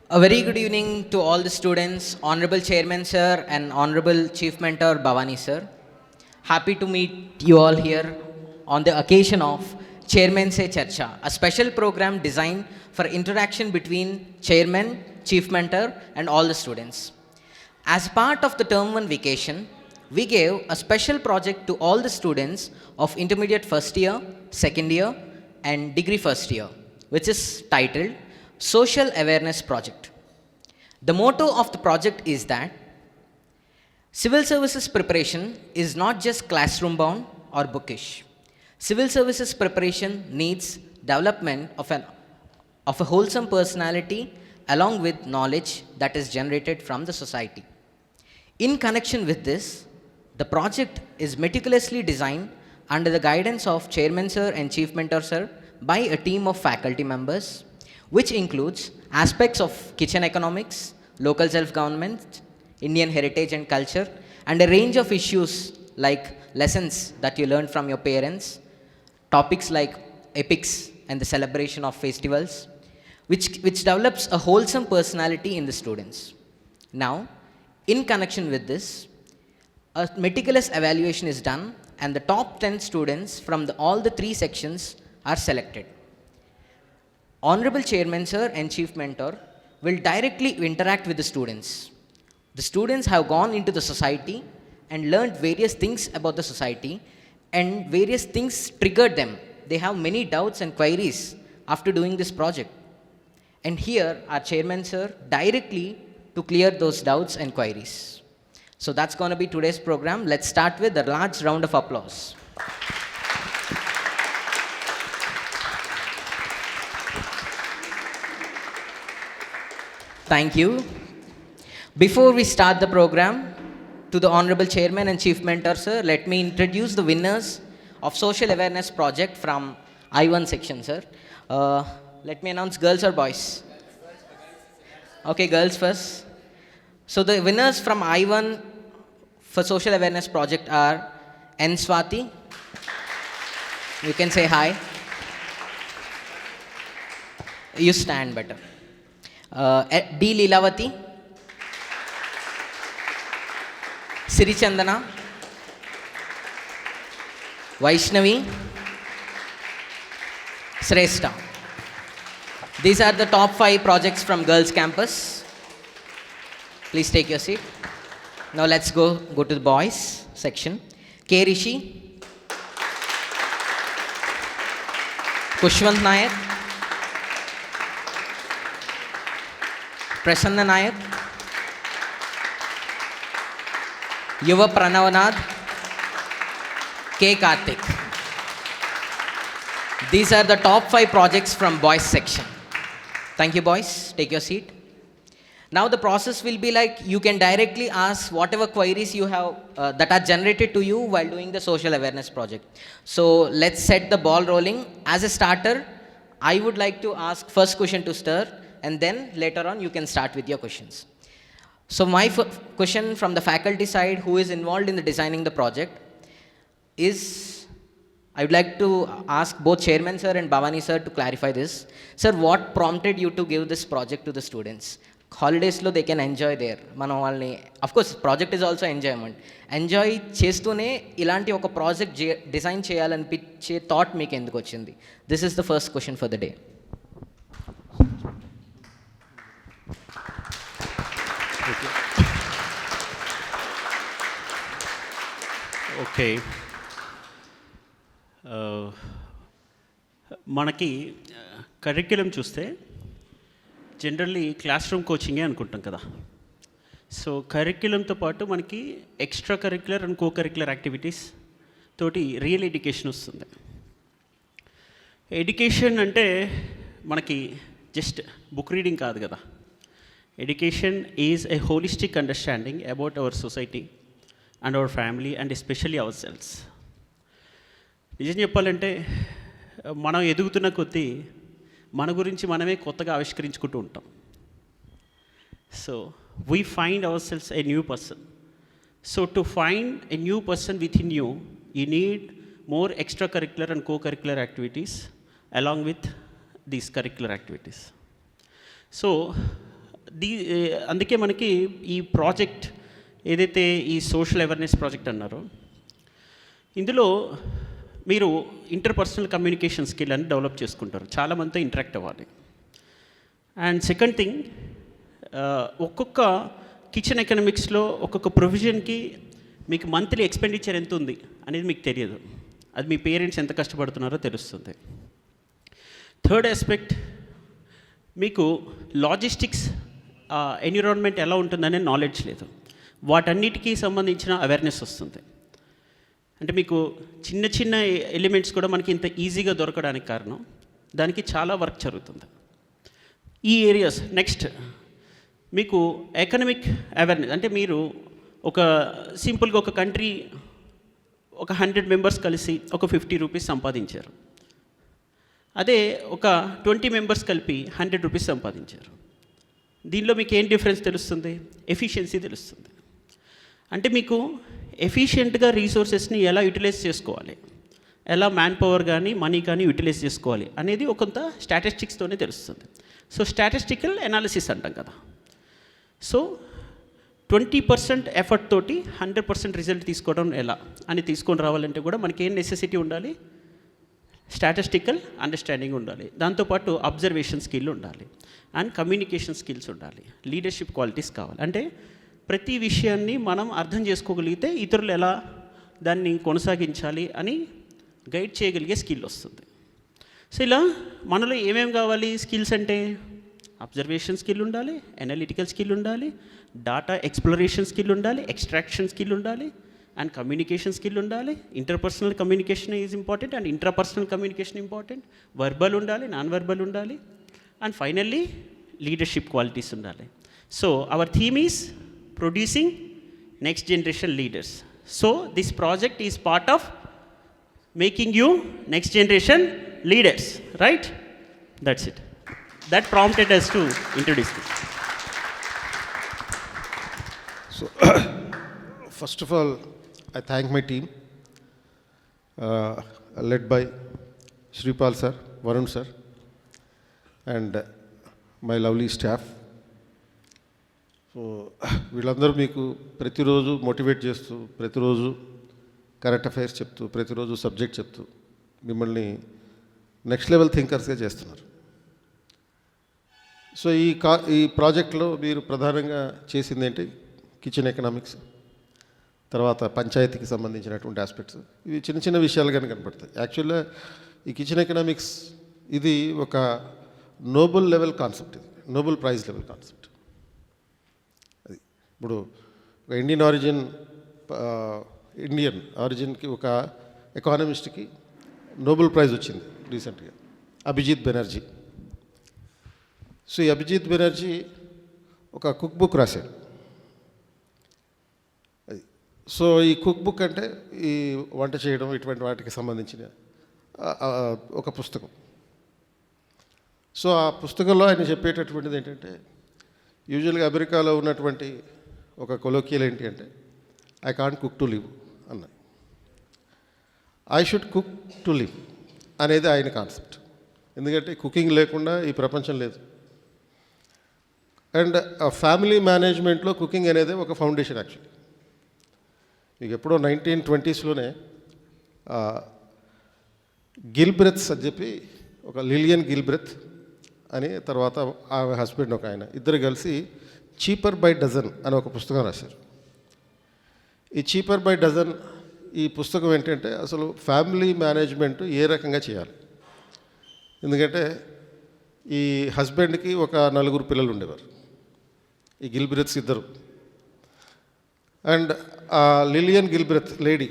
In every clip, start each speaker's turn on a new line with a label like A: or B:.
A: A very good evening to all the students, Honorable Chairman Sir and Honorable Chief Mentor Bhavani Sir. Happy to meet you all here on the occasion of Chairman Se Charcha, a special program designed for interaction between Chairman, Chief Mentor and all the students. As part of the term 1 vacation, we gave a special project to all the students of intermediate first year, second year and degree first year, which is titled Social Awareness Project. The motto of the project is that civil services preparation is not just classroom bound or bookish. Civil services preparation needs development of a wholesome personality along with knowledge that is generated from the society. In connection with this, the project is meticulously designed under the guidance of Chairman Sir and Chief Mentor Sir by a team of faculty members, which includes aspects of kitchen economics, local self-government, Indian heritage and culture, and a range of issues like lessons that you learned from your parents, topics like epics and the celebration of festivals, which develops a wholesome personality in the students. Now, in connection with this, a meticulous evaluation is done and the top 10 students from all the 3 sections are selected. Honorable Chairman Sir and Chief Mentor will directly interact with the students. The students have gone into the society and learned various things about the society and various things triggered them. They have many doubts and queries after doing this project. And here our Chairman Sir directly to clear those doubts and queries. So that's going to be today's program. Let's start with a large round of applause. Thank you. Before we start the program, to the Honorable Chairman and Chief Mentor Sir, let me introduce the winners of Social Awareness Project from I1 section, sir. Let me announce girls or boys? Okay, girls first. So the winners from I1 for Social Awareness Project are N. Swati. You can say hi. You stand better. D. Lilavati. Siri Chandana. Vaishnavi. Shrestha. These are the top 5 projects from girls campus. Please take your seat. Now let's go to the boys section. K. Rishi. Kushwant Nayak. Prasanna Nayak. Yuva Pranavanath. K. Karthik. These are the top 5 projects from boys section. Thank you, boys. Take your seat. Now the process will be like you can directly ask whatever queries you have that are generated to you while doing the social awareness project. So let's set the ball rolling. As a starter, I would like to ask first question to Stir and then later on you can start with your questions. So my question from the faculty side who is involved in the designing the project is, I would like to ask both Chairman Sir and Bhavani Sir to clarify this. Sir, what prompted you to give this project to the students? Holidays lo they can enjoy there. Of course, project is also enjoyment. Enjoy chestune ilanti oka project design cheyalanipiche thought meeku enduku vachindi. This is the first question for the day.
B: Okay. మనకి curriculum చూస్తే generally class room కోచింగే అనుకుంటాం కదా. So కరిక్యులంతో పాటు మనకి extra curricular and co curricular activities తోటి real education వస్తుంది. ఎడ్యుకేషన్ అంటే మనకి జస్ట్ బుక్ రీడింగ్ కాదు కదా. Education is a holistic understanding about our society and our family and especially our selves. నిజం చెప్పాలంటే మనం ఎదుగుతున్న కొద్దీ మన గురించి మనమే కొత్తగా ఆవిష్కరించుకుంటూ ఉంటాం. So we find hour cells a new person. So to find a new person with in you, you need more extracurricular and co-curricular activities along with these curricular activities. So అందుకే మనకి ఈ ప్రాజెక్ట్ ఏదైతే ఈ social awareness project అన్నారో, ఇందులో మీరు interpersonal communication skill అని develop చేసుకుంటారు, చాలామందితో ఇంటరాక్ట్ అవ్వాలి. అండ్ సెకండ్ థింగ్, ఒక్కొక్క కిచెన్ ఎకనామిక్స్లో ఒక్కొక్క ప్రొవిజన్కి మీకు మంత్లీ ఎక్స్పెండిచర్ ఎంత ఉంది అనేది మీకు తెలియదు. అది మీ పేరెంట్స్ ఎంత కష్టపడుతున్నారో తెలుస్తుంది. థర్డ్ ఆస్పెక్ట్, మీకు లాజిస్టిక్స్ ఎన్విరాన్మెంట్ ఎలా ఉంటుందనే నాలెడ్జ్ లేదు. వాటన్నిటికీ సంబంధించిన అవేర్నెస్ వస్తుంది. అంటే మీకు చిన్న చిన్న ఎలిమెంట్స్ కూడా మనకి ఇంత ఈజీగా దొరకడానికి కారణం దానికి చాలా వర్క్ జరుగుతుంది ఈ ఏరియాస్. నెక్స్ట్, మీకు ఎకనామిక్ అవేర్నెస్ అంటే మీరు ఒక సింపుల్గా ఒక కంట్రీ ఒక 100 మెంబర్స్ కలిసి ఒక 50 రూపీస్ సంపాదించారు. అదే ఒక 20 మెంబర్స్ కలిపి 100 రూపీస్ సంపాదించారు. దీనిలో మీకు ఏం డిఫరెన్స్ తెలుస్తుంది? ఎఫిషియన్సీ తెలుస్తుంది. అంటే మీకు ఎఫిషియెంట్గా రీసోర్సెస్ని ఎలా యూటిలైజ్ చేసుకోవాలి, ఎలా మ్యాన్ పవర్ కానీ మనీ కానీ యూటిలైజ్ చేసుకోవాలి అనేది ఒక కొంత స్టాటిస్టిక్స్తోనే తెలుస్తుంది. సో స్టాటిస్టికల్ అనాలిసిస్ అంటాం కదా. సో 20% ఎఫర్ట్ తోటి 100% రిజల్ట్ తీసుకోవడం ఎలా అని తీసుకొని రావాలంటే కూడా మనకి ఏం నెసెసిటీ ఉండాలి? స్టాటిస్టికల్ అండర్స్టాండింగ్ ఉండాలి, దాంతోపాటు అబ్జర్వేషన్ స్కిల్ ఉండాలి, అండ్ కమ్యూనికేషన్ స్కిల్స్ ఉండాలి, లీడర్షిప్ క్వాలిటీస్ కావాలి. అంటే ప్రతి విషయాన్ని మనం అర్థం చేసుకోగలిగితే ఇతరులు ఎలా దాన్ని కొనసాగించాలి అని గైడ్ చేయగలిగే స్కిల్ వస్తుంది. సో ఇలా మనలో ఏమేమి కావాలి స్కిల్స్ అంటే? అబ్జర్వేషన్ స్కిల్ ఉండాలి, అనలిటికల్ స్కిల్ ఉండాలి, డాటా ఎక్స్ప్లోరేషన్ స్కిల్ ఉండాలి, ఎక్స్ట్రాక్షన్ స్కిల్ ఉండాలి, అండ్ కమ్యూనికేషన్ స్కిల్ ఉండాలి. Interpersonal communication is important and intrapersonal communication important. Verbal ఉండాలి, నాన్ వర్బల్ ఉండాలి, అండ్ ఫైనల్లీ లీడర్షిప్ క్వాలిటీస్ ఉండాలి. So our theme is producing next generation leaders. So this project is part of making you next generation leaders, right? That's it. That prompted us to introduce this.
C: So, first of all, I thank my team, led by Shripal sir, Varun sir, and my lovely staff. So, వీళ్ళందరూ మీకు ప్రతిరోజు motivate చేస్తూ, ప్రతిరోజు current affairs చెప్తూ, ప్రతిరోజు subject చెప్తూ మిమ్మల్ని next level థింకర్స్గా చేస్తున్నారు. సో ఈ ప్రాజెక్ట్లో మీరు ప్రధానంగా చేసింది ఏంటి? కిచెన్ ఎకనామిక్స్, తర్వాత పంచాయతీకి సంబంధించినటువంటి ఆస్పెక్ట్స్. ఇవి చిన్న చిన్న విషయాలుగానే కనపడతాయి. యాక్చువల్గా ఈ కిచెన్ ఎకనామిక్స్ ఇది ఒక నోబెల్ లెవెల్ కాన్సెప్ట్, ఇది నోబెల్ ప్రైజ్ లెవెల్ కాన్సెప్ట్. అది ఇప్పుడు ఒక ఇండియన్ ఆరిజిన్కి ఒక ఎకానమిస్ట్కి నోబెల్ ప్రైజ్ వచ్చింది రీసెంట్గా, అభిజిత్ బెనర్జీ. సో ఈ అభిజిత్ బెనర్జీ ఒక కుక్ బుక్ రాశాడు. అది సో ఈ కుక్ బుక్ అంటే ఈ వంట చేయడం ఇటువంటి వాటికి సంబంధించిన ఒక పుస్తకం. సో ఆ పుస్తకంలో ఆయన చెప్పేటటువంటిది ఏంటంటే, యూజువల్గా అమెరికాలో ఉన్నటువంటి ఒక కొలోకియల్ ఏంటి అంటే, I can't cook to live అన్న, I should cook to live అనేది ఆయన కాన్సెప్ట్. ఎందుకంటే కుకింగ్ లేకుండా ఈ ప్రపంచం లేదు. అండ్ ఫ్యామిలీ మేనేజ్మెంట్లో కుకింగ్ అనేది ఒక ఫౌండేషన్. యాక్చువల్లీ మీకు ఎప్పుడో 1920s గిల్బ్రెత్స్ అని చెప్పి, ఒక లిలియన్ గిల్బ్రెత్ అని, తర్వాత ఆమె హస్బెండ్ ఒక ఆయన, ఇద్దరు కలిసి చీపర్ బై డజన్ అని ఒక పుస్తకం రాశారు. ఈ చీపర్ బై డజన్ ఈ పుస్తకం ఏంటంటే అసలు ఫ్యామిలీ మేనేజ్మెంట్ ఏ రకంగా చేయాలి. ఎందుకంటే ఈ హస్బెండ్కి ఒక 4 పిల్లలు ఉండేవారు, ఈ గిల్బ్రెత్స్ ఇద్దరు. అండ్ ఆ లిలియన్ గిల్బ్రెత్ లేడీ,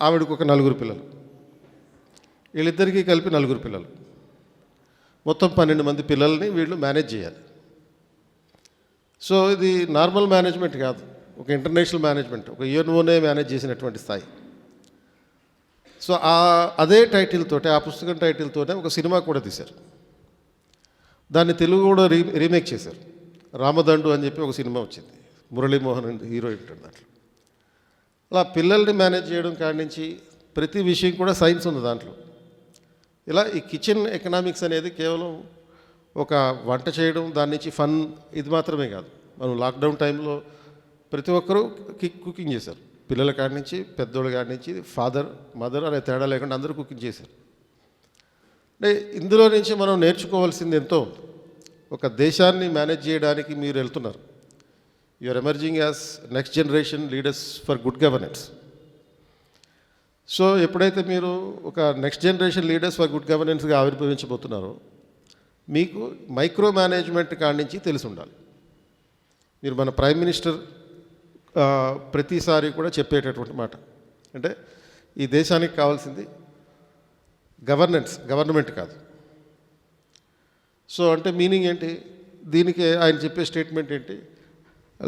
C: ఆవిడకు ఒక 4 పిల్లలు. వీళ్ళిద్దరికీ కలిపి 4 పిల్లలు, మొత్తం 12 మంది పిల్లల్ని వీళ్ళు మేనేజ్ చేయాలి. సో ఇది నార్మల్ మేనేజ్మెంట్ కాదు, ఒక ఇంటర్నేషనల్ మేనేజ్మెంట్, ఒక యూఎన్ఓనే మేనేజ్ చేసినటువంటి స్థాయి. సో అదే టైటిల్ తోటి, ఆ పుస్తకం టైటిల్ తోనే ఒక సినిమా కూడా తీశారు. దాన్ని తెలుగు కూడా రీమేక్ చేశారు. రామదండు అని చెప్పి ఒక సినిమా వచ్చింది, మురళీమోహన్ హీరో ఉంటాడు దాంట్లో. అలా పిల్లల్ని మేనేజ్ చేయడం కాడి నుంచి ప్రతి విషయం కూడా సైన్స్ ఉంది దాంట్లో. ఇలా ఈ కిచెన్ ఎకనామిక్స్ అనేది కేవలం ఒక వంట చేయడం, దాని నుంచి ఫన్, ఇది మాత్రమే కాదు. మనం లాక్డౌన్ టైంలో ప్రతి ఒక్కరూ కుకింగ్ చేశారు. పిల్లల కాడి నుంచి పెద్దోళ్ళ కాడి నుంచి ఫాదర్ మదర్ అనే తేడా లేకుండా అందరూ కుకింగ్ చేశారు. అంటే ఇందులో నుంచి మనం నేర్చుకోవాల్సింది ఎంతో ఉంది. ఒక దేశాన్ని మేనేజ్ చేయడానికి మీరు వెళ్తున్నారు. You are emerging as next generation leaders for good governance. So ఎప్పుడైతే మీరు ఒక next generation leaders for good గవర్నెన్స్గా ఆవిర్భవించబోతున్నారో మీకు మైక్రో మేనేజ్మెంట్ కాడి నుంచి తెలిసి ఉండాలి. మీరు మన ప్రైమ్ మినిస్టర్ ప్రతిసారి కూడా చెప్పేటటువంటి మాట అంటే ఈ దేశానికి కావాల్సింది గవర్నమెంట్ కాదు. సో అంటే మీనింగ్ ఏంటి? దీనికి ఆయన చెప్పే స్టేట్మెంట్ ఏంటి?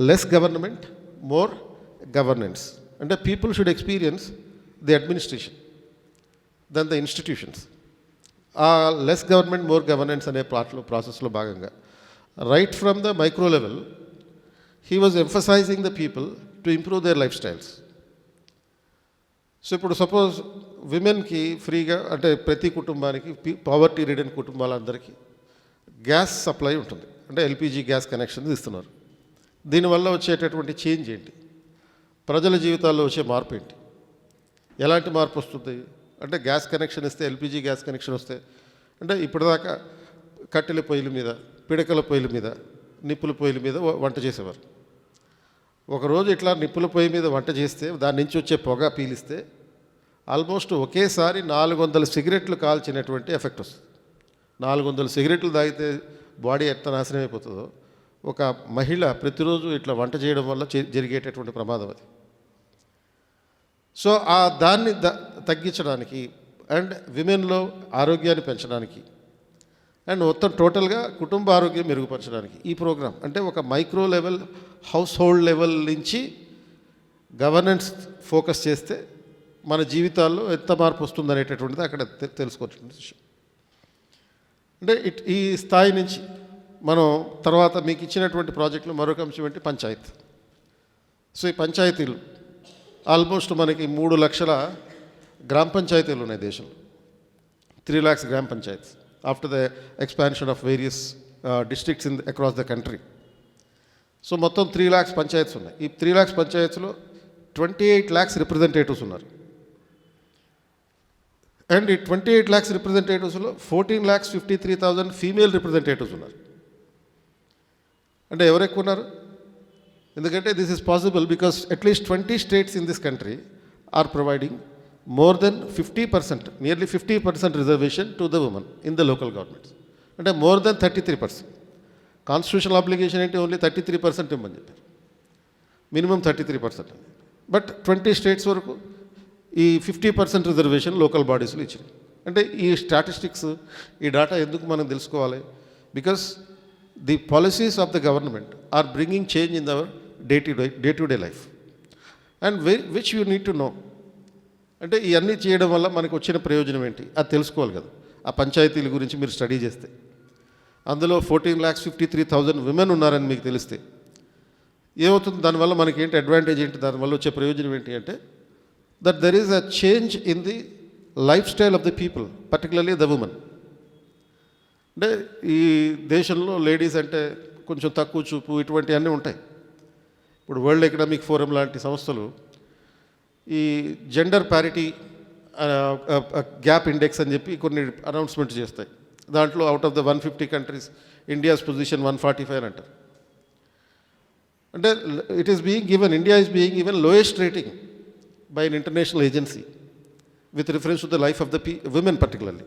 C: Less government, more governance. అంటే people should experience the administration then the institutions. ఆ లెస్ గవర్నమెంట్ మోర్ గవర్నెన్స్ అనే ప్రాసెస్లో భాగంగా right from the micro level he was emphasizing the people to improve their life styles. So ఇప్పుడు suppose విమెన్కి ఫ్రీగా అంటే ప్రతి కుటుంబానికి పావర్టీ రిడెన్ కుటుంబాలందరికీ గ్యాస్ సప్లై ఉంటుంది. అంటే ఎల్పిజి గ్యాస్ కనెక్షన్ ఇస్తున్నారు. దీనివల్ల వచ్చేటటువంటి చేంజ్ ఏంటి? ప్రజల జీవితాల్లో వచ్చే మార్పు ఏంటి? ఎలాంటి మార్పు వస్తుంది? అంటే గ్యాస్ కనెక్షన్ ఇస్తే, ఎల్పిజి గ్యాస్ కనెక్షన్ వస్తే అంటే ఇప్పటిదాకా కట్టెల పొయ్యిల మీద, పిడకల పొయ్యిల మీద, నిప్పుల పొయ్యిల మీద వంట చేసేవారు. ఒకరోజు ఇట్లా నిప్పుల పొయ్యి మీద వంట చేస్తే దాని నుంచి వచ్చే పొగ పీలిస్తే ఆల్మోస్ట్ ఒకేసారి 400 సిగరెట్లు కాల్చినటువంటి ఎఫెక్ట్ వస్తుంది. 400 సిగరెట్లు తాగితే బాడీ ఎంత నాశనం అయిపోతుందో ఒక మహిళ ప్రతిరోజు ఇట్లా వంట చేయడం వల్ల జరిగేటటువంటి ప్రమాదం అది. సో ఆ దాన్ని తగ్గించడానికి అండ్ విమెన్లో ఆరోగ్యాన్ని పెంచడానికి అండ్ మొత్తం టోటల్గా కుటుంబ ఆరోగ్యం మెరుగుపరచడానికి ఈ ప్రోగ్రాం అంటే ఒక micro level house hold level నుంచి గవర్నెన్స్ ఫోకస్ చేస్తే మన జీవితాల్లో ఎంత మార్పు వస్తుంది అనేటటువంటిది అక్కడ తెలుసుకోవాల్సిన విషయం. అంటే ఈ స్థాయి నుంచి మనం తర్వాత మీకు ఇచ్చినటువంటి ప్రాజెక్టులో మరొక అంశం ఏంటి? పంచాయత్. సో ఈ పంచాయతీలు ఆల్మోస్ట్ మనకి 3 లక్షల గ్రామ పంచాయతీలు ఉన్నాయి దేశంలో. 3 lakhs గ్రామ panchayats after the expansion of various districts across the country. So మొత్తం 3 lakhs పంచాయతీస్ ఉన్నాయి. ఈ 3 lakhs పంచాయతీలో 28 lakhs రిప్రజెంటేటివ్స్ ఉన్నారు. అండ్ ఈ 28 lakhs రిప్రజెంటేటివ్స్లో 14,53,000 ఫీమేల్ రిప్రజెంటేటివ్స్ ఉన్నారు. అంటే ఎవరు ఎక్కువ ఉన్నారు? ఎందుకంటే this is possible because at least 20 states in this country are providing more than 50%, nearly 50% reservation to the women in the local governments. అంటే మోర్ దెన్ 33%. కాన్స్టిట్యూషనల్ అప్లికేషన్ ఏంటి? ఓన్లీ 33% ఇవ్వమని చెప్పారు. మినిమం 33%. బట్ 20 states వరకు ఈ 50% రిజర్వేషన్ లోకల్ బాడీస్లో ఇచ్చినాయి. అంటే ఈ statistics, ఈ డేటా ఎందుకు మనం తెలుసుకోవాలి? Because the policies of the government are bringing change in our day to day life and which you need to know. అంటే ఇవన్నీ చేయడం వల్ల మనకు వచ్చిన ప్రయోజనం ఏంటి అది తెలుసుకోవాలి కదా. ఆ పంచాయతీల గురించి మీరు స్టడీ చేస్తే అందులో 14,53,000 విమెన్ ఉన్నారని మీకు తెలిస్తే ఏమవుతుంది? దానివల్ల మనకి ఏంటి అడ్వాంటేజ్ ఏంటి? దానివల్ల వచ్చే ప్రయోజనం ఏంటి అంటే that there is a change in the lifestyle of the people, particularly the women. అంటే ఈ దేశంలో లేడీస్ అంటే కొంచెం తక్కువ చూపు ఇటువంటివన్నీ ఉంటాయి. ఇప్పుడు వరల్డ్ ఎకనామిక్ ఫోరం లాంటి సంస్థలు ఈ జెండర్ ప్యారిటీ గ్యాప్ ఇండెక్స్ అని చెప్పి కొన్ని అనౌన్స్మెంట్ చేస్తాయి. దాంట్లో out of the 150 countries India's position 145 అని అంటారు. అంటే it is being given, India is being given lowest rating by an international agency with reference to the life of the women particularly.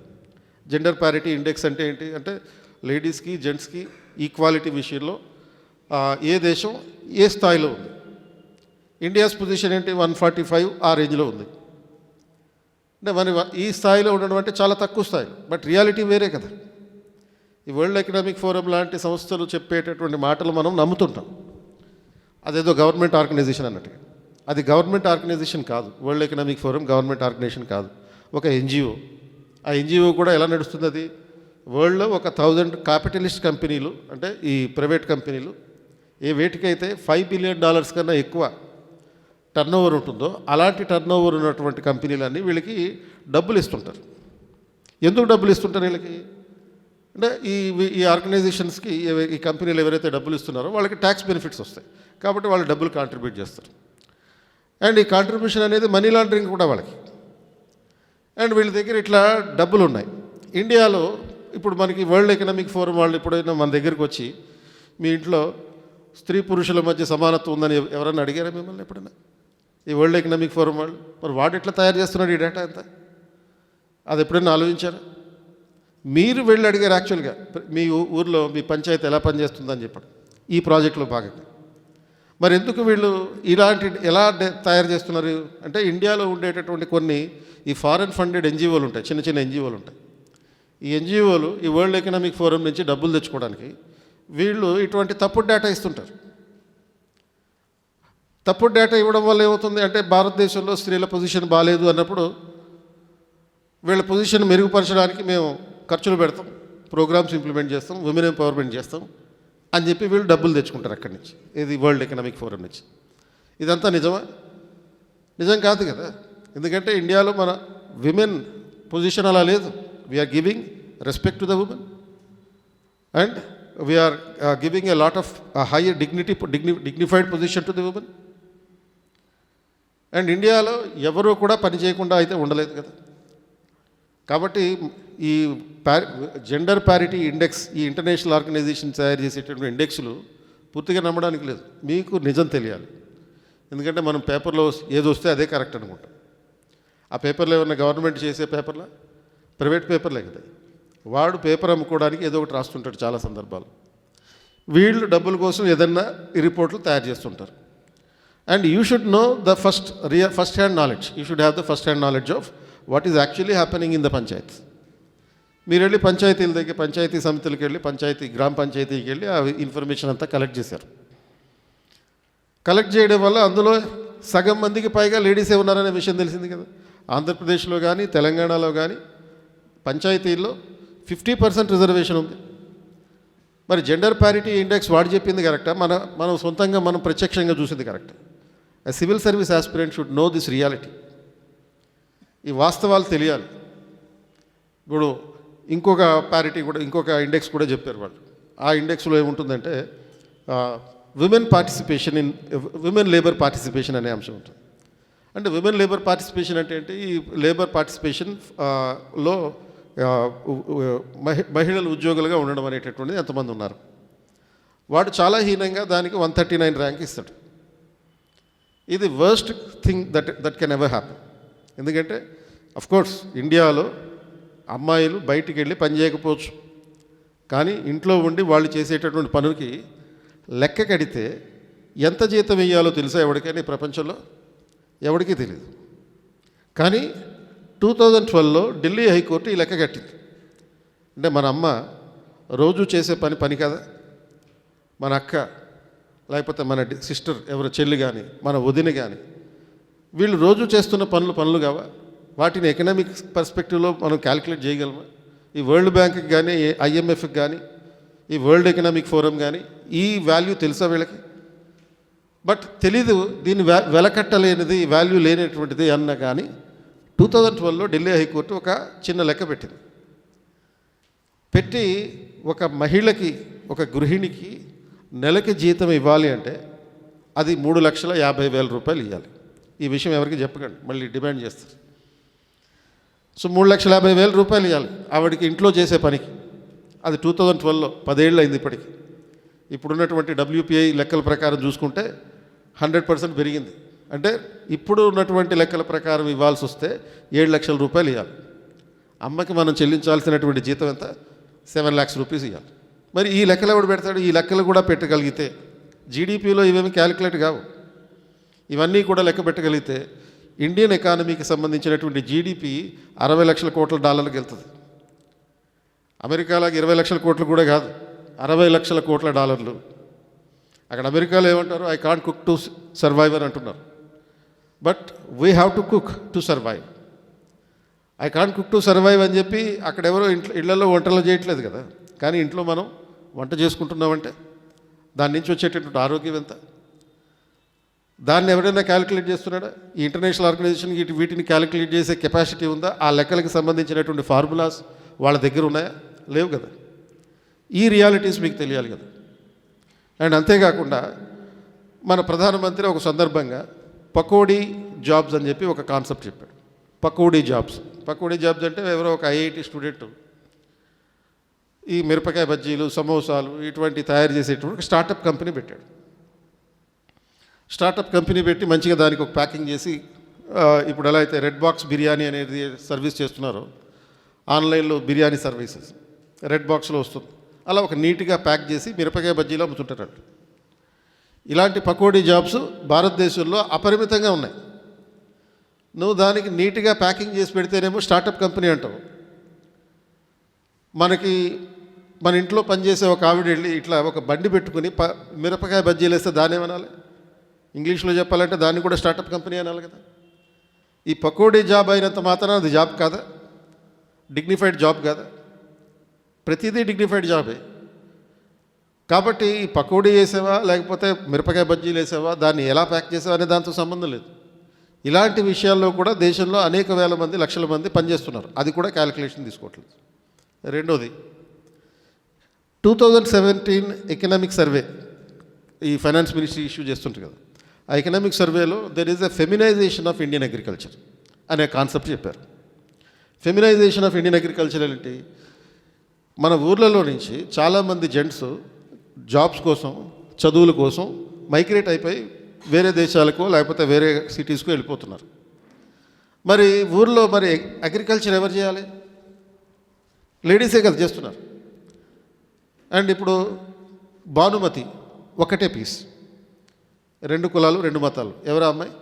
C: Gender parity index అంటే ఏంటి అంటే లేడీస్కి జెంట్స్కి equality విషయంలో ఏ దేశం ఏ స్థాయిలో ఉంది. ఇండియాస్ పొజిషన్ ఏంటి? 145 ఆ రేంజ్లో ఉంది. అంటే మన ఈ స్థాయిలో ఉండడం అంటే చాలా తక్కువ స్థాయి. బట్ రియాలిటీ వేరే కదా. ఈ వరల్డ్ ఎకనామిక్ ఫోరం లాంటి సంస్థలు చెప్పేటటువంటి మాటలు మనం నమ్ముతుంటాం. అదేదో గవర్నమెంట్ ఆర్గనైజేషన్ అన్నట్టు. అది గవర్నమెంట్ ఆర్గనైజేషన్ కాదు. World economic forum government organisation కాదు, ఒక ఎన్జిఓ. ఆ ఎన్జిఓ కూడా ఎలా నడుస్తుంది? అది వరల్డ్లో ఒక 1000 క్యాపిటలిస్ట్ కంపెనీలు అంటే ఈ ప్రైవేట్ కంపెనీలు ఏ వేటికైతే $5 billion కన్నా ఎక్కువ టర్న్ ఓవర్ ఉంటుందో అలాంటి టర్న్ ఓవర్ ఉన్నటువంటి కంపెనీలన్నీ వీళ్ళకి డబ్బులు ఇస్తుంటారు. ఎందుకు డబ్బులు ఇస్తుంటారు వీళ్ళకి? అంటే ఈ ఆర్గనైజేషన్స్కి ఈ కంపెనీలు ఎవరైతే డబ్బులు ఇస్తున్నారో వాళ్ళకి ట్యాక్స్ బెనిఫిట్స్ వస్తాయి, కాబట్టి వాళ్ళు డబ్బులు కాంట్రిబ్యూట్ చేస్తారు. అండ్ ఈ కాంట్రిబ్యూషన్ అనేది మనీ లాండరింగ్ కూడా వాళ్ళకి. అండ్ వీళ్ళ దగ్గర ఇట్లా డబ్బులు ఉన్నాయి. ఇండియాలో ఇప్పుడు మనకి వరల్డ్ ఎకనామిక్ ఫోరం వాళ్ళు ఎప్పుడైనా మన దగ్గరికి వచ్చి మీ ఇంట్లో స్త్రీ పురుషుల మధ్య సమానత్వం ఉందని ఎవరైనా అడిగారా మిమ్మల్ని ఎప్పుడైనా? ఈ వరల్డ్ ఎకనామిక్ ఫోరం వాళ్ళు మరి వాడు ఎట్లా తయారు చేస్తున్నాడు ఈ డేటా అంతా? అది ఎప్పుడైనా ఆలోచించారా? మీరు వెళ్ళి అడిగారు యాక్చువల్గా మీ ఊర్లో మీ పంచాయతీ ఎలా పనిచేస్తుందని చెప్పండి ఈ ప్రాజెక్టులో భాగంగా. మరి ఎందుకు వీళ్ళు ఇలాంటి ఎలా తయారు చేస్తున్నారు అంటే, ఇండియాలో ఉండేటటువంటి కొన్ని ఈ ఫారెన్ ఫండెడ్ ఎన్జిఓలు ఉంటాయి, చిన్న చిన్న ఎన్జిఓలు ఉంటాయి. ఈ ఎన్జిఓలు ఈ వరల్డ్ ఎకనామిక్ ఫోరం నుంచి డబ్బులు తెచ్చుకోవడానికి వీళ్ళు ఇటువంటి తప్పుడు డేటా ఇస్తుంటారు. తప్పుడు డేటా ఇవ్వడం వల్ల ఏమవుతుంది అంటే, భారతదేశంలో స్త్రీల పొజిషన్ బాగాలేదు అన్నప్పుడు వీళ్ళ పొజిషన్ మెరుగుపరచడానికి మేము ఖర్చులు పెడతాం, ప్రోగ్రామ్స్ ఇంప్లిమెంట్ చేస్తాం, ఉమెన్ ఎంపవర్మెంట్ చేస్తాం అని చెప్పి వీళ్ళు డబ్బులు తెచ్చుకుంటారు అక్కడి నుంచి, ఇది వరల్డ్ ఎకనామిక్ ఫోరం నుంచి. ఇదంతా నిజమా? నిజం కాదు కదా. ఎందుకంటే ఇండియాలో మన విమెన్ పొజిషన్ అలా లేదు. We are giving respect to the women and we are giving a lot of higher dignified position to the women. And ఇండియాలో ఎవరూ కూడా పని చేయకుండా అయితే ఉండలేదు కదా. కాబట్టి ఈ జెండర్ ప్యారిటీ ఇండెక్స్, ఈ ఇంటర్నేషనల్ ఆర్గనైజేషన్ తయారు చేసేటటువంటి ఇండెక్స్లు పూర్తిగా నమ్మడానికి లేదు. మీకు నిజం తెలియాలి. ఎందుకంటే మనం పేపర్లో ఏది వస్తే అదే కరెక్ట్ అనుకుంటాం. ఆ పేపర్లో ఏమన్నా గవర్నమెంట్ చేసే పేపర్లా? ప్రైవేట్ పేపర్లే కదా. వాడు పేపర్ అమ్ముకోవడానికి ఏదో ఒకటి రాస్తుంటాడు చాలా సందర్భాలు. వీళ్ళు డబ్బుల కోసం ఏదన్నా ఈ రిపోర్ట్లు తయారు చేస్తుంటారు. And you should know the first hand knowledge. You should have the first hand knowledge of what is actually happening in the Panchayat. మీరు వెళ్ళి పంచాయతీల దగ్గర, పంచాయతీ సమితులకు వెళ్ళి, గ్రామ పంచాయతీకి వెళ్ళి ఆ ఇన్ఫర్మేషన్ అంతా కలెక్ట్ చేశారు. కలెక్ట్ చేయడం వల్ల అందులో సగం మందికి పైగా లేడీసే ఉన్నారనే విషయం తెలిసింది కదా. ఆంధ్రప్రదేశ్లో కానీ తెలంగాణలో కానీ పంచాయతీల్లో 50% రిజర్వేషన్ ఉంది. మరి జెండర్ ప్యారిటీ ఇండెక్స్ వాడు చెప్పింది కరెక్టా, మనం సొంతంగా మనం ప్రత్యక్షంగా చూసింది కరెక్టా? A civil service aspirant should know this reality. ఈ వాస్తవాలు తెలియాలి. ఇప్పుడు ఇంకొక ప్యారిటీ కూడా, ఇంకొక ఇండెక్స్ కూడా చెప్పారు వాళ్ళు. ఆ ఇండెక్స్లో ఏముంటుందంటే విమెన్ లేబర్ పార్టిసిపేషన్ అనే అంశం ఉంటుంది. అంటే విమెన్ లేబర్ పార్టిసిపేషన్ అంటే ఏంటి? ఈ లేబర్ పార్టిసిపేషన్ లో మహిళలు ఉద్యోగులుగా ఉండడం అనేటటువంటిది ఎంతమంది ఉన్నారు. వాడు చాలా హీనంగా దానికి 139 ర్యాంక్ ఇస్తాడు. ఇది worst thing that can ever happen. ఎందుకంటే అఫ్కోర్స్ ఇండియాలో అమ్మాయిలు బయటికి వెళ్ళి పని చేయకపోవచ్చు, కానీ ఇంట్లో ఉండి వాళ్ళు చేసేటటువంటి పనులకి లెక్క కడితే ఎంత జీతం వేయాలో తెలుసా ఎవరికైనా? ఈ ప్రపంచంలో ఎవరికీ తెలియదు. కానీ 2012లో ఢిల్లీ హైకోర్టు ఈ లెక్క కట్టింది. అంటే మన అమ్మ రోజు చేసే పని కదా, మన అక్క లేకపోతే మన సిస్టర్, ఎవరు చెల్లి కానీ, మన వదిన కానీ, వీళ్ళు రోజు చేస్తున్న పనులు కావా? వాటిని ఎకనామిక్ పర్స్పెక్టివ్లో మనం క్యాలిక్యులేట్ చేయగలమా? ఈ వరల్డ్ బ్యాంక్కి కానీ, IMFకి కానీ, ఈ వరల్డ్ ఎకనామిక్ ఫోరం కానీ ఈ వాల్యూ తెలుసా వీళ్ళకి? బట్ తెలీదు. దీన్ని వెలకట్టలేనిది, వాల్యూ లేనటువంటిది అన్న కానీ 2012లో ఢిల్లీ హైకోర్టు ఒక చిన్న లెక్క పెట్టి ఒక మహిళకి, ఒక గృహిణికి నెలకి జీతం ఇవ్వాలి అంటే అది 3,50,000 రూపాయలు ఇవ్వాలి. ఈ విషయం ఎవరికి చెప్పకండి, మళ్ళీ డిమాండ్ చేస్తారు. సో 3,50,000 రూపాయలు ఇవ్వాలి ఆవిడకి ఇంట్లో చేసే పనికి. అది 2012లో 10 ఏళ్ళు అయింది ఇప్పటికి. ఇప్పుడున్నటువంటి WPI లెక్కల ప్రకారం చూసుకుంటే 100% పెరిగింది. అంటే ఇప్పుడు ఉన్నటువంటి లెక్కల ప్రకారం ఇవ్వాల్సి వస్తే 7 లక్షల రూపాయలు ఇవ్వాలి. అమ్మకి మనం చెల్లించాల్సినటువంటి జీతం ఎంత? 7 lakhs రూపీస్ ఇవ్వాలి. మరి ఈ లెక్కలు ఎవడు పెడతాడు? ఈ లెక్కలు కూడా పెట్టగలిగితే, జీడిపిలో ఇవేమి క్యాలిక్యులేట్ కావు, ఇవన్నీ కూడా లెక్క పెట్టగలిగితే ఇండియన్ ఎకానమీకి సంబంధించినటువంటి జీడిపి 60 లక్షల కోట్ల డాలర్లకు వెళ్తుంది. అమెరికాలాగా 20 లక్షల కోట్లు కూడా కాదు, 60 లక్షల కోట్ల డాలర్లు. అక్కడ అమెరికాలో ఏమంటారు? I can't cook to survive అని అంటున్నారు. But we have to cook to survive. I can't cook to survive అని చెప్పి అక్కడ ఎవరో ఇళ్లలో వంటలు చేయట్లేదు కదా. కానీ ఇంట్లో మనం వంట చేసుకుంటున్నామంటే దాని నుంచి వచ్చేటటువంటి ఆరోగ్యం ఎంత? దాన్ని ఎవరైనా క్యాలిక్యులేట్ చేస్తున్నాడా? ఈ ఇంటర్నేషనల్ ఆర్గనైజేషన్కి వీటిని క్యాలిక్యులేట్ చేసే కెపాసిటీ ఉందా? ఆ లెక్కలకు సంబంధించినటువంటి ఫార్ములాస్ వాళ్ళ దగ్గర ఉన్నాయా? లేవు కదా. ఈ రియాలిటీస్ మీకు తెలియాలి కదా. అండ్ అంతేకాకుండా మన ప్రధానమంత్రి ఒక సందర్భంగా పకోడీ జాబ్స్ అని చెప్పి ఒక కాన్సెప్ట్ చెప్పాడు. పకోడీ జాబ్స్ అంటే ఎవరో ఒక ఐఐటి స్టూడెంట్ ఈ మిరపకాయ బజ్జీలు, సమోసాలు ఇటువంటి తయారు చేసేటువంటి ఒక స్టార్టప్ కంపెనీ పెట్టాడు. స్టార్టప్ కంపెనీ పెట్టి మంచిగా దానికి ఒక ప్యాకింగ్ చేసి ఇప్పుడు ఎలా అయితే రెడ్ బాక్స్ బిర్యానీ అనేది సర్వీస్ చేస్తున్నారో, ఆన్లైన్లో బిర్యానీ సర్వీసెస్ రెడ్ బాక్స్లో వస్తుంది, అలా ఒక నీట్గా ప్యాక్ చేసి మిరపకాయ బజ్జీలు అమ్ముతుంటారు. ఇలాంటి పకోడీ జాబ్స్ భారతదేశంలో అపరిమితంగా ఉన్నాయి. నువ్వు దానికి నీట్గా ప్యాకింగ్ చేసి పెడితేనేమో స్టార్టప్ కంపెనీ అంటావు. మన ఇంట్లో పనిచేసే ఒక ఆవిడ వెళ్ళి ఇట్లా ఒక బండి పెట్టుకుని మిరపకాయ బజ్జీలు వేస్తే దాన్ని ఏమనాలి? ఇంగ్లీష్లో చెప్పాలంటే దాన్ని కూడా స్టార్టప్ కంపెనీ అనాలి కదా. ఈ పకోడీ జాబ్ అయినంత మాత్రం అది జాబ్ కాదా? డిగ్నిఫైడ్ జాబ్ కాదా? ప్రతిదీ డిగ్నిఫైడ్ జాబే. కాబట్టి ఈ పకోడీ వేసావా లేకపోతే మిరపకాయ బజ్జీలు వేసావా, దాన్ని ఎలా ప్యాక్ చేసావా అనే దాంతో సంబంధం లేదు. ఇలాంటి విషయాల్లో కూడా దేశంలో అనేక వేల మంది, లక్షల మంది పనిచేస్తున్నారు. అది కూడా క్యాలిక్యులేషన్ తీసుకోవట్లేదు. రెండోది 2017 ఎకనామిక్ సర్వే ఈ ఫైనాన్స్ మినిస్ట్రీ ఇష్యూ చేస్తుంటారు కదా. ఆ ఎకనామిక్ సర్వేలో there is a feminisation of Indian agriculture అనే కాన్సెప్ట్ చెప్పారు. ఫెమినైజేషన్ ఆఫ్ ఇండియన్ అగ్రికల్చర్ ఏంటి? మన ఊర్లలో నుంచి చాలామంది జెంట్స్ జాబ్స్ కోసం, చదువుల కోసం మైగ్రేట్ అయిపోయి వేరే దేశాలకు లేకపోతే వేరే సిటీస్కు వెళ్ళిపోతున్నారు. మరి ఊర్లో అగ్రికల్చర్ ఎవరు చేయాలి? లేడీసే కదా చేస్తున్నారు. అండ్ ఇప్పుడు భానుమతి ఒకటే పీస్, 2 కులాలు 2 మతాలు. ఎవరు అమ్మాయి?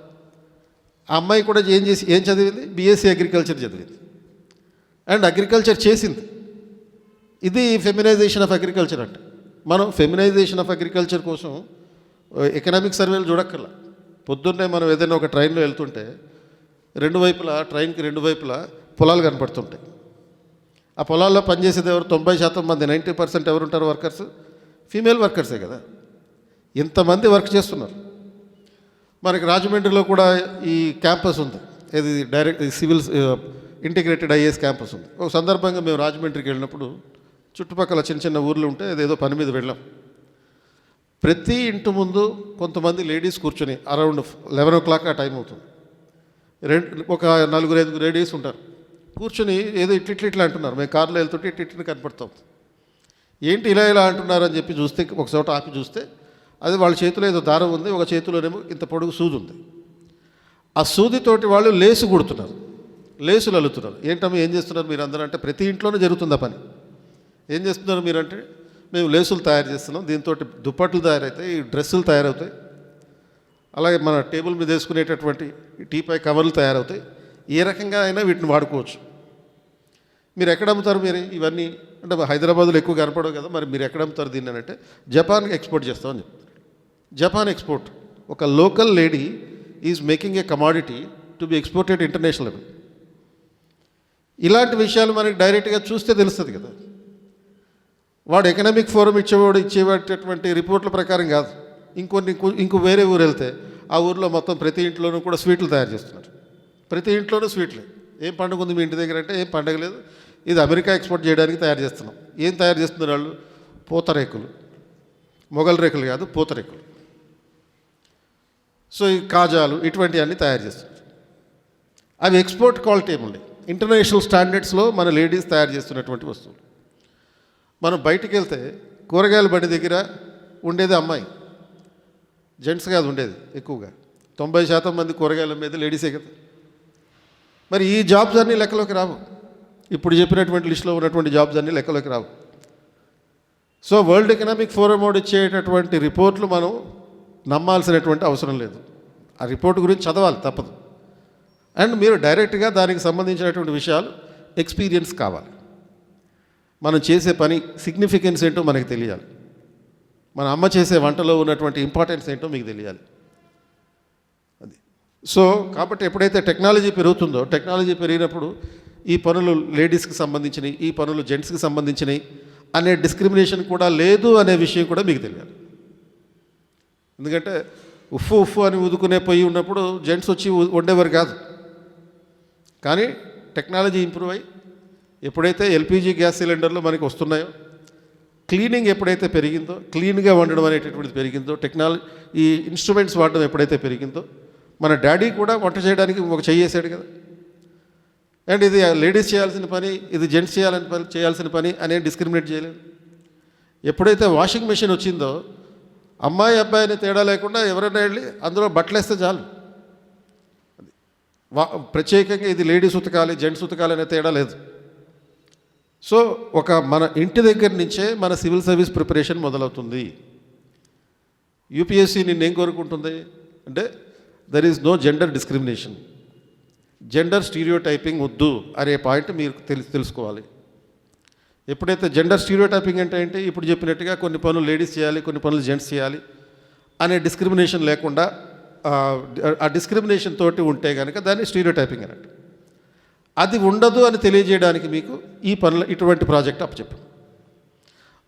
C: ఆ అమ్మాయి కూడా ఏం చదివింది? బీఎస్సీ అగ్రికల్చర్ చదివింది అండ్ అగ్రికల్చర్ చేసింది. ఇది ఫెమినైజేషన్ ఆఫ్ అగ్రికల్చర్ అంటే. మనం ఫెమినైజేషన్ ఆఫ్ అగ్రికల్చర్ కోసం ఎకనామిక్ సర్వేలు చూడక్కర్లా. పొద్దున్నే మనం ఏదైనా ఒక ట్రైన్లో వెళ్తుంటే ట్రైన్కి రెండు వైపులా పొలాలు కనపడుతుంటాయి. ఆ పొలాల్లో పనిచేసేది ఎవరు? 90% మంది, 90% ఎవరు ఉంటారు? వర్కర్స్, ఫీమేల్ వర్కర్సే కదా. ఇంతమంది వర్క్ చేస్తున్నారు. మనకి రాజమండ్రిలో కూడా ఈ క్యాంపస్ ఉంది, ఇది direct civil integrated IAS campus ఉంది. ఒక సందర్భంగా మేము రాజమండ్రికి వెళ్ళినప్పుడు చుట్టుపక్కల చిన్న చిన్న ఊర్లు ఉంటే అదేదో పని మీద వెళ్ళాం. ప్రతి ఇంటి ముందు కొంతమంది లేడీస్ కూర్చొని అరౌండ్ 11 o'clock ఆ టైం అవుతుంది. ఒక 4-5 లేడీస్ ఉంటారు కూర్చొని ఏదో ఇట్లా అంటున్నారు. మేము కార్లో వెళ్తుంటే ఇట్లా కనపడతాం. ఏంటి ఇలా అంటున్నారు అని చెప్పి చూస్తే, ఒక చోట ఆపి చూస్తే అది వాళ్ళ చేతిలో ఏదో దారం ఉంది, ఒక చేతిలోనేమో ఇంత పొడుగు సూది ఉంది. ఆ సూదితోటి వాళ్ళు లేసు కుడుతున్నారు, లేసులు అల్లుతున్నారు. ఏంటమ్మా ఏం చేస్తున్నారు మీరు అందరూ అంటే, ప్రతి ఇంట్లోనే జరుగుతుంది ఆ పని. ఏం చేస్తున్నారు మీరంటే, మేము లేసులు తయారు చేస్తున్నాం, దీంతో దుప్పట్లు తయారవుతాయి, డ్రెస్సులు తయారవుతాయి, అలాగే మన టేబుల్ మీద వేసుకునేటటువంటి టీపై కవర్లు తయారవుతాయి. ఏ రకంగా అయినా వీటిని వాడుకోవచ్చు. మీరు ఎక్కడ అమ్ముతారు మీరు ఇవన్నీ అంటే? హైదరాబాద్లో ఎక్కువ కనపడవు కదా, మరి మీరు ఎక్కడ అమ్ముతారు దీన్ని అంటే, జపాన్కి ఎక్స్పోర్ట్ చేస్తామని చెప్తారు. జపాన్ ఎక్స్పోర్ట్, ఒక local lady is making a commodity to be exported international level. ఇలాంటి విషయాలు మనకి డైరెక్ట్గా చూస్తే తెలుస్తుంది కదా. వాడు ఎకనామిక్ ఫోరం ఇచ్చేటటువంటి రిపోర్ట్ల ప్రకారం కాదు. ఇంకో వేరే ఊరు వెళ్తే ఆ ఊరిలో మొత్తం ప్రతి ఇంట్లోనూ కూడా స్వీట్లు తయారు చేస్తున్నారు. ప్రతి ఇంట్లోనూ స్వీట్లే. ఏం పండుగ ఉంది మీ ఇంటి దగ్గర అంటే, ఏం పండుగ లేదు, ఇది అమెరికా ఎక్స్పోర్ట్ చేయడానికి తయారు చేస్తున్నాం. ఏం తయారు చేస్తున్నారు వాళ్ళు? పూతరేకులు, మొగల్ రేకులు కాదు, పూతరేకులు. సో ఈ కాజాలు ఇటువంటివన్నీ తయారు చేస్తున్నారు. అవి ఎక్స్పోర్ట్ క్వాలిటీ ఏముంది, ఇంటర్నేషనల్ స్టాండర్డ్స్లో మన లేడీస్ తయారు చేస్తున్నటువంటి వస్తువులు. మనం బయటికి వెళ్తే కూరగాయల బండి దగ్గర ఉండేది అమ్మాయి, జెంట్స్ కాదు ఉండేది ఎక్కువగా. 90% మంది కూరగాయల మీద లేడీసే కదా. మరి ఈ జాబ్స్ అన్నీ లెక్కలోకి రావు. ఇప్పుడు చెప్పినటువంటి లిస్టులో ఉన్నటువంటి జాబ్స్ అన్నీ లెక్కలోకి రావు. సో వరల్డ్ ఎకనామిక్ ఫోరం వాడు ఇచ్చేటటువంటి రిపోర్ట్లు మనం నమ్మాల్సినటువంటి అవసరం లేదు. ఆ రిపోర్ట్ గురించి చదవాలి తప్పదు. అండ్ మీరు డైరెక్ట్గా దానికి సంబంధించినటువంటి విషయాలు ఎక్స్పీరియన్స్ కావాలి. మనం చేసే పని సిగ్నిఫికెన్స్ ఏంటో మనకి తెలియాలి. మన అమ్మ చేసే వంటలో ఉన్నటువంటి ఇంపార్టెన్స్ ఏంటో మీకు తెలియాలి. అది. సో కాబట్టి ఎప్పుడైతే టెక్నాలజీ పెరుగుతుందో, టెక్నాలజీ పెరిగినప్పుడు ఈ పనులు లేడీస్కి సంబంధించినవి, ఈ పనులు జెంట్స్కి సంబంధించినవి అనే డిస్క్రిమినేషన్ కూడా లేదు అనే విషయం కూడా మీకు తెలియాలి. ఎందుకంటే ఉఫ్ఫు అని ఊదుకునే పొయ్యి ఉన్నప్పుడు జెంట్స్ వచ్చి వండేవారు కాదు. కానీ టెక్నాలజీ ఇంప్రూవ్ అయ్యి ఎప్పుడైతే ఎల్పిజి గ్యాస్ సిలిండర్లు మనకి వస్తున్నాయో, క్లీనింగ్ ఎప్పుడైతే పెరిగిందో, క్లీన్గా వండడం అనేటటువంటిది పెరిగిందో, టెక్నాలజీ ఈ ఇన్స్ట్రుమెంట్స్ వాడడం ఎప్పుడైతే పెరిగిందో, మన డాడీ కూడా వంట చేయడానికి ఒక చేసాడు కదా. అండ్ ఇది లేడీస్ చేయాల్సిన పని, ఇది జెంట్స్ చేయాల్సిన పని అనే డిస్క్రిమినేట్ చేయలేదు. ఎప్పుడైతే వాషింగ్ మెషిన్ వచ్చిందో, అమ్మాయి అబ్బాయిని తేడా లేకుండా ఎవరైనా వెళ్ళి అందులో బట్టలు వేస్తే చాలు. ప్రత్యేకంగా ఇది లేడీస్ ఉతకాలి, జెంట్స్ ఉతకాలి అనే తేడా లేదు. సో ఒక మన ఇంటి దగ్గర నుంచే మన సివిల్ సర్వీస్ ప్రిపరేషన్ మొదలవుతుంది. యూపీఎస్సీ నిన్నేం కోరుకుంటుంది అంటే there is no gender discrimination, gender stereotyping వద్దు అనే పాయింట్ మీరు తెలుసుకోవాలి. ఎప్పుడైతే జెండర్ స్టీరియోటైపింగ్ అంటే ఏంటి, ఇప్పుడు చెప్పినట్టుగా కొన్ని పనులు లేడీస్ చేయాలి, కొన్ని పనులు జెంట్స్ చేయాలి అనే డిస్క్రిమినేషన్ లేకుండా, ఆ డిస్క్రిమినేషన్ తోటి ఉంటే కనుక దాన్ని స్టీరియోటైపింగ్ అన్నట్టు. అది ఉండదు అని తెలియజేయడానికి మీకు ఈ పనులు, ఇటువంటి ప్రాజెక్ట్ అప్పచెప్పాం.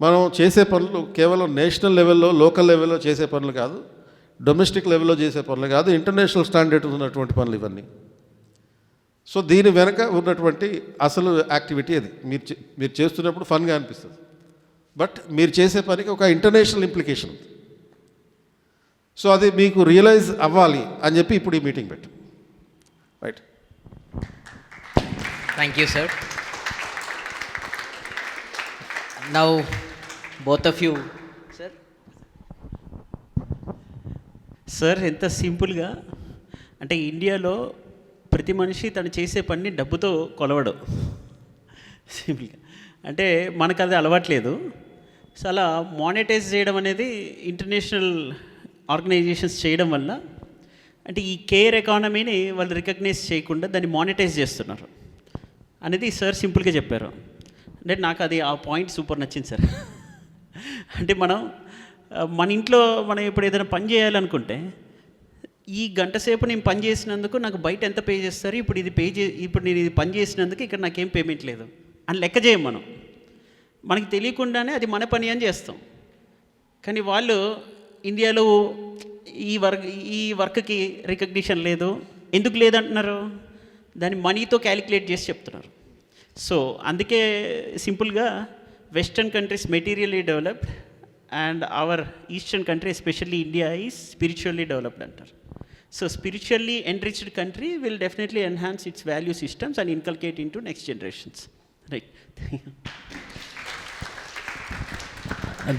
C: మనం చేసే పనులు కేవలం నేషనల్ లెవెల్లో, లోకల్ లెవెల్లో చేసే పనులు కాదు, డొమెస్టిక్ లెవెల్లో చేసే పనులు కాదు, ఇంటర్నేషనల్ స్టాండర్డ్ ఉన్నటువంటి పనులు ఇవన్నీ. సో దీని వెనక ఉన్నటువంటి అసలు యాక్టివిటీ అది. మీరు చేస్తున్నప్పుడు ఫన్గా అనిపిస్తుంది, బట్ మీరు చేసే పనికి ఒక ఇంటర్నేషనల్ ఇంప్లికేషన్ ఉంది. సో అది మీకు రియలైజ్ అవ్వాలి అని చెప్పి ఇప్పుడు ఈ మీటింగ్ పెట్టాం. Right.
A: Thank you, sir. Now, both of you, sir.
B: Sir ఎంత సింపుల్గా అంటే ఇండియాలో ప్రతి మనిషి తను చేసే పని డబ్బుతో కొలవడు. సింపుల్గా అంటే మనకు అది అలవాట్లేదు. సో అలా మానిటైజ్ చేయడం అనేది ఇంటర్నేషనల్ ఆర్గనైజేషన్స్ చేయడం వల్ల అంటే ఈ కేర్ ఎకానమీని వాళ్ళు రికగ్నైజ్ చేయకుండా దాన్ని మానిటైజ్ చేస్తున్నారు అనేది సార్ సింపుల్గా చెప్పారు. అంటే నాకు అది ఆ పాయింట్ సూపర్ నచ్చింది సార్. అంటే మన ఇంట్లో మనం ఇప్పుడు ఏదైనా పని చేయాలనుకుంటే ఈ గంట సేపు నేను పని చేసినందుకు నాకు బయట ఎంత పే చేస్తారు, ఇప్పుడు నేను ఇది పని చేసినందుకు ఇక్కడ నాకేం పేమెంట్ లేదు అని లెక్క చేయం మనం. మనకి తెలియకుండానే అది మన పని అని చేస్తాం. కానీ వాళ్ళు ఇండియాలో ఈ వర్క్కి రికగ్నిషన్ లేదు. ఎందుకు లేదంటున్నారు? దాన్ని మనీతో క్యాలిక్యులేట్ చేసి చెప్తున్నారు. సో అందుకే సింపుల్గా western countries materially developed and our eastern country especially India is spiritually developed అంటారు. So spiritually enriched country will definitely enhance its value systems and inculcate in to next generations. Right.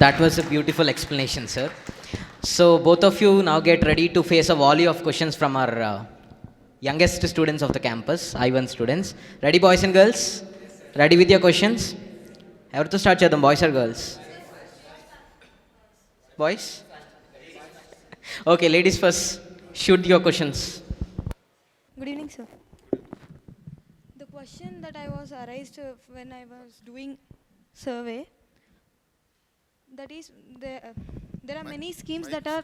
A: That was a beautiful explanation, sir. So both of you now get ready to face a volley of questions from our youngest students of the campus, I1 students. Ready, boys and girls? Ready with your questions? Ever to start chedam, boys or girls? Boys? Okay, ladies first. Shoot your questions.
D: Good evening, sir. The question that I was arised when I was doing survey, that is, there are many schemes that are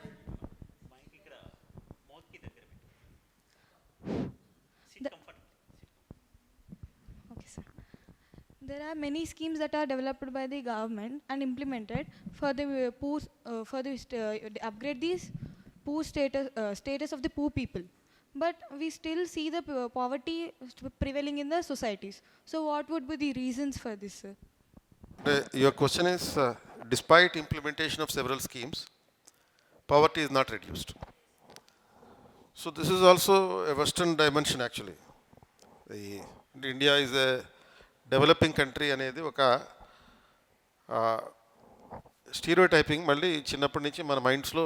D: okay, sir. There are many schemes that are developed by the government and implemented for the poor, upgrade these poor status of the poor people. But we still see the poverty prevailing in the societies. So what would be the reasons for this, sir?
C: Your question is, despite implementation of several schemes, poverty is not reduced. So this is also a Western dimension actually. India is a developing country అనేది ఒక stereotyping మళ్ళీ చిన్నప్పటి నుంచి మన మైండ్స్లో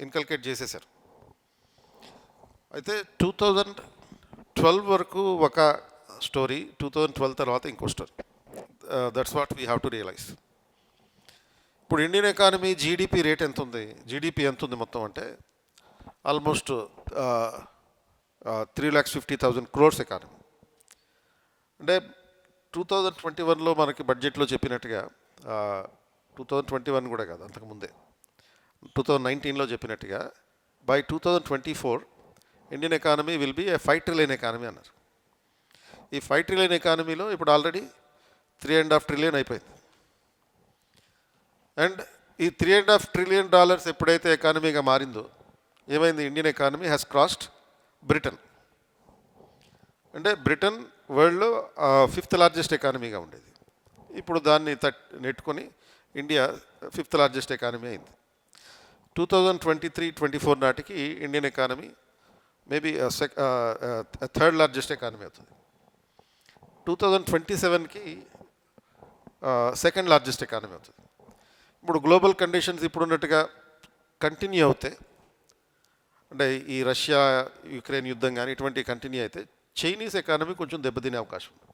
C: inculcate చేసేసారు. అయితే 2012 వరకు ఒక స్టోరీ, 2012 తర్వాత ఇంకో story. That's what we have to realise. ఇప్పుడు ఇండియన్ ఎకానమీ జీడిపి రేట్ ఎంత ఉంది, జీడిపి ఎంత ఉంది మొత్తం అంటే ఆల్మోస్ట్ 3,50,000 crores ఎకానమీ. అంటే 2021లో మనకి బడ్జెట్లో చెప్పినట్టుగా, 2021 కూడా కాదు అంతకుముందే 2019లో చెప్పినట్టుగా by 2024 Indian economy will be A 5 trillion economy అన్నారు. ఈ 5 trillion ఎకానమీలో ఇప్పుడు ఆల్రెడీ $3.5 trillion అయిపోయింది. అండ్ ఈ $3.5 trillion ఎప్పుడైతే ఎకానమీగా మారిందో ఏమైంది, Indian economy has crossed Britain. అంటే బ్రిటన్ వరల్డ్లో 5th largest ఎకానమీగా ఉండేది. ఇప్పుడు దాన్ని నెట్టుకొని ఇండియా 5th లార్జెస్ట్ ఎకానమీ అయింది. 2023-24 నాటికి Indian economy maybe 3rd largest economy అవుతుంది. 2027కి 2nd లార్జెస్ట్ ఎకానమీ అవుతుంది. ఇప్పుడు గ్లోబల్ కండిషన్స్ ఇప్పుడున్నట్టుగా కంటిన్యూ అవుతాయి, అంటే ఈ రష్యా యుక్రెయిన్ యుద్ధం కానీ ఇటువంటి కంటిన్యూ అయితే చైనీస్ ఎకానమీ కొంచెం దెబ్బతినే అవకాశం ఉంది.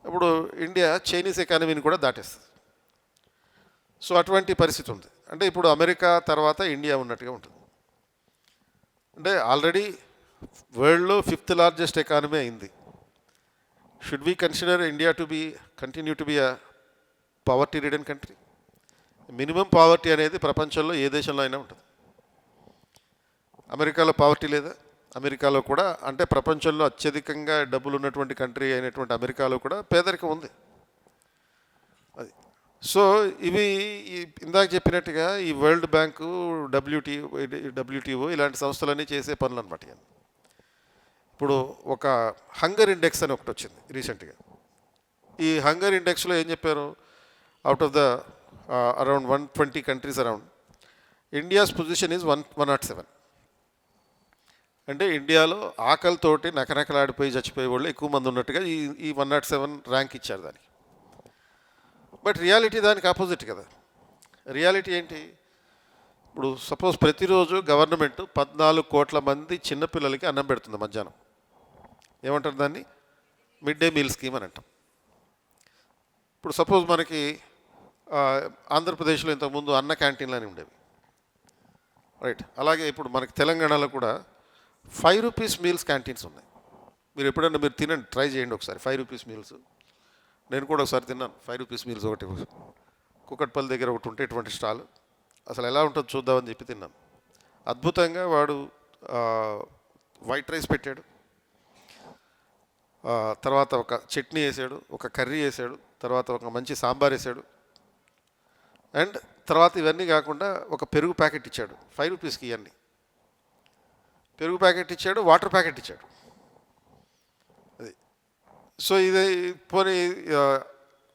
C: ఇప్పుడు ఇండియా చైనీస్ ఎకానమీని కూడా దాటేస్తుంది. సో అటువంటి పరిస్థితి ఉంది. అంటే ఇప్పుడు అమెరికా తర్వాత ఇండియా ఉన్నట్టుగా ఉంటుంది. అంటే ఆల్రెడీ వరల్డ్లో 5th లార్జెస్ట్ ఎకానమీ అయింది. Should we consider India to be continue to be a poverty ridden country? Minimum poverty అనేది ప్రపంచంలో ఏ దేశంలో అయినా ఉంటుంది. అమెరికాలో పావర్టీ లేదా? అమెరికాలో కూడా, అంటే ప్రపంచంలో అత్యధికంగా డబ్బులు ఉన్నటువంటి కంట్రీ అయినటువంటి అమెరికాలో కూడా పేదరికం ఉంది. అది సో ఇవి ఇందాక చెప్పినట్టుగా ఈ వరల్డ్ బ్యాంకు, డబ్ల్యూటీఓ ఇలాంటి సంస్థలన్నీ చేసే పనులు అనమాట. ఇప్పుడు ఒక హంగర్ ఇండెక్స్ అని ఒకటి వచ్చింది రీసెంట్గా. ఈ హంగర్ ఇండెక్స్లో ఏం చెప్పారు, out of the around 120 countries around, India's position is 107. అంటే ఇండియాలో ఆకలితోటి నకనకలాడిపోయి చచ్చిపోయే వాళ్ళు ఎక్కువ మంది ఉన్నట్టుగా ఈ 107 ర్యాంక్ ఇచ్చారు దానికి. బట్ రియాలిటీ దానికి ఆపోజిట్ కదా. రియాలిటీ ఏంటి? ఇప్పుడు సపోజ్ ప్రతిరోజు గవర్నమెంట్ 14 కోట్ల మంది చిన్నపిల్లలకి అన్నం పెడుతుంది మధ్యాహ్నం. ఏమంటారు దాన్ని? మిడ్ డే మీల్ స్కీమ్ అని అంటాం. ఇప్పుడు సపోజ్ మనకి ఆంధ్రప్రదేశ్లో ఇంతకుముందు అన్న క్యాంటీన్లు అని ఉండేవి, రైట్? అలాగే ఇప్పుడు మనకి తెలంగాణలో కూడా 5 రూపీస్ మీల్స్ క్యాంటీన్స్ ఉన్నాయి. మీరు ఎప్పుడైనా మీరు తినండి, ట్రై చేయండి ఒకసారి 5 రూపీస్ మీల్స్. నేను కూడా ఒకసారి తిన్నాను 5 రూపీస్ మీల్స్. ఒకటి కుకట్పల్లి దగ్గర ఒకటి ఉంటే ఇటువంటి స్టాల్, అసలు ఎలా ఉంటుందో చూద్దామని చెప్పి తిన్నాను. అద్భుతంగా వాడు వైట్ రైస్ పెట్టాడు, తర్వాత ఒక చట్నీ వేసాడు, ఒక కర్రీ వేసాడు, తర్వాత ఒక మంచి సాంబార్ వేసాడు, అండ్ తర్వాత ఇవన్నీ కాకుండా ఒక పెరుగు ప్యాకెట్ ఇచ్చాడు. 5 రూపీస్కి ఇవన్నీ పెరుగు ప్యాకెట్ ఇచ్చాడు, వాటర్ ప్యాకెట్ ఇచ్చాడు. అది సో ఇది పోనీ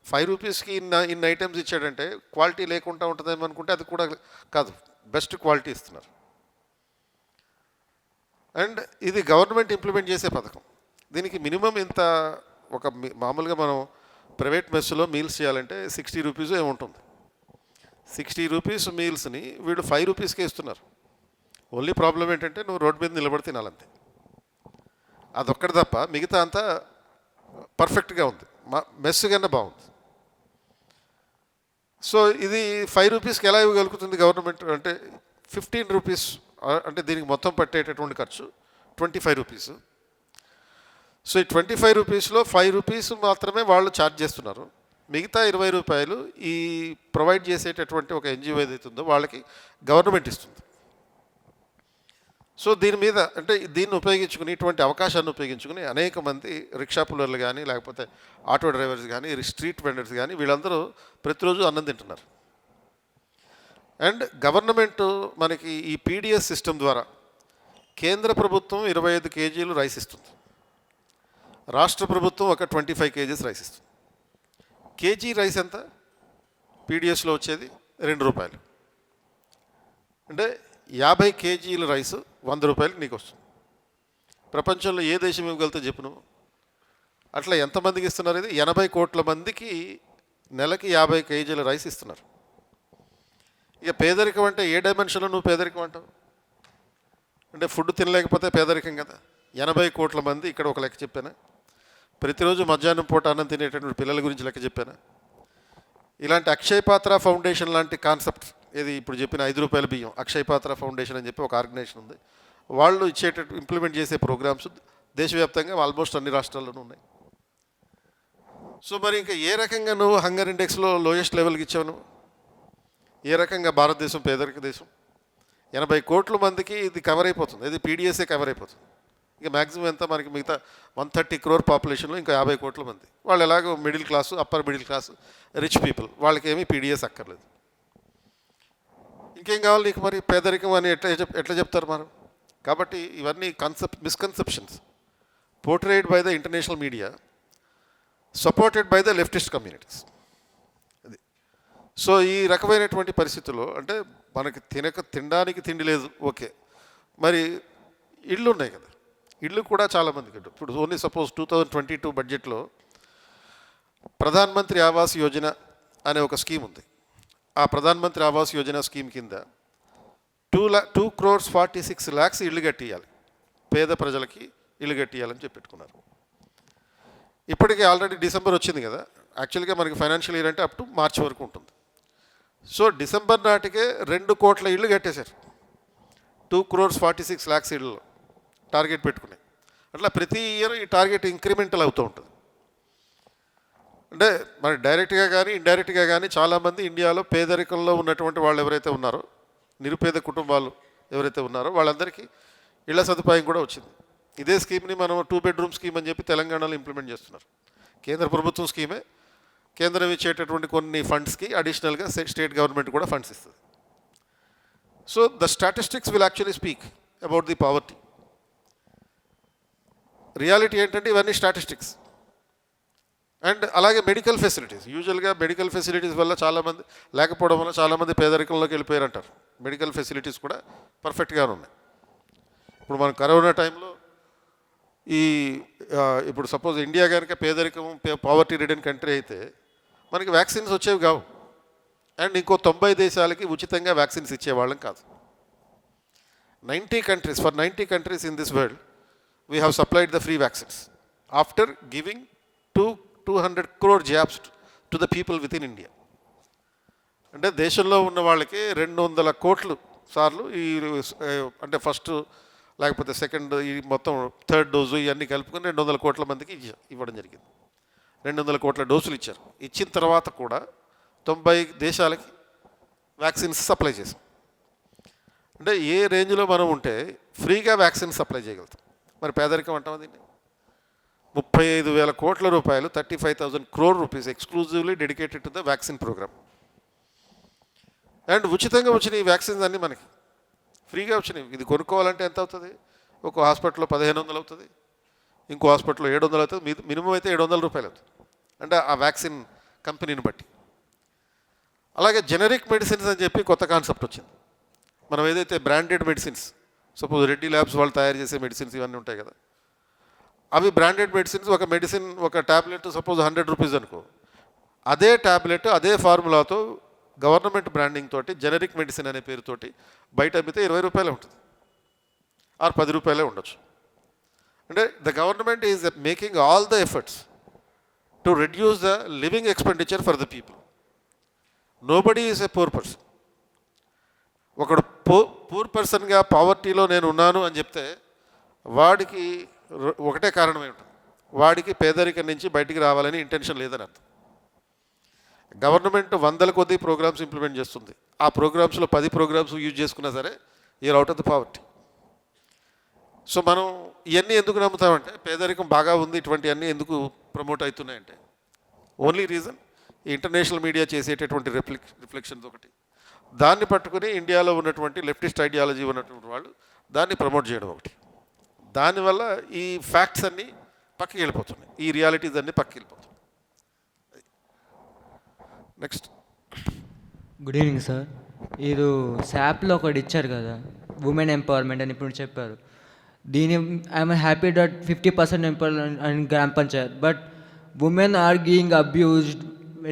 C: 5 రూపీస్కి ఇన్ని ఐటమ్స్ ఇచ్చాడంటే క్వాలిటీ లేకుండా ఉంటుందేమో అనుకుంటే అది కూడా కాదు, బెస్ట్ క్వాలిటీ ఇస్తున్నారు. అండ్ ఇది గవర్నమెంట్ ఇంప్లిమెంట్ చేసే పథకం. దీనికి మినిమం ఇంత ఒక మామూలుగా మనం ప్రైవేట్ మెస్సులో మీల్స్ చేయాలంటే 60 రూపీస్ ఏముంటుంది. 60 రూపీస్ మీల్స్ని వీడు 5 రూపీస్కే ఇస్తున్నారు. ఓన్లీ ప్రాబ్లం ఏంటంటే నువ్వు రోడ్డు మీద నిలబడి తినాలంతే. అదొక్కటి తప్ప మిగతా అంతా పర్ఫెక్ట్గా ఉంది, మెస్ కన్నా బాగుంది. సో ఇది 5 రూపీస్కి ఎలా ఇవ్వగలుగుతుంది గవర్నమెంట్ అంటే? 15 రూపీస్, అంటే దీనికి మొత్తం పట్టేటటువంటి ఖర్చు 25 రూపీస్. సో ఈ 25 రూపీస్లో 5 రూపీస్ మాత్రమే వాళ్ళు ఛార్జ్ చేస్తున్నారు. మిగతా 20 రూపాయలు ఈ ప్రొవైడ్ చేసేటటువంటి ఒక ఎన్జిఓ ఏదైతుందో వాళ్ళకి గవర్నమెంట్ ఇస్తుంది. సో దీని మీద అంటే దీన్ని ఉపయోగించుకుని, ఇటువంటి అవకాశాన్ని ఉపయోగించుకుని అనేక మంది రిక్షా పుల్లర్లు కానీ, లేకపోతే ఆటో డ్రైవర్స్ కానీ, స్ట్రీట్ వెండర్స్ కానీ వీళ్ళందరూ ప్రతిరోజు అన్నం తింటున్నారు. అండ్ గవర్నమెంట్ మనకి ఈ పీడిఎస్ సిస్టమ్ ద్వారా కేంద్ర ప్రభుత్వం 25 కేజీలు రైస్ ఇస్తుంది, రాష్ట్ర ప్రభుత్వం ఒక 25 కేజీస్ రైస్ ఇస్తుంది. కేజీ రైస్ ఎంత పీడిఎస్లో వచ్చేది? 2 రూపాయలు. అంటే 50 కేజీల రైస్ 100 రూపాయలకి నీకు వస్తుంది. ప్రపంచంలో ఏ దేశం ఇవ్వగలుగుతా చెప్పు నువ్వు? అట్లా ఎంతమందికి ఇస్తున్నారు? ఇది 80 కోట్ల మందికి నెలకి 50 కేజీల రైస్ ఇస్తున్నారు. ఇక పేదరికం అంటే ఏ డైమెన్షన్లో నువ్వు పేదరికం అంటావు? అంటే ఫుడ్ తినలేకపోతే పేదరికం కదా. 80 కోట్ల మంది, ఇక్కడ ఒక లెక్క చెప్పాను, ప్రతిరోజు మధ్యాహ్నం పూట అన్నం తినేటటువంటి పిల్లల గురించి లెక్క చెప్పాను. ఇలాంటి అక్షయ్ పాత్ర ఫౌండేషన్ లాంటి కాన్సెప్ట్, ఇది ఇప్పుడు చెప్పిన 5 రూపాయల బియ్యం, అక్షయ్ పాత్ర ఫౌండేషన్ అని చెప్పి ఒక ఆర్గనైజేషన్ ఉంది. వాళ్ళు ఇచ్చేటట్టు ఇంప్లిమెంట్ చేసే ప్రోగ్రామ్స్ దేశవ్యాప్తంగా ఆల్మోస్ట్ అన్ని రాష్ట్రాల్లోనూ ఉన్నాయి. సో మరి ఇంకా ఏ రకంగా నువ్వు హంగర్ ఇండెక్స్లో లోయెస్ట్ లెవెల్కి ఇచ్చావు నువ్వు? ఏ రకంగా భారతదేశం పేదరిక దేశం? 80 కోట్ల మందికి ఇది కవర్ అయిపోతుంది, ఇది పీడిఎస్ఏ కవర్ అయిపోతుంది. ఇక మ్యాక్సిమం ఎంత మనకి మిగతా 130 crore పాపులేషన్లో ఇంకా 50 కోట్ల మంది, వాళ్ళు ఎలాగో middle class, upper middle class, rich people, వాళ్ళకి ఏమీ పీడిఎస్ అక్కర్లేదు. ఇంకేం కావాలి నీకు మరి? పేదరికం అని ఎట్లా చెప్తారు మనం? కాబట్టి ఇవన్నీ misconceptions portrayed by the international media, supported by the leftist communities. అది సో ఈ రకమైనటువంటి పరిస్థితుల్లో అంటే మనకి తినడానికి తిండి లేదు, ఓకే, మరి ఇళ్ళు ఉన్నాయి కదా, ఇళ్ళు కూడా చాలామందికి. ఇప్పుడు ఓన్లీ సపోజ్ 2022 బడ్జెట్లో ప్రధాన్ మంత్రి ఆవాస్ యోజన అనే ఒక స్కీమ్ ఉంది. ఆ ప్రధాన్ మంత్రి ఆవాస్ యోజన స్కీమ్ కింద 2,46,00,000 ఇళ్ళు కట్టియాలి, పేద ప్రజలకి ఇళ్ళు కట్టియాలని చెప్పి పెట్టుకున్నారు. ఇప్పటికే ఆల్రెడీ డిసెంబర్ వచ్చింది కదా, యాక్చువల్గా మనకి ఫైనాన్షియల్ ఇయర్ అంటే అప్ టు మార్చి వరకు ఉంటుంది. సో డిసెంబర్ నాటికే 2 కోట్ల ఇళ్ళు కట్టేశారు, 2,46,00,000 ఇళ్ళు టార్గెట్ పెట్టుకుని. అట్లా ప్రతి ఇయర్ ఈ టార్గెట్ ఇంక్రిమెంటల్ అవుతూ ఉంటుంది. అంటే మరి డైరెక్ట్గా కానీ ఇండైరెక్ట్గా కానీ చాలామంది ఇండియాలో పేదరికంలో ఉన్నటువంటి వాళ్ళు ఎవరైతే ఉన్నారో, నిరుపేద కుటుంబాలు ఎవరైతే ఉన్నారో వాళ్ళందరికీ ఇళ్ల సదుపాయం కూడా వచ్చింది. ఇదే స్కీమ్ని మనం 2 బెడ్రూమ్ స్కీమ్ అని చెప్పి తెలంగాణలో ఇంప్లిమెంట్ చేస్తున్నారు. కేంద్ర ప్రభుత్వం స్కీమే, కేంద్రం ఇచ్చేటటువంటి కొన్ని ఫండ్స్కి అడిషనల్గా స్టేట్ గవర్నమెంట్ కూడా ఫండ్స్ ఇస్తుంది. So the statistics will actually speak about the poverty. Reality ఏంటంటే ఇవన్నీ స్టాటిస్టిక్స్. అండ్ అలాగే మెడికల్ ఫెసిలిటీస్, యూజువల్గా మెడికల్ ఫెసిలిటీస్ వల్ల చాలామంది లేకపోవడం వల్ల చాలామంది పేదరికంలోకి వెళ్ళిపోయారంటారు. మెడికల్ ఫెసిలిటీస్ కూడా పర్ఫెక్ట్గానే ఉన్నాయి. ఇప్పుడు మనం కరోనా టైంలో ఇప్పుడు సపోజ్ ఇండియా కనుక పేదరికం పావర్టీ రిడన్ కంట్రీ అయితే మనకి వ్యాక్సిన్స్ వచ్చేవి కావు. అండ్ ఇంకో 90 దేశాలకి ఉచితంగా వ్యాక్సిన్స్ ఇచ్చేవాళ్ళం కాదు. 90 countries in this world we have supplied the free vaccines after giving 200 crore jabs to the people within India. అంటే దేశంలో ఉన్న వాళ్ళకి 200 కోట్ల సార్లు ఈ అంటే ఫస్ట్ లేకపోతే సెకండ్ ఈ మొత్తం థర్డ్ డోసు ఇవన్నీ కలుపుకొని 200 కోట్ల మందికి ఇవ్వడం జరిగింది. 200 కోట్ల డోసులు ఇచ్చారు. ఇచ్చిన తర్వాత కూడా 90 దేశాలకి వ్యాక్సిన్స్ సప్లై చేసాం. అంటే ఏ రేంజ్లో మనం ఉంటే ఫ్రీగా వ్యాక్సిన్ సప్లై చేయగలుగుతాం. మరి పేదరికం అంటాం దీన్ని. 35,000 కోట్ల రూపాయలు, 35,000 crore rupees exclusively dedicated to the vaccine programme. అండ్ ఉచితంగా వచ్చిన ఈ వ్యాక్సిన్స్ అన్నీ మనకి ఫ్రీగా వచ్చినాయి. ఇది కొనుక్కోవాలంటే ఎంత అవుతుంది? ఒక హాస్పిటల్లో 1,500 అవుతుంది, ఇంకో హాస్పిటల్లో 700 అవుతుంది, మినిమం అయితే 700 రూపాయలు అవుతుంది. అంటే ఆ వ్యాక్సిన్ కంపెనీని బట్టి. అలాగే జెనరిక్ మెడిసిన్స్ అని చెప్పి కొత్త కాన్సెప్ట్ వచ్చింది. మనం ఏదైతే branded medicines, suppose Reddy labs వాళ్ళు తయారు చేసే మెడిసిన్స్ ఇవన్నీ ఉంటాయి కదా, అవి బ్రాండెడ్ మెడిసిన్స్. ఒక మెడిసిన్ ఒక ట్యాబ్లెట్ సపోజ్ 100 రూపీస్ అనుకో, అదే ట్యాబ్లెట్ అదే ఫార్ములాతో గవర్నమెంట్ బ్రాండింగ్ తోటి జెనరిక్ మెడిసిన్ అనే పేరుతోటి బయట అమ్మితే 20 రూపాయలే ఉంటుంది, ఆర్ 10 రూపాయలే ఉండొచ్చు. అంటే the government is making all the efforts to reduce the living expenditure for the people. Nobody is a poor person. ఒకడు పూర్ పర్సన్గా పావర్టీలో నేను ఉన్నాను అని చెప్తే వాడికి ఒకటే కారణమై ఉంటుంది, వాడికి పేదరికం నుంచి బయటికి రావాలని ఇంటెన్షన్ లేదని అర్థం. గవర్నమెంట్ 100 కొద్ది ప్రోగ్రామ్స్ ఇంప్లిమెంట్ చేస్తుంది. ఆ ప్రోగ్రామ్స్లో 10 ప్రోగ్రామ్స్ యూజ్ చేసుకున్నా సరే you are out of the poverty. So మనం ఇవన్నీ ఎందుకు నమ్ముతామంటే పేదరికం బాగా ఉంది, ఇటువంటివన్నీ ఎందుకు ప్రమోట్ అవుతున్నాయంటే ఓన్లీ రీజన్ ఈ ఇంటర్నేషనల్ మీడియా చేసేటటువంటి రిఫ్లెక్షన్స్ ఒకటి, దాన్ని పట్టుకుని ఇండియాలో ఉన్నటువంటి లెఫ్టిస్ట్ ఐడియాలజీ ఉన్నటువంటి వాళ్ళు దాన్ని ప్రమోట్ చేయడం ఒకటి. దానివల్ల ఈ ఫ్యాక్ట్స్ అన్నీ పక్కకి వెళ్ళిపోతున్నాయి, ఈ రియాలిటీస్ అన్నీ పక్కకి వెళ్ళిపోతున్నాయి. నెక్స్ట్.
E: Good evening sir. ఇది శాప్లో ఒకటి ఇచ్చారు కదా, ఉమెన్ ఎంపవర్మెంట్ అని ఇప్పుడు చెప్పారు. దీని I'm happy that 50% empowerment and gram panchayat, but women are getting abused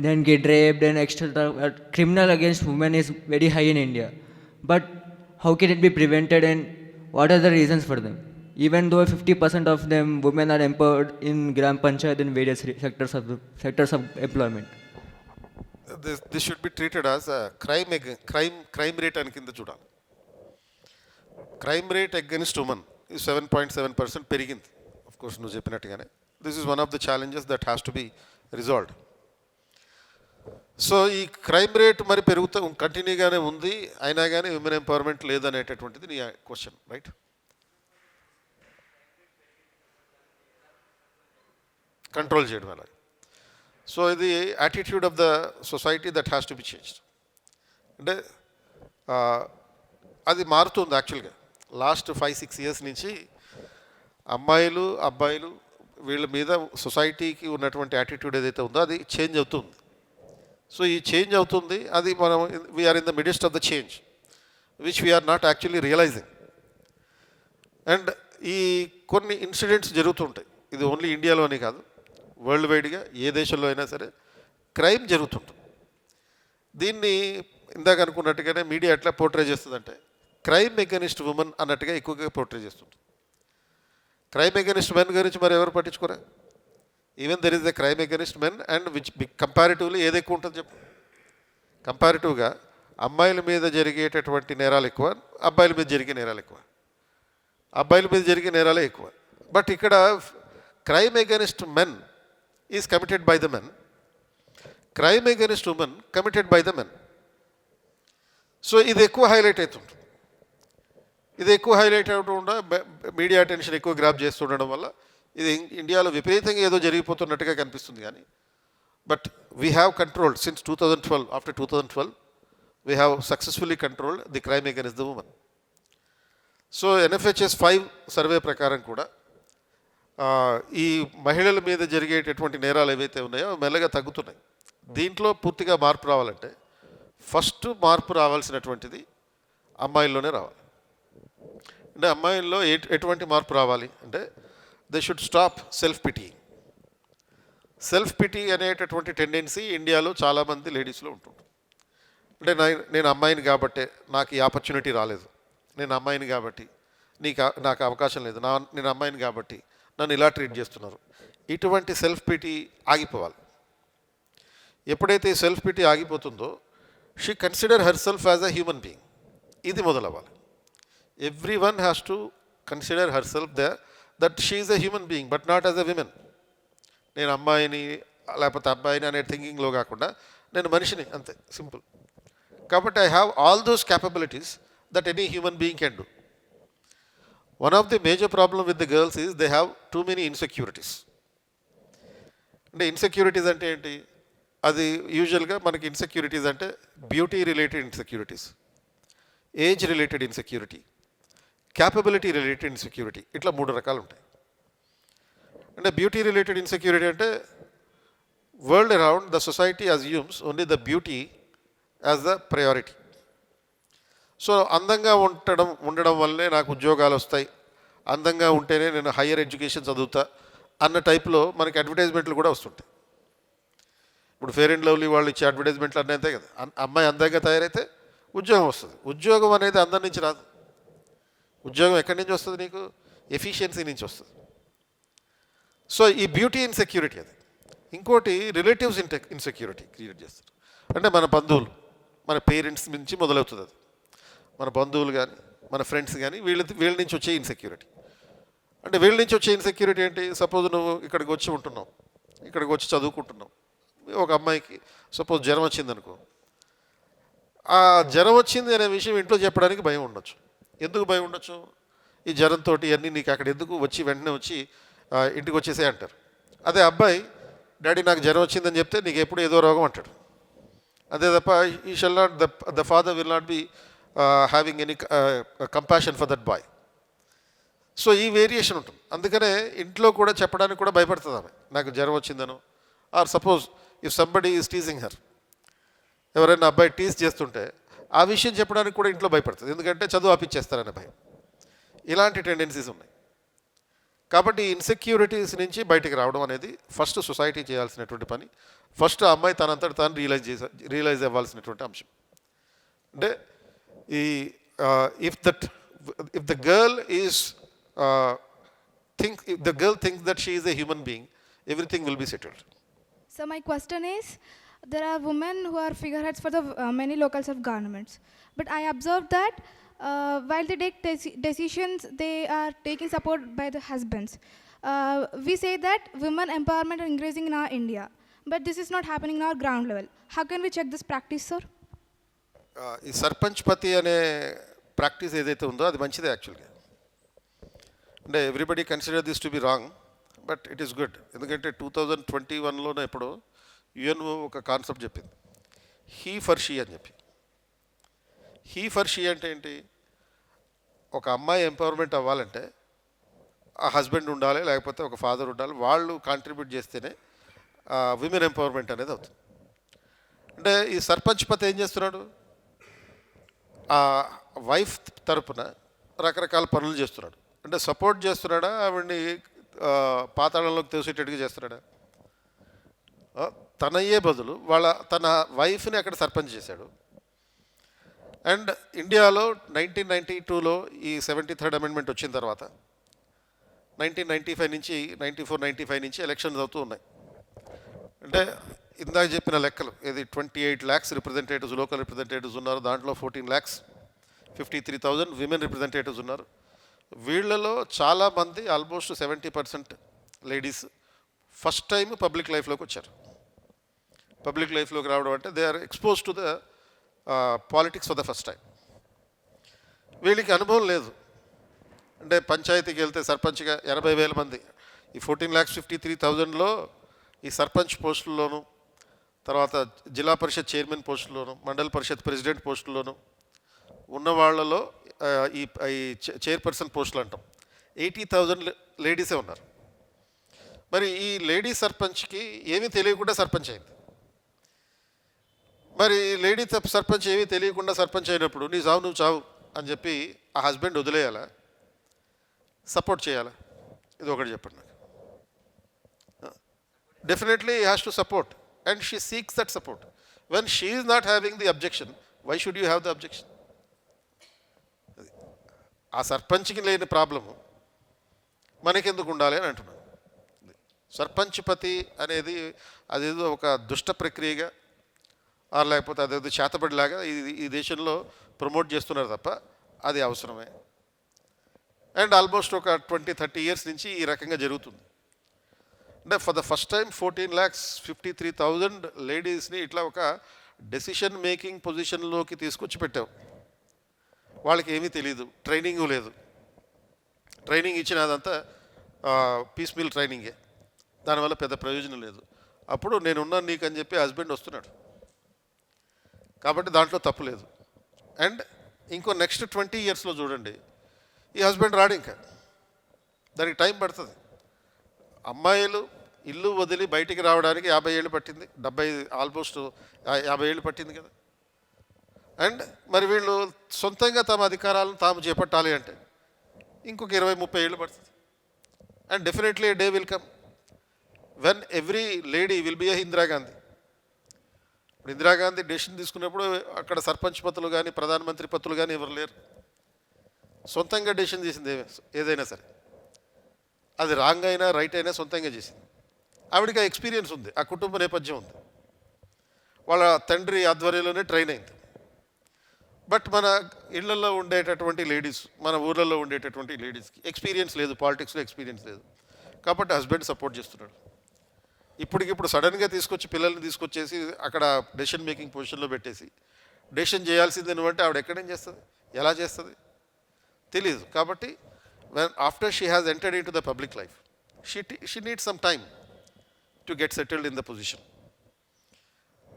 E: and get raped and extra criminal against women is very high in India. But how can it be prevented and what are the reasons for them? Even though 50% of them women are empowered in Gram Panchayat in various sectors of employment.
C: This should be treated as a crime rate and kinda chudali. Crime rate against women is 7.7% perigindi. Of course, nu cheppinattugane this is one of the challenges that has to be resolved. So ఈ crime rate మరి పెరుగుతూ కంటిన్యూగానే ఉంది, అయినా కానీ women empowerment లేదనేటటువంటిది నీ question, right? Control చేయడం అలాగే. So ఇది attitude of the society that has to be changed. అంటే అది మారుతుంది యాక్చువల్గా. లాస్ట్ 5-6 years నుంచి అమ్మాయిలు అబ్బాయిలు వీళ్ళ మీద సొసైటీకి ఉన్నటువంటి యాటిట్యూడ్ ఏదైతే ఉందో అది చేంజ్ అవుతుంది. సో ఈ చేంజ్ అవుతుంది, అది మనం we are in the midst of the change which we are not actually realising. And ఈ కొన్ని ఇన్సిడెంట్స్ జరుగుతుంటాయి, ఇది ఓన్లీ ఇండియాలోనే కాదు, వరల్డ్ వైడ్గా ఏ దేశంలో అయినా సరే క్రైమ్ జరుగుతుంటుంది. దీన్ని ఇందాక అనుకున్నట్టుగానే మీడియా ఎట్లా పోర్ట్రే చేస్తుందంటే క్రైమ్ అగెనిస్ట్ ఉమెన్ అన్నట్టుగా ఎక్కువగా పోర్ట్రే చేస్తుంది. క్రైమ్ అగెనిస్ట్ మెన్ గురించి మరి ఎవరు పట్టించుకోరా? Even there is the crime against men and which comparatively ఏది ఎక్కువ ఉంటుంది చెప్పు? కంపారిటివ్గా అమ్మాయిల మీద జరిగేటటువంటి నేరాలు ఎక్కువ, అబ్బాయిల మీద జరిగే నేరాలు ఎక్కువ. అబ్బాయిల మీద జరిగే నేరాలే ఎక్కువ. బట్ ఇక్కడ crime against men is committed by the men, crime against women committed by the men. So ఇది ఎక్కువ హైలైట్ అవుతుంది. ఇది ఎక్కువ హైలైట్ అవకుండా మీడియా అటెన్షన్ ఎక్కువ గ్రాప్ చేస్తుండడం వల్ల ఇది ఇండియాలో విపరీతంగా ఏదో జరిగిపోతున్నట్టుగా కనిపిస్తుంది. కానీ but we have controlled since 2012, after 2012 we have successfully controlled the crime against the women. So NFHS 5 survey ప్రకారం కూడా ఈ మహిళల మీద జరిగేటటువంటి నేరాలు ఏవైతే ఉన్నాయో మెల్లగా తగ్గుతున్నాయి. దీంట్లో పూర్తిగా మార్పు రావాలంటే ఫస్ట్ మార్పు రావాల్సినటువంటిది అమ్మాయిల్లోనే రావాలి. అంటే అమ్మాయిల్లో ఎటువంటి మార్పు రావాలి అంటే they should stop self pity. Self pity అనేటటువంటి టెండెన్సీ ఇండియాలో చాలామంది లేడీస్లో ఉంటుంది. అంటే నేను అమ్మాయిని కాబట్టే నాకు ఈ ఆపర్చునిటీ రాలేదు, నేను అమ్మాయిని కాబట్టి నాకు అవకాశం లేదు, నేను అమ్మాయిని కాబట్టి నన్ను ఇలా ట్రీట్ చేస్తున్నారు. ఇటువంటి సెల్ఫ్ పిటీ ఆగిపోవాలి. ఎప్పుడైతే ఈ సెల్ఫ్ పిటీ ఆగిపోతుందో she consider her self as a human being. ఇది మొదలవ్వాలి. Every one has to consider her self that she is a human being but not as a women. నేను అమ్మాయిని లేకపోతే అబ్బాయిని అనే థింకింగ్లో కాకుండా నేను మనిషిని, అంతే, సింపుల్. కాబట్టి I have all those capabilities that any human being can do. One of the major problem with the girls is they have too many insecurities. అంటే ఇన్సెక్యూరిటీస్ అంటే ఏంటి? అది యూజువల్గా మనకి ఇన్సెక్యూరిటీస్ అంటే beauty related insecurities, age related insecurity, capability related insecurity, ఇట్లా 3 రకాలు ఉంటాయి. అంటే బ్యూటీ రిలేటెడ్ ఇన్సెక్యూరిటీ అంటే world around the society assumes only the beauty as the priority. So అందంగా ఉండడం వల్లే నాకు ఉద్యోగాలు వస్తాయి, అందంగా ఉంటేనే నేను హయ్యర్ ఎడ్యుకేషన్ చదువుతా అన్న టైప్లో మనకి అడ్వర్టైజ్మెంట్లు కూడా వస్తుంటాయి. ఇప్పుడు ఫెయిర్ అండ్ లవ్లీ వాళ్ళు ఇచ్చే అడ్వర్టైజ్మెంట్లు అన్నీ అంతే కదా. అమ్మాయి అందంగా తయారైతే ఉద్యోగం వస్తుంది. ఉద్యోగం అనేది అందరి నుంచి రాదు. ఉద్యోగం ఎక్కడి నుంచి వస్తుంది? నీకు ఎఫిషియన్సీ నుంచి వస్తుంది. సో ఈ బ్యూటీ ఇన్సెక్యూరిటీ అది. ఇంకోటి రిలేటివ్స్ ఇన్సెక్యూరిటీ క్రియేట్ చేస్తారు. అంటే మన బంధువులు, మన పేరెంట్స్ నుంచి మొదలవుతుంది అది. మన బంధువులు కానీ మన ఫ్రెండ్స్ కానీ వీళ్ళ నుంచి వచ్చే ఇన్సెక్యూరిటీ. అంటే వీళ్ళ నుంచి వచ్చే ఇన్సెక్యూరిటీ ఏంటి? సపోజ్ నువ్వు ఇక్కడికి వచ్చి ఉంటున్నావు, ఇక్కడికి వచ్చి చదువుకుంటున్నావు, ఒక అమ్మాయికి సపోజ్ జ్వరం వచ్చింది అనుకో, ఆ జ్వరం వచ్చింది అనే విషయం ఇంట్లో చెప్పడానికి భయం ఉండొచ్చు. ఎందుకు భయం ఉండొచ్చు? ఈ జ్వరంతో ఇవన్నీ నీకు అక్కడ ఎందుకు, వచ్చి వెంటనే వచ్చి ఇంటికి వచ్చేసే అంటారు. అదే అబ్బాయి డాడీ నాకు జ్వరం వచ్చిందని చెప్తే నీకు ఎప్పుడు ఏదో రోగం అంటాడు. అదే తప్ప he shall not the father will not be having any compassion for that boy. So ఈ వేరియేషన్ ఉంటుంది. అందుకనే ఇంట్లో కూడా చెప్పడానికి కూడా భయపడుతుంది ఆమె, నాకు జ్వరం వచ్చిందను. Or suppose if somebody is teasing her, ఎవరైనా అబ్బాయి టీజ్ చేస్తుంటే ఆ విషయం చెప్పడానికి కూడా ఇంట్లో భయపడుతుంది, ఎందుకంటే చదువు ఆపిచ్చేస్తారనే భయం. ఇలాంటి టెండెన్సీస్ ఉన్నాయి. కాబట్టి ఇన్సెక్యూరిటీస్ నుంచి బయటికి రావడం అనేది ఫస్ట్ సొసైటీ చేయాల్సినటువంటి పని. ఫస్ట్ ఆ అమ్మాయి తనంతటి తాను రియలైజ్ అవ్వాల్సినటువంటి అంశం. అంటే ఈ if the girl is if the girl thinks that she is a human being, everything will be settled.
F: So my question is, there are women who are figureheads for the many locals of governments, but I observed that while they take decisions, they are taking support by the husbands. We say that women empowerment are increasing in our India, but this is not happening in our ground level. How can we check this practice, sir?
C: ఈ సర్పంచ్ పతి అనే practice ఏదైతే ఉందో అది మంచిదే యాక్చువల్గా. అంటే everybody consider this to be wrong, but it is good. ఎందుకంటే 2021లోనే ఎప్పుడో యుఎన్ఓ ఒక కాన్సెప్ట్ చెప్పింది, హీ ఫర్ షీ అని చెప్పి. హీ ఫర్ షీ అంటే ఏంటి? ఒక అమ్మాయి ఎంపవర్మెంట్ అవ్వాలంటే ఆ హస్బెండ్ ఉండాలి, లేకపోతే ఒక ఫాదర్ ఉండాలి, వాళ్ళు కాంట్రిబ్యూట్ చేస్తేనే విమెన్ ఎంపవర్మెంట్ అనేది అవుతుంది. అంటే ఈ సర్పంచ్ పతి ఏం చేస్తున్నాడు, ఆ వైఫ్ తరపున రకరకాల పనులు చేస్తున్నాడు. అంటే సపోర్ట్ చేస్తున్నాడా, ఆవిడ్ని పాతాళంలోకి తోసేటట్టుగా చేస్తున్నాడా? తనయ్యే బదులు తన వైఫ్ని అక్కడ సర్పంచ్ చేశాడు. అండ్ ఇండియాలో 1992లో ఈ 73rd అమెండ్మెంట్ వచ్చిన తర్వాత 1995 నుంచి 94-95 నుంచి ఎలక్షన్స్ అవుతూ ఉన్నాయి. అంటే ఇందాక చెప్పిన లెక్కలు, ఇది 28 lakhs రిప్రజెంటేటివ్స్, లోకల్ రిప్రజెంటేటివ్స్ ఉన్నారు. దాంట్లో 14 lakhs 53,000 విమెన్ రిప్రజెంటేటివ్స్ ఉన్నారు. వీళ్ళలో చాలామంది almost 70% ladies first time public లైఫ్లోకి వచ్చారు. పబ్లిక్ లైఫ్లోకి రావడం అంటే they are expose to the politics for the first time. వీళ్ళకి అనుభవం లేదు. అంటే పంచాయతీకి వెళ్తే సర్పంచ్గా 80,000 మంది, ఈ 14,53,000లో ఈ సర్పంచ్ పోస్టుల్లోనూ, తర్వాత జిల్లా పరిషత్ చైర్మన్ పోస్టుల్లోనూ, మండల పరిషత్ ప్రెసిడెంట్ పోస్టుల్లోనూ ఉన్న వాళ్ళలో ఈ చైర్పర్సన్ పోస్టులు అంటాం 80,000 లేడీసే ఉన్నారు. మరి ఈ లేడీ సర్పంచ్కి ఏమీ తెలియకుండా సర్పంచ్ అయింది. మరి లేడీ సర్పంచ్ ఏమీ తెలియకుండా సర్పంచ్ అయినప్పుడు నీ చావు నువ్వు చావు అని చెప్పి ఆ హస్బెండ్ వదిలేయాలా, సపోర్ట్ చేయాలా? ఇది ఒకటి చెప్పండి నాకు. Definitely he has to support and she seeks that support. When she is not having the objection, why should you have the objection? ఆ సర్పంచ్కి లేని ప్రాబ్లము మనకెందుకు ఉండాలి అని అంటున్నాను. సర్పంచ్ పతి అనేది అదేదో ఒక దుష్ట ప్రక్రియగా లేకపోతే అదేదో చేతబడిలాగా ఈ దేశంలో ప్రమోట్ చేస్తున్నారు తప్ప అది అవసరమే. అండ్ ఆల్మోస్ట్ ఒక 20-30 years నుంచి ఈ రకంగా జరుగుతుంది. అంటే ఫర్ ద ఫస్ట్ టైం 14,53,000 లేడీస్ని ఇట్లా ఒక డెసిషన్ మేకింగ్ పొజిషన్లోకి తీసుకొచ్చి పెట్టావు. వాళ్ళకి ఏమీ తెలియదు, ట్రైనింగు లేదు. ట్రైనింగ్ ఇచ్చినదంతా పీస్ మీల్ ట్రైనింగే, దానివల్ల పెద్ద ప్రయోజనం లేదు. అప్పుడు నేనున్నాను నీకు అని చెప్పి హస్బెండ్ వస్తున్నాడు, కాబట్టి దాంట్లో తప్పు లేదు. అండ్ ఇంకో నెక్స్ట్ 20 yearsలో చూడండి, ఈ హస్బెండ్ రాడు, ఇంకా దానికి టైం పడుతుంది. అమ్మాయిలు ఇల్లు వదిలి బయటికి రావడానికి 50 ఏళ్ళు పట్టింది, 70 ఆల్మోస్ట్ 50 ఏళ్ళు పట్టింది కదా. అండ్ మరి వీళ్ళు సొంతంగా తమ అధికారాలను తాము చేపట్టాలి అంటే ఇంకొక 20-30 ఏళ్ళు పడుతుంది. And definitely day will come when every lady will be a Indira Gandhi. ఇప్పుడు ఇందిరాగాంధీ డెసిషన్ తీసుకున్నప్పుడు అక్కడ సర్పంచ్ పతులు కానీ ప్రధానమంత్రి పతులు కానీ ఎవరు లేరు. సొంతంగా డెసిషన్ చేసింది ఏదైనా సరే, అది రాంగ్ అయినా రైట్ అయినా సొంతంగా చేసింది. ఆవిడకి ఆ ఎక్స్పీరియన్స్ ఉంది, ఆ కుటుంబ నేపథ్యం ఉంది, వాళ్ళ తండ్రి ఆధ్వర్యంలోనే ట్రైన్ అయింది. బట్ మన ఇళ్లలో ఉండేటటువంటి లేడీస్, మన ఊర్లలో ఉండేటటువంటి లేడీస్కి ఎక్స్పీరియన్స్ లేదు, పాలిటిక్స్లో ఎక్స్పీరియన్స్ లేదు. కాబట్టి హస్బెండ్ సపోర్ట్ చేస్తున్నాడు. ఇప్పటికిప్పుడు సడన్గా తీసుకొచ్చి పిల్లల్ని తీసుకొచ్చేసి అక్కడ డెసిషన్ మేకింగ్ పొజిషన్లో పెట్టేసి డెసిషన్ చేయాల్సింది నువ్వంటే ఆవిడ ఎక్కడేం చేస్తుంది, ఎలా చేస్తుంది తెలియదు. కాబట్టి after she has entered in to the public life, she needs some time to get settled in the position.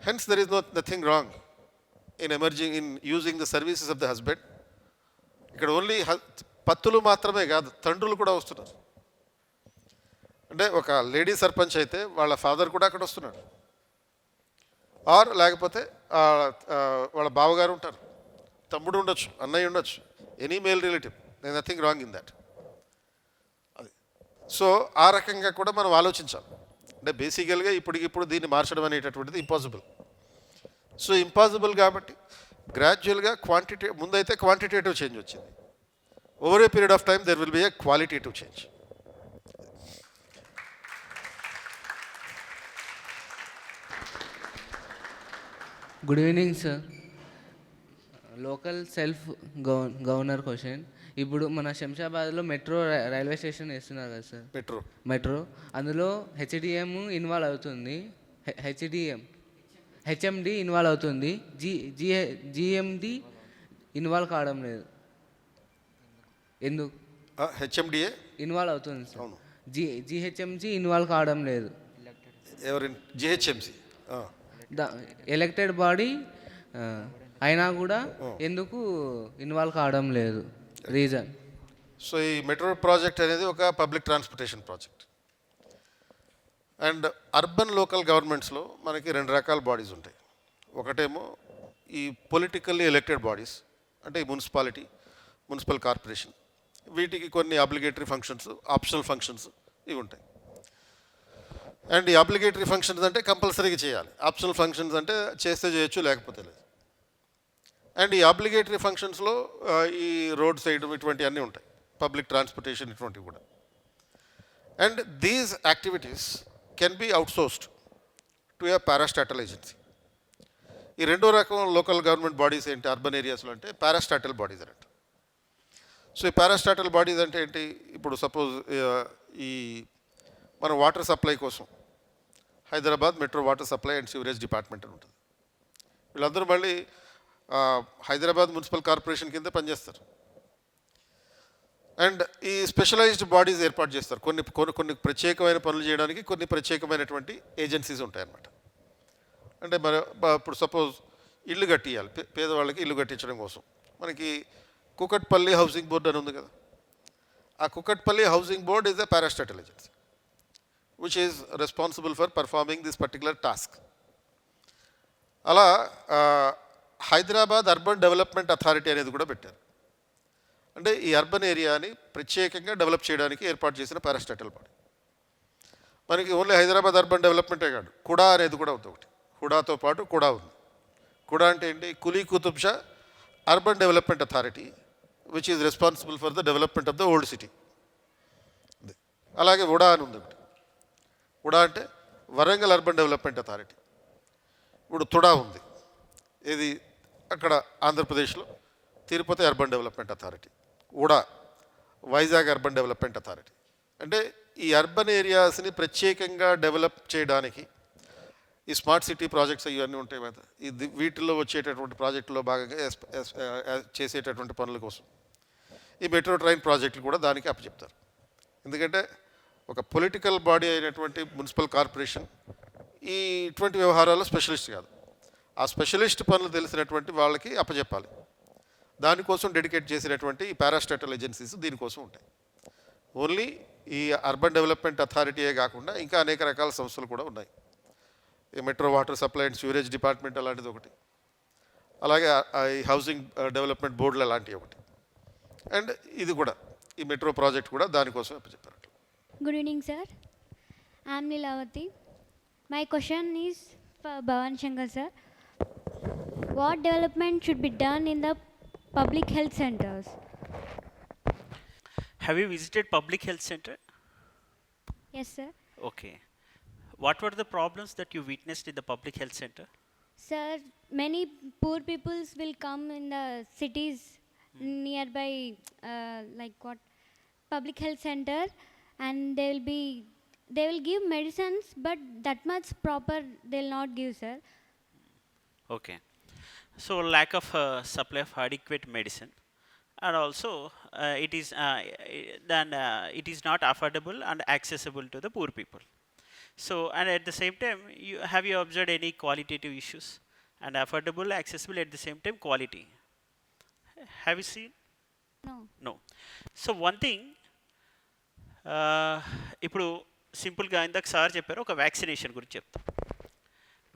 C: Hence there is nothing wrong in emerging in using the services of the husband. ఇక్కడ only పత్తులు మాత్రమే కాదు, తండ్రులు కూడా వస్తున్నారు. అంటే ఒక lady sarpanch అయితే వాళ్ళ ఫాదర్ కూడా అక్కడ వస్తున్నాడు, ఆర్ లేకపోతే వాళ్ళ బావగారు ఉంటారు, తమ్ముడు ఉండొచ్చు, అన్నయ్య ఉండొచ్చు, any male relative, they nothing wrong in that. అది సో ఆ రకంగా కూడా మనం ఆలోచించాలి. అంటే బేసికల్గా ఇప్పటికిప్పుడు దీన్ని మార్చడం అనేటటువంటిది ఇంపాసిబుల్. సో ఇంపాసిబుల్ కాబట్టి గ్రాడ్యువల్గా ముందైతే క్వాంటిటేటివ్ చేంజ్ వచ్చింది. Over a period of time there will be A qualitative change.
G: Good evening sir. Local self governor question. ఇప్పుడు మన శంషాబాద్లో మెట్రో రైల్వే స్టేషన్ వేస్తున్నారు కదా సార్, మెట్రో అందులో హెచ్డిఎం ఇన్వాల్వ్ అవుతుంది, హెచ్ఎండి ఇన్వాల్వ్ అవుతుంది, జిఎండి ఇన్వాల్వ్ కావడం లేదు. ఎందుకు?
C: హెచ్ఎండిఏ ఇన్వాల్వ్
G: అవుతుంది సార్, జిహెచ్ఎంసి ఇన్వాల్వ్ కావడం లేదు.
C: ఎవరి జిహెచ్ఎంసి
G: ఎలక్టెడ్ బాడీ అయినా కూడా ఎందుకు ఇన్వాల్వ్ కావడం లేదు, రీజన్?
C: సో ఈ మెట్రో ప్రాజెక్ట్ అనేది ఒక public transportation project. And urban local గవర్నమెంట్స్లో మనకి 2 రకాల బాడీస్ ఉంటాయి. ఒకటేమో ఈ పొలిటికల్లీ ఎలక్టెడ్ బాడీస్, అంటే ఈ మున్సిపాలిటీ, మున్సిపల్ కార్పొరేషన్, వీటికి కొన్ని అబ్లిగేటరీ ఫంక్షన్స్, ఆప్షనల్ ఫంక్షన్స్ ఇవి ఉంటాయి. అండ్ ఈ అబ్లిగేటరీ ఫంక్షన్స్ అంటే కంపల్సరీగా చేయాలి, ఆప్షనల్ ఫంక్షన్స్ అంటే చేస్తే చేయొచ్చు లేకపోతే లేదు. అండ్ ఈ అబ్లిగేటరీ ఫంక్షన్స్లో ఈ రోడ్ సైడ్ ఇటువంటి అన్నీ ఉంటాయి, పబ్లిక్ ట్రాన్స్పోర్టేషన్ ఇటువంటివి కూడా. And these activities can be outsourced to a parastatal agency. ఈ రెండో రకం లోకల్ గవర్నమెంట్ బాడీస్ ఏంటి అర్బన్ ఏరియాస్లో అంటే పారాస్టాటల్ బాడీస్ అని అంటారు. సో ఈ పారాస్టాటల్ బాడీస్ అంటే ఏంటి, ఇప్పుడు సపోజ్ ఈ మన వాటర్ సప్లై కోసం Hyderabad metro water supply and sewerage department అని ఉంటుంది. వీళ్ళందరూ మళ్ళీ హైదరాబాద్ మున్సిపల్ కార్పొరేషన్ కింద పనిచేస్తారు. అండ్ ఈ స్పెషలైజ్డ్ బాడీస్ ఏర్పాటు చేస్తారు, కొన్ని కొన్ని ప్రత్యేకమైన పనులు చేయడానికి కొన్ని ప్రత్యేకమైనటువంటి ఏజెన్సీస్ ఉంటాయన్నమాట. అంటే మన ఇప్పుడు సపోజ్ ఇల్లు కట్టియాలి, పేదవాళ్ళకి ఇల్లు కట్టించడం కోసం మనకి కుకట్పల్లి హౌసింగ్ బోర్డ్ అని ఉంది కదా. ఆ Kukatpally housing board is a parastatal agency which is responsible for performing this particular task. అలా హైదరాబాద్ అర్బన్ డెవలప్మెంట్ అథారిటీ అనేది కూడా పెట్టారు. అంటే ఈ అర్బన్ ఏరియాని ప్రత్యేకంగా డెవలప్ చేయడానికి ఏర్పాటు చేసిన పారాస్టాటల్ బాడీ. మనకి ఓన్లీ హైదరాబాద్ అర్బన్ డెవలప్మెంటే కాదు, కుడా అనేది కూడా ఉంది ఒకటి. హుడాతో పాటు కుడా ఉంది. కుడా అంటే ఏంటి, Quli Qutb Shah urban development authority which is responsible for the development of the old city. అలాగే ఉడా అని ఉంది ఒకటి. ఉడా అంటే వరంగల్ అర్బన్ డెవలప్మెంట్ అథారిటీ. ఇప్పుడు తుడా ఉంది, ఇది అక్కడ ఆంధ్రప్రదేశ్లో తిరుపతి అర్బన్ డెవలప్మెంట్ అథారిటీ. ఉడా వైజాగ్ అర్బన్ డెవలప్మెంట్ అథారిటీ. అంటే ఈ అర్బన్ ఏరియాస్ని ప్రత్యేకంగా డెవలప్ చేయడానికి ఈ స్మార్ట్ సిటీ ప్రాజెక్ట్స్ ఇవన్నీ ఉంటాయి కదా, ఇది వీటిల్లో వచ్చేటటువంటి ప్రాజెక్టులో భాగంగా చేసేటటువంటి పనుల కోసం ఈ మెట్రో ట్రైన్ ప్రాజెక్టులు కూడా దానికి అప్పచెప్తారు. ఎందుకంటే ఒక పొలిటికల్ బాడీ అయినటువంటి మున్సిపల్ కార్పొరేషన్ ఈ ఇటువంటి వ్యవహారాల్లో స్పెషలిస్ట్ కాదు. ఆ స్పెషలిస్ట్ పనులు తెలిసినటువంటి వాళ్ళకి అప్పచెప్పాలి. దానికోసం డెడికేట్ చేసినటువంటి ఈ పారాస్టాటల్ ఏజెన్సీస్ దీనికోసం ఉంటాయి. ఓన్లీ ఈ అర్బన్ డెవలప్మెంట్ అథారిటీయే కాకుండా ఇంకా అనేక రకాల సంస్థలు కూడా ఉన్నాయి. ఈ metro water supply and sewerage department అలాంటిది ఒకటి, అలాగే ఈ హౌసింగ్ డెవలప్మెంట్ బోర్డులు అలాంటివి ఒకటి. అండ్ ఇది కూడా ఈ మెట్రో ప్రాజెక్ట్ కూడా దానికోసం చెప్పారు.
H: Good evening, sir. I am Lilavati. My question is for Bhavan Shankar, sir. What development should be done in the public health centers?
B: Have you visited public health center?
H: Yes, sir.
B: Okay. What were the problems that you witnessed in the public health center?
H: Sir, many poor peoples will come in the cities nearby, like what, public health center, and they will give medicines, but that much proper they'll not give, sir.
B: Okay. So lack of supply of adequate medicine, and also it is not affordable and accessible to the poor people. So, and at the same time, have you observed any qualitative issues? And affordable, accessible, at the same time quality. Have you seen?
H: No.
B: No. So one thing, ఇప్పుడు సింపుల్గా ఇందాక sir చెప్పారు, ఒక vaccination గురించి చెప్తాం.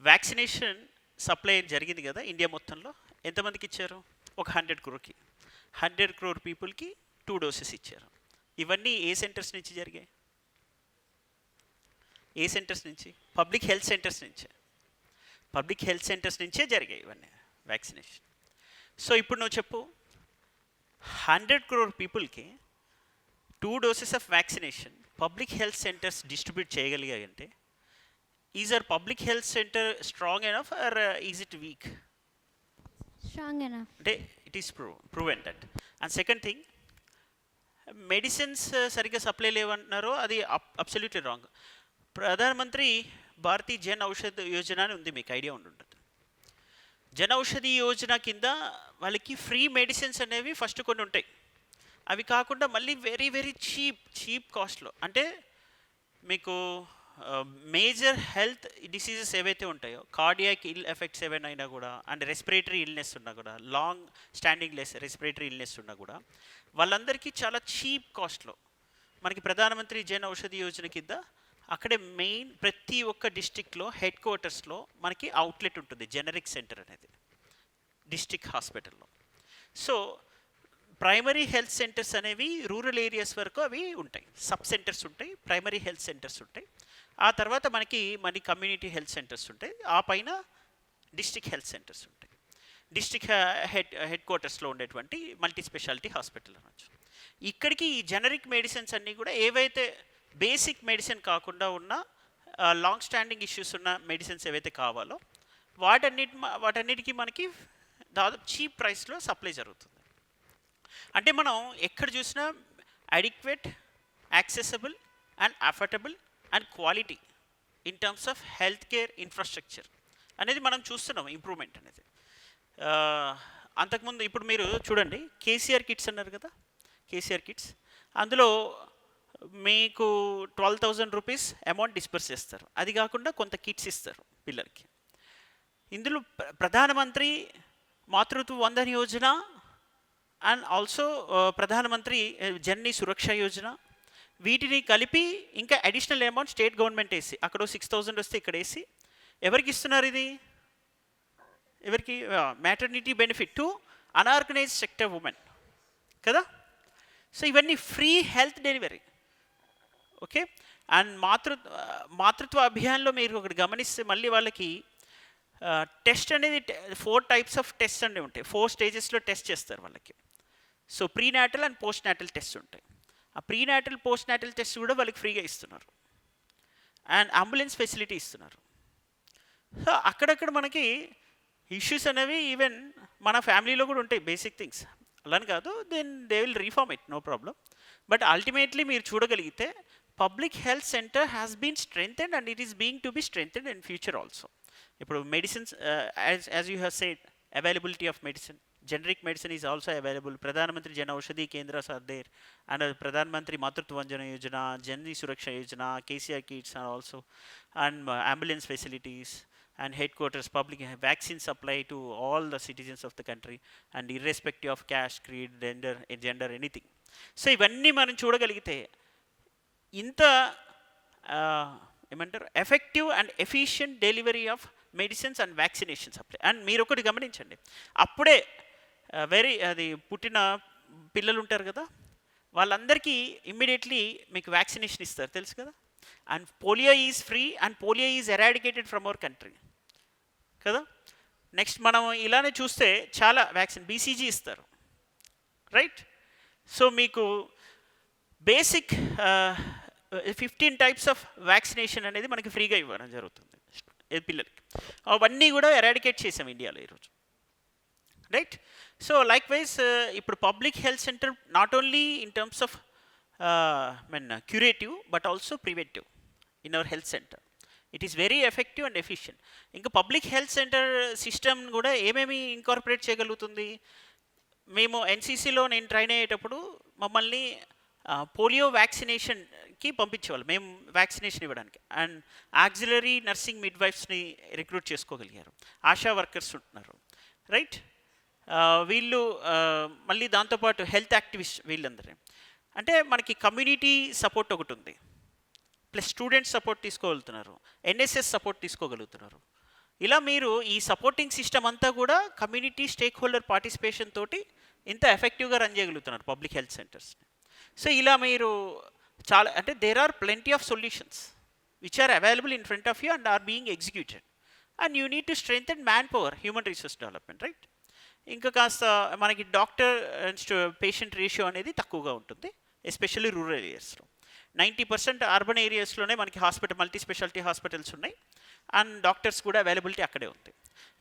B: Vaccination supply జరిగింది కదా India మొత్తంలో. ఎంతమందికి ఇచ్చారు? ఒక 100 crore. 100 crore పీపుల్కి 2 doses ఇచ్చారు. ఇవన్నీ ఏ సెంటర్స్ నుంచి జరిగాయి? ఏ సెంటర్స్ నుంచి? పబ్లిక్ హెల్త్ సెంటర్స్ నుంచే. పబ్లిక్ హెల్త్ సెంటర్స్ నుంచే జరిగాయి ఇవన్నీ వ్యాక్సినేషన్. సో ఇప్పుడు నువ్వు చెప్పు, 100 crore పీపుల్కి 2 doses of vaccination public health centers distribute చేయగలిగాయి అంటే, is or public health center strong enough or is it weak?
H: Strong enough.
B: అంటే it is proven that. And second thing, medicines సరిగ్గా supply లేవన్నారో అది అబ్సల్యూట్లీ రాంగ్. ప్రధానమంత్రి భారతీయ జన్ ఔషధ్ యోజన అని ఉంది, మీకు ఐడియా ఉండుంటుంది. జన్ ఔషధి యోజన కింద వాళ్ళకి ఫ్రీ మెడిసిన్స్ అనేవి ఫస్ట్ కొన్ని ఉంటాయి. అవి కాకుండా మళ్ళీ వెరీ వెరీ చీప్ కాస్ట్లో, అంటే మీకు మేజర్ హెల్త్ డిసీజెస్ ఏవైతే ఉంటాయో, కార్డియాక్ ఎఫెక్ట్స్ ఏవైనా అయినా కూడా, అండ్ రెస్పిరేటరీ ఇల్నెస్ ఉన్నా కూడా, లాంగ్ స్టాండింగ్ రెస్పిరేటరీ ఇల్నెస్ ఉన్నా కూడా, వాళ్ళందరికీ చాలా చీప్ కాస్ట్లో మనకి ప్రధానమంత్రి జన్ ఔషధి యోజన కింద అక్కడే మెయిన్ ప్రతి ఒక్క డిస్టిక్లో హెడ్ క్వార్టర్స్లో మనకి అవుట్లెట్ ఉంటుంది, జెనరిక్ సెంటర్ అనేది డిస్టిక్ హాస్పిటల్లో. సో ప్రైమరీ హెల్త్ సెంటర్స్ అనేవి రూరల్ ఏరియాస్ వరకు అవి ఉంటాయి, సబ్ సెంటర్స్ ఉంటాయి, ప్రైమరీ హెల్త్ సెంటర్స్ ఉంటాయి. ఆ తర్వాత మన కమ్యూనిటీ హెల్త్ సెంటర్స్ ఉంటాయి, ఆ పైన డిస్టిక్ హెల్త్ సెంటర్స్ ఉంటాయి. డిస్టిక్ హెడ్ క్వార్టర్స్లో ఉండేటువంటి మల్టీ స్పెషాలిటీ హాస్పిటల్ అనొచ్చు. ఇక్కడికి ఈ జనరిక్ మెడిసిన్స్ అన్నీ కూడా ఏవైతే బేసిక్ మెడిసిన్ కాకుండా ఉన్న లాంగ్ స్టాండింగ్ ఇష్యూస్ ఉన్న మెడిసిన్స్ ఏవైతే కావాలో వాటన్నిటికీ మనకి దాదాపు చీప్ ప్రైస్లో సప్లై జరుగుతుంది. అంటే మనం ఎక్కడ చూసినా adequate, accessible and affordable and quality in terms of health care infrastructure అనేది మనం చూస్తున్నాం ఇంప్రూవ్మెంట్ అనేది. అంతకుముందు ఇప్పుడు మీరు చూడండి, కేసీఆర్ కిట్స్ అన్నారు కదా, కేసీఆర్ కిట్స్, అందులో మీకు 12,000 రూపీస్ అమౌంట్ డిస్పర్స్ చేస్తారు. అది కాకుండా కొంత కిట్స్ ఇస్తారు పిల్లలకి. ఇందులో ప్రధానమంత్రి మాతృత్వ వందన యోజన అండ్ ఆల్సో ప్రధానమంత్రి జనని సురక్ష యోజన, వీటిని కలిపి ఇంకా అడిషనల్ అమౌంట్ స్టేట్ గవర్నమెంట్ వేసి అక్కడ 6,000 వస్తే ఇక్కడ వేసి ఎవరికి ఇస్తున్నారు? ఇది ఎవరికి? Maternity benefit to unorganised sector women కదా. సో ఇవన్నీ free health delivery. Okay. And మాతృత్వ అభియాన్లో మీరు ఒకటి గమనిస్తే మళ్ళీ వాళ్ళకి టెస్ట్ అనేది 4 టైప్స్ ఆఫ్ టెస్ట్ అనేవి ఉంటాయి, 4 స్టేజెస్లో టెస్ట్ చేస్తారు వాళ్ళకి. So prenatal and post natal test ఉంటాయి. ఆ ప్రీనాటల్ పోస్ట్ నాటల్ టెస్ట్ కూడా వాళ్ళకి ఫ్రీగా ఇస్తున్నారు. అండ్ అంబులెన్స్ ఫెసిలిటీ ఇస్తున్నారు. సో అక్కడక్కడ మనకి ఇష్యూస్ అనేవి ఈవెన్ మన ఫ్యామిలీలో కూడా ఉంటాయి, బేసిక్ థింగ్స్. అలాని కాదు, then they will reform it, no problem. But ultimately మీరు చూడగలిగితే public health center has been strengthened and it is being to be strengthened in future also. ఇప్పుడు medicines, as you have said, availability of medicine, generic medicine is also available. Pradhan Mantri Jan Aushadhi Kendras are there, and Pradhan Mantri Matritva Vandana Yojana, Janani Suraksha Yojana, KCR kits are also, and ambulance facilities and headquarters, public vaccine supply to all the citizens of the country, and irrespective of caste, creed, gender, anything. So ivanni manam chudagalite inta ఏమంటారు effective and efficient delivery of medicines and vaccination supply. And మీరు ఒకటి గమనించండి, అప్పుడే అది పుట్టిన పిల్లలు ఉంటారు కదా, వాళ్ళందరికీ ఇమ్మీడియట్లీ మీకు వ్యాక్సినేషన్ ఇస్తారు, తెలుసు కదా. And polio is free and polio is eradicated from our country కదా. నెక్స్ట్ మనం ఇలానే చూస్తే చాలా వ్యాక్సిన్, బీసీజీ ఇస్తారు, రైట్. సో మీకు బేసిక్ 15 టైప్స్ ఆఫ్ వ్యాక్సినేషన్ అనేది మనకి ఫ్రీగా ఇవ్వడం జరుగుతుంది పిల్లలకి. అవన్నీ కూడా ఎరాడికేట్ చేసాం ఇండియాలో ఈరోజు, రైట్. సో లైక్ వైజ్ ఇప్పుడు public health centre not only in terms of curative but also preventive in our health centre. It is very effective and efficient. ఇంకా పబ్లిక్ హెల్త్ సెంటర్ సిస్టమ్ కూడా ఏమేమి incorporate చేయగలుగుతుంది? మేము ఎన్సీసీలో నేను train అయ్యేటప్పుడు మమ్మల్ని polio వ్యాక్సినేషన్కి పంపించేవాళ్ళు, మేము వ్యాక్సినేషన్ ఇవ్వడానికి. అండ్ ఆక్సిలరీ నర్సింగ్ మిడ్వైఫ్స్ని రిక్రూట్ చేసుకోగలిగారు, ఆశా వర్కర్స్ ఉంటున్నారు, రైట్. వీళ్ళు మళ్ళీ దాంతోపాటు హెల్త్ యాక్టివిస్ట్ వీళ్ళందరూ. అంటే మనకి కమ్యూనిటీ సపోర్ట్ ఒకటి ఉంది, ప్లస్ స్టూడెంట్స్ సపోర్ట్ తీసుకోగలుగుతున్నారు, ఎన్ఎస్ఎస్ సపోర్ట్ తీసుకోగలుగుతున్నారు. ఇలా మీరు ఈ సపోర్టింగ్ సిస్టమ్ అంతా కూడా కమ్యూనిటీ స్టేక్ హోల్డర్ పార్టిసిపేషన్ తోటి ఇంత ఎఫెక్టివ్గా రన్ చేయగలుగుతున్నారు పబ్లిక్ హెల్త్ సెంటర్స్ని. సో ఇలా మీరు చాలా, అంటే there are plenty of solutions which are available in front of you and are being executed. And you need to strengthen man power, human resource development, right. ఇంకా కాస్త మనకి doctor and patient ratio అనేది తక్కువగా ఉంటుంది, especially rural ఏరియాస్లో. 90% urban ఏరియాస్లోనే మనకి multi speciality hospitals ఉన్నాయి, and doctors కూడా అవైలబిలిటీ అక్కడే ఉంది.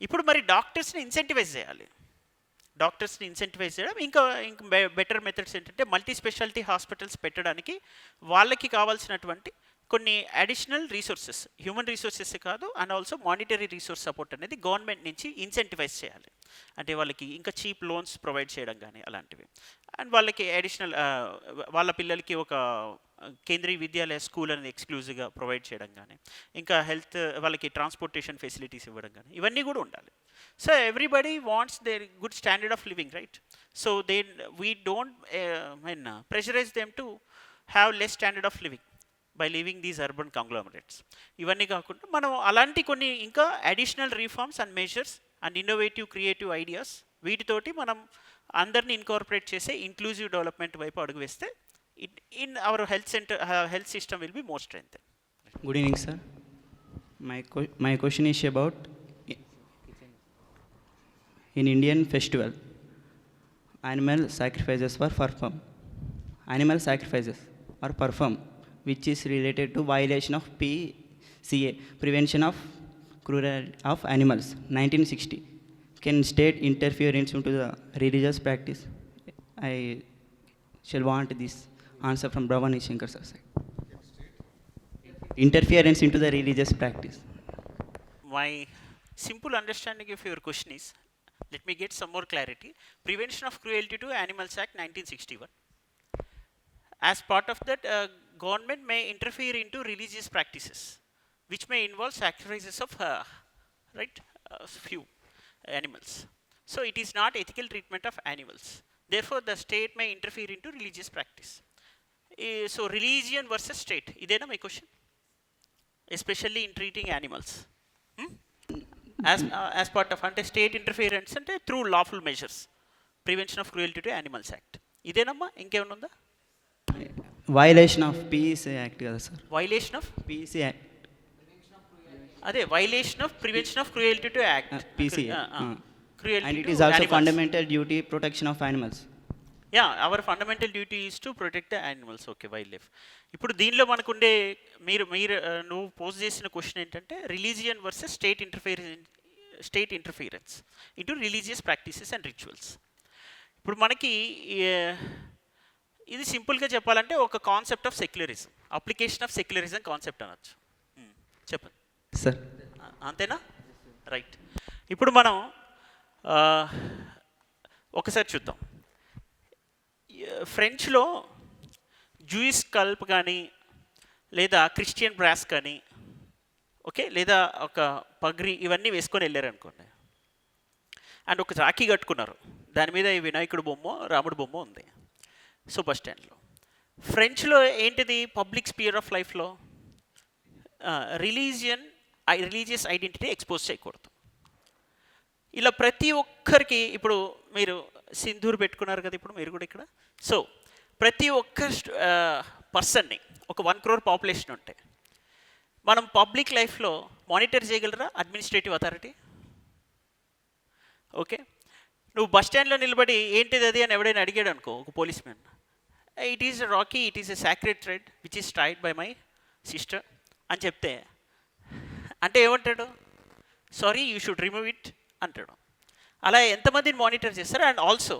B: ఇప్పుడు మరి డాక్టర్స్ని ఇన్సెంటివైజ్ చేయాలి, ఇంకా బెటర్ మెథడ్స్ ఏంటంటే మల్టీ స్పెషాలిటీ హాస్పిటల్స్ పెట్టడానికి వాళ్ళకి కావాల్సినటువంటి కొన్ని అడిషనల్ రీసోర్సెస్, హ్యూమన్ రీసోర్సెస్ కాదు, and also monetary resource support అనేది గవర్నమెంట్ నుంచి ఇన్సెంటివైజ్ చేయాలి. అంటే వాళ్ళకి ఇంకా చీప్ లోన్స్ ప్రొవైడ్ చేయడం కానీ అలాంటివి. అండ్ వాళ్ళకి అడిషనల్ వాళ్ళ పిల్లలకి ఒక కేంద్రీయ విద్యాలయ స్కూల్ అనేది ఎక్స్క్లూజివ్గా ప్రొవైడ్ చేయడం కానీ, ఇంకా హెల్త్ వాళ్ళకి ట్రాన్స్పోర్టేషన్ ఫెసిలిటీస్ ఇవ్వడం కానీ, ఇవన్నీ కూడా ఉండాలి. So everybody wants their good standard of living, right. So we don't pressurise them to have less standard of living. By leaving these urban conglomerates. ఇవన్నీ కాకుండా మనం అలాంటి కొన్ని ఇంకా additional reforms and measures and innovative creative ideas వీటితోటి మనం అందరినీ incorporate చేసే ఇంక్లూజివ్ డెవలప్మెంట్ వైపు అడుగు వేస్తే in our health system will be more strengthened.
I: Good evening, sir. My question is about in Indian festival, animal sacrifices were performed. Animal sacrifices are performed, which is related to violation of PCA, Prevention of Cruelty of Animals, 1960. Can state interference into the religious practice? I shall want this answer from Bhavani Shankar sir side. Interference into the religious practice.
B: My simple understanding of your question is, let me get some more clarity. Prevention of Cruelty to Animals Act 1961. As part of that, government may interfere into religious practices, which may involve sacrifices of few animals. So it is not ethical treatment of animals. Therefore, the state may interfere into religious practice. So religion versus state. Idena my question? Especially in treating animals. As part of state interference and through lawful measures. Prevention of Cruelty to Animals Act. Idenamma inkemanna unda?
I: Violation of PCA Act కదా sir.
B: Violation of
I: PCA Act.
B: అదే violation of Prevention of Cruelty to Act.
I: PCA.
B: Cruelty
I: And it
B: to
I: is also
B: animals.
I: fundamental duty protection of animals.
B: Yeah, our fundamental duty is to protect the animals, okay, wildlife. ఇప్పుడు దీనిలో మనకుండే మీరు నువ్వు pose చేసిన question ఏంటంటే religion versus state interference into religious practices and rituals. ఇప్పుడు మనకి ఇది సింపుల్గా చెప్పాలంటే ఒక concept of secularism, application of secularism concept అనొచ్చు. చెప్పండి
I: సార్.
B: అంతేనా? రైట్. ఇప్పుడు మనం ఒకసారి చూద్దాం. ఫ్రెంచ్లో జూయిష్ కల్ప్ కానీ లేదా క్రిస్టియన్ బ్రాస్ కానీ ఓకే లేదా ఒక పగ్రి ఇవన్నీ వేసుకొని వెళ్ళారు అనుకోండి, అండ్ ఒక రాఖీ కట్టుకున్నారు, దాని మీద ఈ వినాయకుడు బొమ్మ రాముడు బొమ్మ ఉంది. సో బస్ స్టాండ్లో ఫ్రెంచ్లో ఏంటిది పబ్లిక్ స్పియర్ ఆఫ్ లైఫ్లో రిలీజియస్ ఐడెంటిటీ ఎక్స్పోజ్ చేయకూడదు. ఇలా ప్రతి ఒక్కరికి ఇప్పుడు మీరు సింధూర్ పెట్టుకున్నారు కదా, ఇప్పుడు మీరు కూడా ఇక్కడ. సో ప్రతి ఒక్క పర్సన్ని ఒక 1 crore పాపులేషన్ ఉంటే మనం పబ్లిక్ లైఫ్లో మానిటర్ చేయగలరా అడ్మినిస్ట్రేటివ్ అథారిటీ? ఓకే, నువ్వు బస్ స్టాండ్లో నిలబడి ఏంటిది అది అని ఎవడైనా అడిగాడు అనుకో ఒక police man, it is Rocky, it is a sacred thread which is tried by my sister అని చెప్తే అంటే ఏమంటాడు? Sorry, you should remove it అంటాడు. అలా ఎంతమందిని మానిటర్ చేస్తారు? And also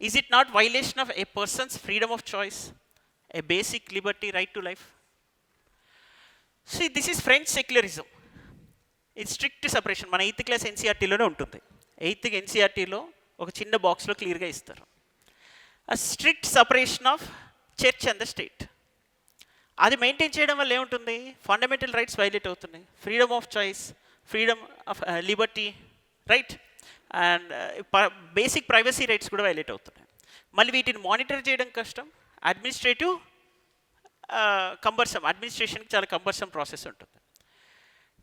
B: is it not violation of A persons freedom of choice, A basic Liberty, right to life? So this is French secularism. ఇది strict separation. మన 8th class ఎన్సీఆర్టీలోనే ఉంటుంది. 8th ఎన్సీఆర్టీలో ఒక చిన్న బాక్స్లో క్లియర్గా ఇస్తారు, ఆ strict separation of church and the state. అది మెయింటైన్ చేయడం వల్ల ఏముంటుంది? ఫండమెంటల్ రైట్స్ వైలేట్ అవుతున్నాయి, freedom of choice, freedom of Liberty, right, and basic privacy rights కూడా వైలేట్ అవుతున్నాయి. మళ్ళీ వీటిని మానిటర్ చేయడం కష్టం, అడ్మినిస్ట్రేటివ్ కంబర్సమ్, అడ్మినిస్ట్రేషన్కి చాలా కంబర్సమ్ ప్రాసెస్ ఉంటుంది.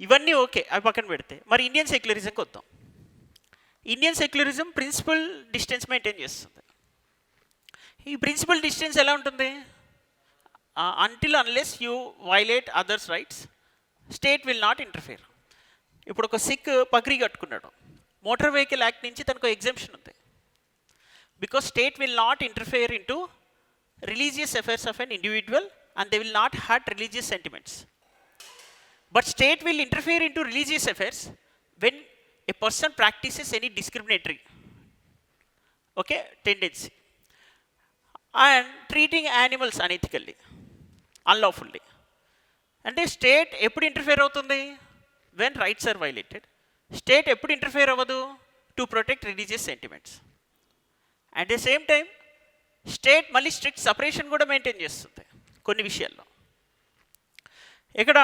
B: ఇవన్నీ ఓకే, అవి పక్కన పెడితే మరి ఇండియన్ సెక్యులరిజంకి వద్దాం. Indian secularism principle distance maintain చేస్తుంది. ఈ ప్రిన్సిపల్ డిస్టెన్స్ ఎలా ఉంటుంది? Until unless you violate others rights, state will not interfere. ఇప్పుడు ఒక సిక్ పగ్రీ కట్టుకున్నాడు, మోటార్ వెహికల్ యాక్ట్ నుంచి తనకు ఎగ్జెంప్షన్ ఉంది, because state will not interfere into religious affairs of an individual and they will not hurt religious sentiments. But state will interfere into religious affairs when a person practices any discriminatory tendency and treating animals unethically, unlawfully. అంటే state ఎప్పుడు interfere అవుతుంది? When rights are violated. State ఎప్పుడు interfere అవ్వదు? To protect religious sentiments. At the same time state మళ్ళీ strict separation కూడా maintain చేస్తుంది కొన్ని విషయాల్లో. ఇక్కడ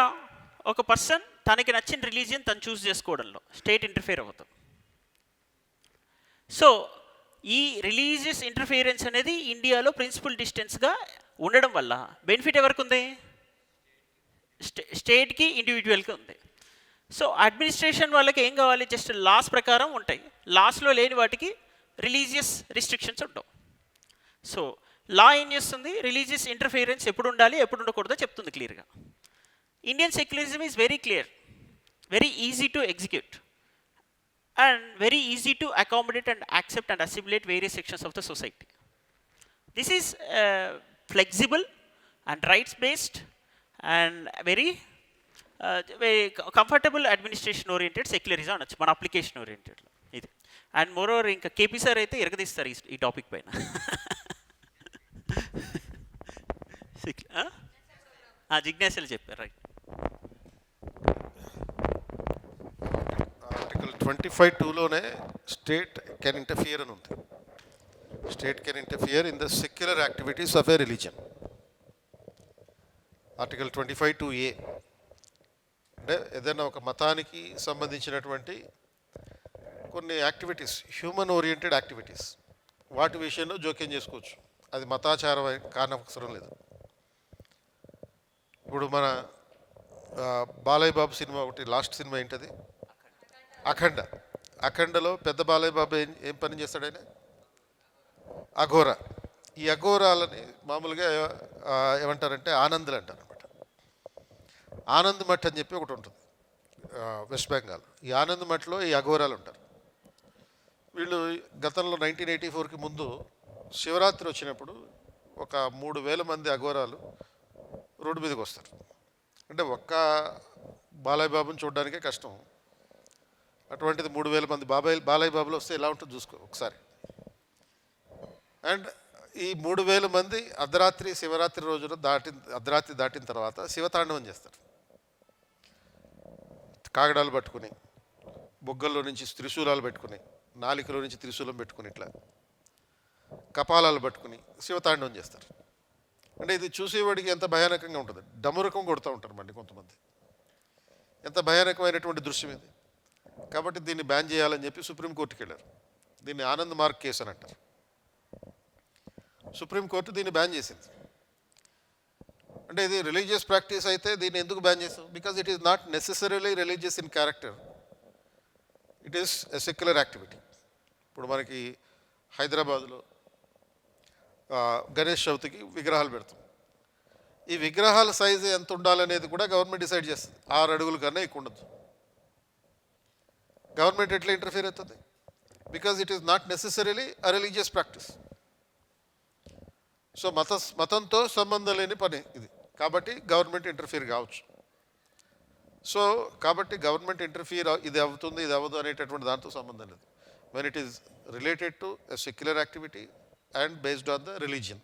B: ఒక పర్సన్ తనకి నచ్చిన రిలీజియన్ తను చూస్ చేసుకోవడంలో స్టేట్ ఇంటర్ఫియర్ అవుతుంది. సో ఈ రిలీజియస్ ఇంటర్ఫియరెన్స్ అనేది ఇండియాలో ప్రిన్సిపల్ డిస్టెన్స్గా ఉండడం వల్ల బెనిఫిట్ ఎవరికి ఉంది? స్టేట్కి ఇండివిజువల్కి ఉంది. సో అడ్మినిస్ట్రేషన్ వాళ్ళకి ఏం కావాలి, జస్ట్ లాస్ ప్రకారం ఉంటాయి. లాస్లో లేని వాటికి రిలీజియస్ రిస్ట్రిక్షన్స్ ఉండవు. సో లా ఏం చేస్తుంది, రిలీజియస్ ఇంటర్ఫియరెన్స్ ఎప్పుడు ఉండాలి ఎప్పుడు ఉండకూడదో చెప్తుంది క్లియర్గా. Indian secularism is very clear, very easy to execute and very easy to accommodate and accept and assimilate various sections of the society. This is flexible and rights based and very comfortable administration oriented secularism అనొచ్చు, మన application oriented ఇది. And moreover ఇంకా KP sir అయితే ఎరగదీస్తారు ఈ topic పైన. జిజ్ఞాసలు చెప్పారు, రైట్.
C: ఆర్టికల్ 25(2)లోనే స్టేట్ కెన్ ఇంటర్ఫియర్ అని ఉంది. State can interfere in the secular activities of a religion. Article 25(2)A అంటే ఏదైనా ఒక మతానికి సంబంధించినటువంటి కొన్ని యాక్టివిటీస్, హ్యూమన్ ఓరియంటెడ్ యాక్టివిటీస్, వాటి విషయంలో జోక్యం చేసుకోవచ్చు. అది మతాచారం కానవసరం లేదు. ఇప్పుడు మన బాలయ్య బాబు సినిమా ఒకటి, లాస్ట్ సినిమా ఏంటది, అఖండలో పెద్ద బాలయ్య బాబు ఏం పని చేస్తాడు ఆయన, అఘోరా. ఈ అఘోరాలని మామూలుగా ఏమంటారంటే ఆనందులు అంటారు అనమాట. ఆనంద్ మఠ్ అని చెప్పి ఒకటి ఉంటుంది వెస్ట్ బెంగాల్. ఈ ఆనంద్ మఠ్లో ఈ అఘోరాలు ఉంటారు. వీళ్ళు గతంలో 1984కి ముందు శివరాత్రి వచ్చినప్పుడు ఒక 3,000 మంది అఘోరాలు రోడ్డు మీదకి వస్తారు. అంటే ఒక్క బాలయ్య బాబుని చూడడానికే కష్టం. అటువంటిది 3,000 మంది బాలయ్య బాబులు వస్తే ఎలా ఉంటుందో చూసుకో ఒకసారి. అండ్ ఈ 3,000 మంది అర్ధరాత్రి శివరాత్రి రోజున అర్ధరాత్రి దాటిన తర్వాత శివతాండవం చేస్తారు. కాగడాలు పట్టుకుని, బొగ్గల్లో నుంచి త్రిశూలాలు పెట్టుకుని, నాలికలో నుంచి త్రిశూలం పెట్టుకుని, ఇట్లా కపాలాలు పట్టుకుని శివతాండవం చేస్తారు. అంటే ఇది చూసేవాడికి ఎంత భయానకంగా ఉంటుంది. డమరుకం కొడుతూ ఉంటారు మళ్ళీ కొంతమంది. ఎంత భయానకమైనటువంటి దృశ్యం ఇది. కాబట్టి దీన్ని బ్యాన్ చేయాలని చెప్పి సుప్రీంకోర్టుకి వెళ్ళారు. దీన్ని ఆనంద్ మార్క్ కేసు అని అంటారు. సుప్రీంకోర్టు దీన్ని బ్యాన్ చేసింది. అంటే ఇది రిలీజియస్ ప్రాక్టీస్ అయితే దీన్ని ఎందుకు బ్యాన్ చేస్తాం? Because it is not necessarily religious in character, it is a secular activity. ఇప్పుడు మనకి హైదరాబాద్లో గణేష్ చవితికి విగ్రహాలు పెడతాం. ఈ విగ్రహాల సైజు ఎంత ఉండాలనేది కూడా గవర్నమెంట్ డిసైడ్ చేస్తుంది. 6 అడుగుల కన్నా ఎక్కువ ఉండదు. గవర్నమెంట్ ఎట్లా ఇంటర్ఫియర్ అవుతుంది? Because it is not necessarily a religious practice. So మతంతో సంబంధం లేని పని ఇది. కాబట్టి గవర్నమెంట్ ఇంటర్ఫియర్ కావచ్చు. సో కాబట్టి గవర్నమెంట్ ఇంటర్ఫియర్ ఇది అవుతుంది ఇది అవ్వదు అనేటటువంటి దాంతో సంబంధం లేదు. When it is related to a secular activity and based on the religion.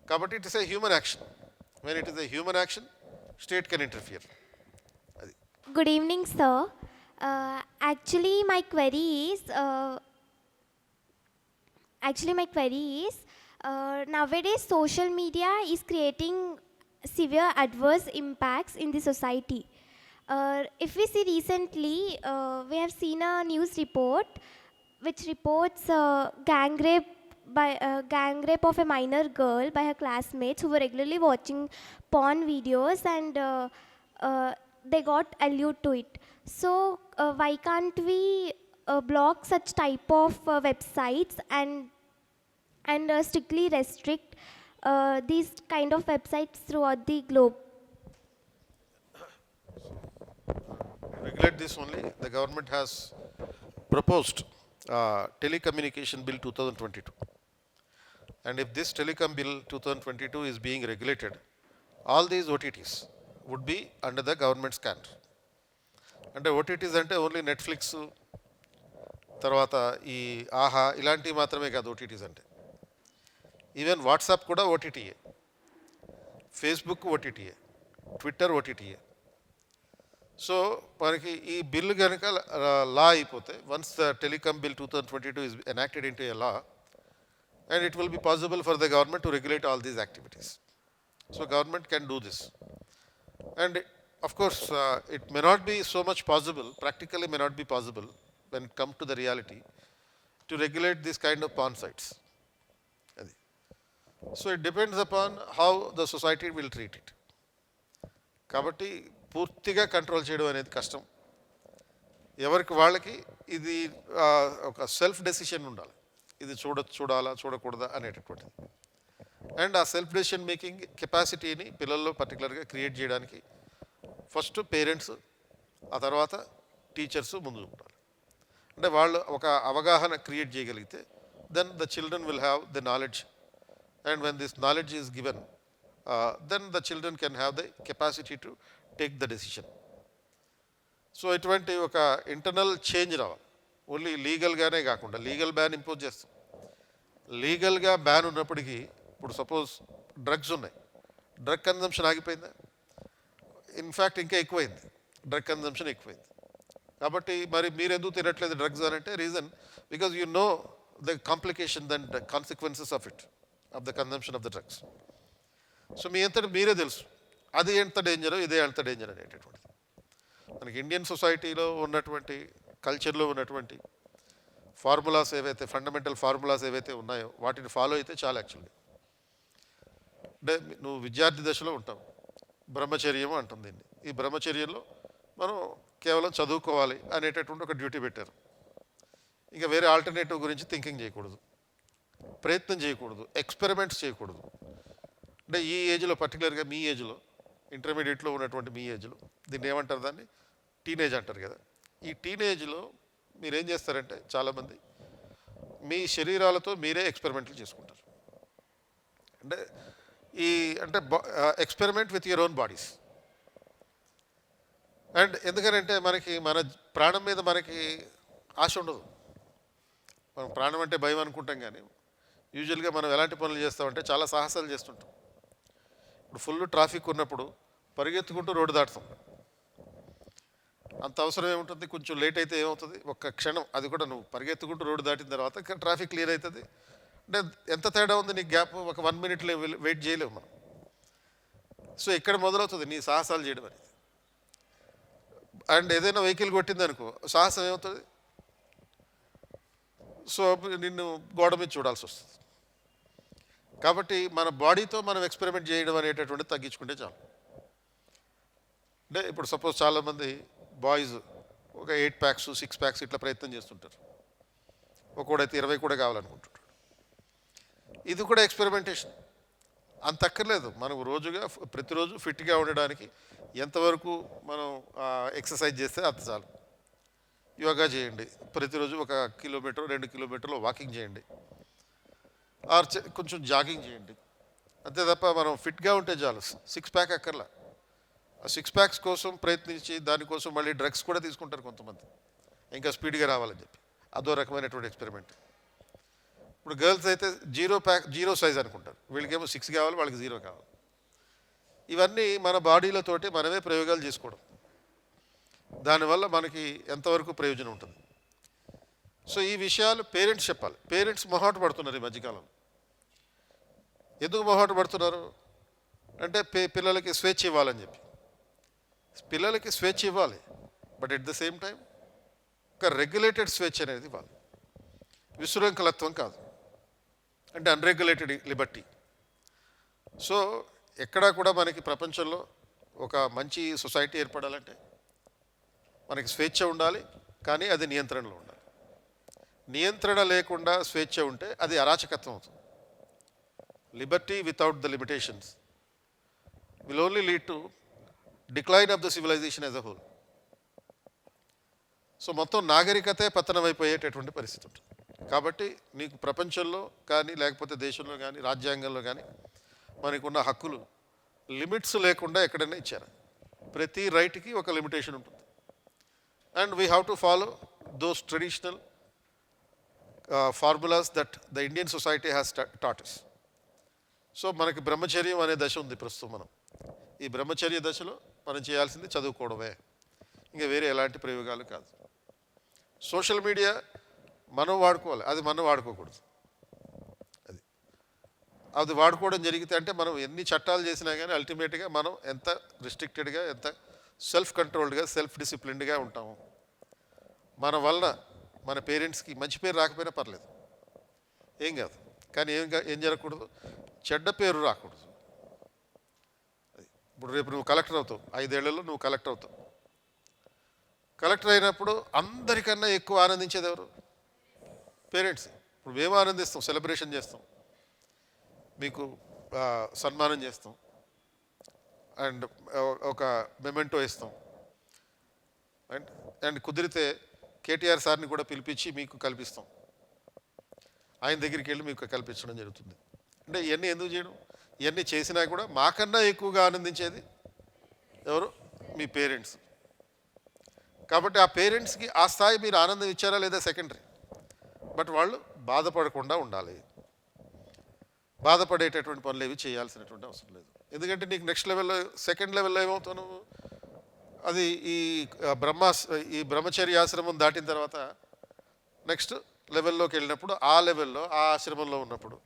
C: Kabatti it is a human action. When it is a human action, state can interfere.
J: Good evening, sir. Actually my query is nowadays social media is creating severe adverse impacts in the society. If we see recently, we have seen a news report which reports gang rape of a minor girl by her classmates who were regularly watching porn videos, and they got allured to it. So why can't we block such type of websites and strictly restrict these kind of websites throughout the globe?
C: Regulate this only. The government has proposed Telecommunication Bill 2022. And if this Telecom Bill 2022 is being regulated, all these OTTs would be under the government scan. అంటే OTTs అంటే only Netflix, తర్వాత ఈ ఆహా ఇలాంటివి మాత్రమే కాదు OTTs అంటే. Even WhatsApp కూడా OTTయే, ఫేస్బుక్ OTTయే, ట్విట్టర్ OTTయే. సో మనకి ఈ బిల్లు కనుక లా అయిపోతే, once the telecom bill 2022 is enacted into a law, and it will be possible for the government to regulate all these activities. So government can do this. And of course, it may not be so much possible, practically may not be possible when it comes to the reality, to regulate this kind of porn sites. So it depends upon how the society will treat it. కాబట్టి పూర్తిగా control చేయడం అనేది కష్టం. ఎవరికి వాళ్ళకి ఇది ఒక self decision ఉండాలి, ఇది చూడాలా చూడకూడదా అనేటటువంటిది. అండ్ ఆ సెల్ఫ్ డెసిషన్ మేకింగ్ కెపాసిటీని పిల్లల్లో పర్టికులర్గా క్రియేట్ చేయడానికి ఫస్ట్ పేరెంట్స్, ఆ తర్వాత టీచర్స్ ముందు ఉండాలి. అంటే వాళ్ళు ఒక అవగాహన క్రియేట్ చేయగలిగితే then the children will have the knowledge, and when this knowledge is given then the children can have the capacity to take the decision. So ఇటువంటి ఒక ఇంటర్నల్ చేంజ్ రావాలి. ఓన్లీ లీగల్గానే కాకుండా లీగల్ బ్యాన్ ఇంపోజ్ చేస్తాం. లీగల్గా ban ఉన్నప్పటికీ ఇప్పుడు suppose drugs ఉన్నాయి, డ్రగ్ కన్జంప్షన్ ఆగిపోయిందా? ఇన్ఫ్యాక్ట్ ఇంకా ఎక్కువైంది, డ్రగ్ కన్జంప్షన్ ఎక్కువైంది. కాబట్టి మరి మీరు ఎందుకు తినట్లేదు డ్రగ్స్ అని అంటే reason because you know the complication then the consequences of it, of the consumption of the drugs. So మీ అంతటి మీరే తెలుసు అది ఎంత డేంజరో ఇదే ఎంత డేంజర్ అనేటటువంటిది. మనకి ఇండియన్ సొసైటీలో ఉన్నటువంటి కల్చర్లో ఉన్నటువంటి ఫార్ములాస్ ఏవైతే, ఫండమెంటల్ ఫార్ములాస్ ఏవైతే ఉన్నాయో వాటిని ఫాలో అయితే చాలా యాక్చువల్గా. అంటే నువ్వు విద్యార్థి దశలో ఉంటావు, బ్రహ్మచర్యం అంటాం దీన్ని. ఈ బ్రహ్మచర్యంలో మనం కేవలం చదువుకోవాలి అనేటటువంటి ఒక డ్యూటీ పెట్టారు. ఇంకా వేరే ఆల్టర్నేటివ్ గురించి థింకింగ్ చేయకూడదు, ప్రయత్నం చేయకూడదు, ఎక్స్పెరిమెంట్స్ చేయకూడదు. అంటే ఈ ఏజ్లో పర్టికులర్గా మీ ఏజ్లో, ఇంటర్మీడియట్లో ఉన్నటువంటి మీ ఏజ్లో, దీన్ని ఏమంటారు, దాన్ని టీనేజ్ అంటారు కదా. ఈ టీనేజ్లో మీరేం చేస్తారంటే చాలామంది మీ శరీరాలతో మీరే ఎక్స్పెరిమెంట్లు చేసుకుంటారు. అంటే experiment with your own bodies. And ఎందుకనంటే మనకి మన ప్రాణం మీద మనకి ఆశ ఉండదు. మనం ప్రాణం అంటే భయం అనుకుంటాం, కానీ యూజువల్గా మనం ఎలాంటి పనులు చేస్తామంటే చాలా సాహసాలు చేస్తుంటాం. ఇప్పుడు ఫుల్ ట్రాఫిక్ ఉన్నప్పుడు పరిగెత్తుకుంటూ రోడ్డు దాటుతాం. అంత అవసరం ఏముంటుంది? కొంచెం లేట్ అయితే ఏమవుతుంది, ఒక్క క్షణం, అది కూడా నువ్వు పరిగెత్తుకుంటూ రోడ్డు దాటిన తర్వాత ట్రాఫిక్ క్లియర్ అవుతుంది. అంటే ఎంత తేడా ఉంది నీకు, గ్యాప్ ఒక 1 minute వెయిట్ చేయలేము మనం. సో ఇక్కడ మొదలవుతుంది నీ సాహసాలు చేయడం అనేది. అండ్ ఏదైనా వెహికల్ కొట్టింది అనుకో, సాహసం ఏమవుతుంది, సో నిన్ను గోడ మీద చూడాల్సి వస్తుంది. కాబట్టి మన బాడీతో మనం ఎక్స్పెరిమెంట్ చేయడం అనేటటువంటిది తగ్గించుకుంటే చాలు. అంటే ఇప్పుడు సపోజ్ చాలామంది బాయ్స్ ఒక 8 packs 6 packs ఇట్లా ప్రయత్నం చేస్తుంటారు. ఒకడైతే 20 కూడా కావాలనుకుంటుంటాడు. ఇది కూడా ఎక్స్పెరిమెంటేషన్. అంత అక్కర్లేదు. మనం ప్రతిరోజు ఫిట్గా ఉండడానికి ఎంతవరకు మనం ఎక్సర్సైజ్ చేస్తే అంత చాలు. యోగా చేయండి, ప్రతిరోజు 1 kilometer 2 kilometers వాకింగ్ చేయండి, ఆర్ కొంచెం జాగింగ్ చేయండి. అంతే తప్ప మనం ఫిట్గా ఉంటే చాలు. 6 pack అక్కర్లా. ఆ 6 packs కోసం ప్రయత్నించి దానికోసం మళ్ళీ డ్రగ్స్ కూడా తీసుకుంటారు కొంతమంది, ఇంకా స్పీడ్గా రావాలని చెప్పి. అదో రకమైనటువంటి ఎక్స్పెరిమెంట్. ఇప్పుడు గర్ల్స్ అయితే 0 size అనుకుంటారు, వీళ్ళకేమో 6 కావాలి, వాళ్ళకి 0 కావాలి. ఇవన్నీ మన బాడీలతోటి మనమే ప్రయోగాలు చేసుకోవడం. దానివల్ల మనకి ఎంతవరకు ప్రయోజనం ఉంటుంది. సో ఈ విషయాలు పేరెంట్స్ చెప్పాలి. పేరెంట్స్ మొహాట పడుతున్నారు ఈ మధ్యకాలంలో. ఎందుకు మొహాట పడుతున్నారు అంటే పిల్లలకి స్వేచ్ఛ ఇవ్వాలని చెప్పి. పిల్లలకి స్వేచ్ఛ ఇవ్వాలి, but at the same time ఒక రెగ్యులేటెడ్ స్వేచ్ఛ అనేది ఇవ్వాలి. విశృంఖలత్వం కాదు, అంటే అన్రెగ్యులేటెడ్ లిబర్టీ. సో ఎక్కడా కూడా మనకి ప్రపంచంలో ఒక మంచి సొసైటీ ఏర్పడాలంటే మనకి స్వేచ్ఛ ఉండాలి, కానీ అది నియంత్రణలో ఉండాలి. నియంత్రణ లేకుండా స్వేచ్ఛ ఉంటే అది అరాచకత్వం అవుతుంది. Liberty without the limitations will only lead to decline of the civilisation as a whole. So మొత్తం నాగరికతే పతనమైపోయేటటువంటి పరిస్థితి ఉంటుంది. కాబట్టి నీకు ప్రపంచంలో కానీ లేకపోతే దేశంలో కానీ రాజ్యాంగంలో కానీ మనకున్న హక్కులు లిమిట్స్ లేకుండా ఎక్కడైనా ఇచ్చారు. ప్రతి రైట్కి ఒక లిమిటేషన్ ఉంటుంది. And we have to follow those traditional formulas that the Indian society has taught us. So మనకి బ్రహ్మచర్యం అనే దశ ఉంది ప్రస్తుతం. మనం ఈ బ్రహ్మచర్య దశలో మనం చేయాల్సింది చదువుకోవడమే, ఇంకా వేరే ఎలాంటి ప్రయోగాలు కాదు. సోషల్ మీడియా మనం వాడుకోవాలి, అది మనం వాడుకోకూడదు. అది వాడుకోవడం జరిగితే అంటే మనం ఎన్ని చట్టాలు చేసినా కానీ అల్టిమేట్గా మనం ఎంత రిస్ట్రిక్టెడ్గా, ఎంత సెల్ఫ్ కంట్రోల్డ్గా, సెల్ఫ్ డిసిప్లిన్డ్గా ఉంటాము. మన వలన మన పేరెంట్స్కి మంచి పేరు రాకపోయినా పర్లేదు, ఏం కాదు. కానీ ఏం జరగకూడదు, చెడ్డ పేరు రాకూడదు. ఇప్పుడు రేపు నువ్వు కలెక్టర్ అవుతావు, 5 ఏళ్లలో నువ్వు కలెక్టర్ అవుతావు. కలెక్టర్ అయినప్పుడు అందరికన్నా ఎక్కువ ఆనందించేది ఎవరు? పేరెంట్స్. ఇప్పుడు మేము ఆనందిస్తాం, సెలబ్రేషన్ చేస్తాం, మీకు సన్మానం చేస్తాం, అండ్ ఒక మెమెంటో ఇస్తాం, అండ్ కుదిరితే కేటీఆర్ సార్ని కూడా పిలిపించి మీకు కల్పిస్తాం, ఆయన దగ్గరికి వెళ్ళి మీకు కల్పించడం జరుగుతుంది. అంటే ఇవన్నీ ఎందుకు చేయడం? ఇవన్నీ చేసినా కూడా మాకన్నా ఎక్కువగా ఆనందించేది ఎవరు? మీ పేరెంట్స్. కాబట్టి ఆ పేరెంట్స్కి ఆ స్థాయి మీరు ఆనందం ఇచ్చారా లేదా సెకండరీ, బట్ వాళ్ళు బాధపడకుండా ఉండాలి. బాధపడేటటువంటి పనులు ఏవి చేయాల్సినటువంటి అవసరం లేదు. ఎందుకంటే నీకు నెక్స్ట్ లెవెల్లో, సెకండ్ లెవెల్లో ఏమవుతావు నువ్వు? అది ఈ బ్రహ్మచర్య ఆశ్రమం దాటిన తర్వాత నెక్స్ట్ లెవెల్లోకి వెళ్ళినప్పుడు, ఆ లెవెల్లో ఆ ఆశ్రమంలో ఉన్నప్పుడు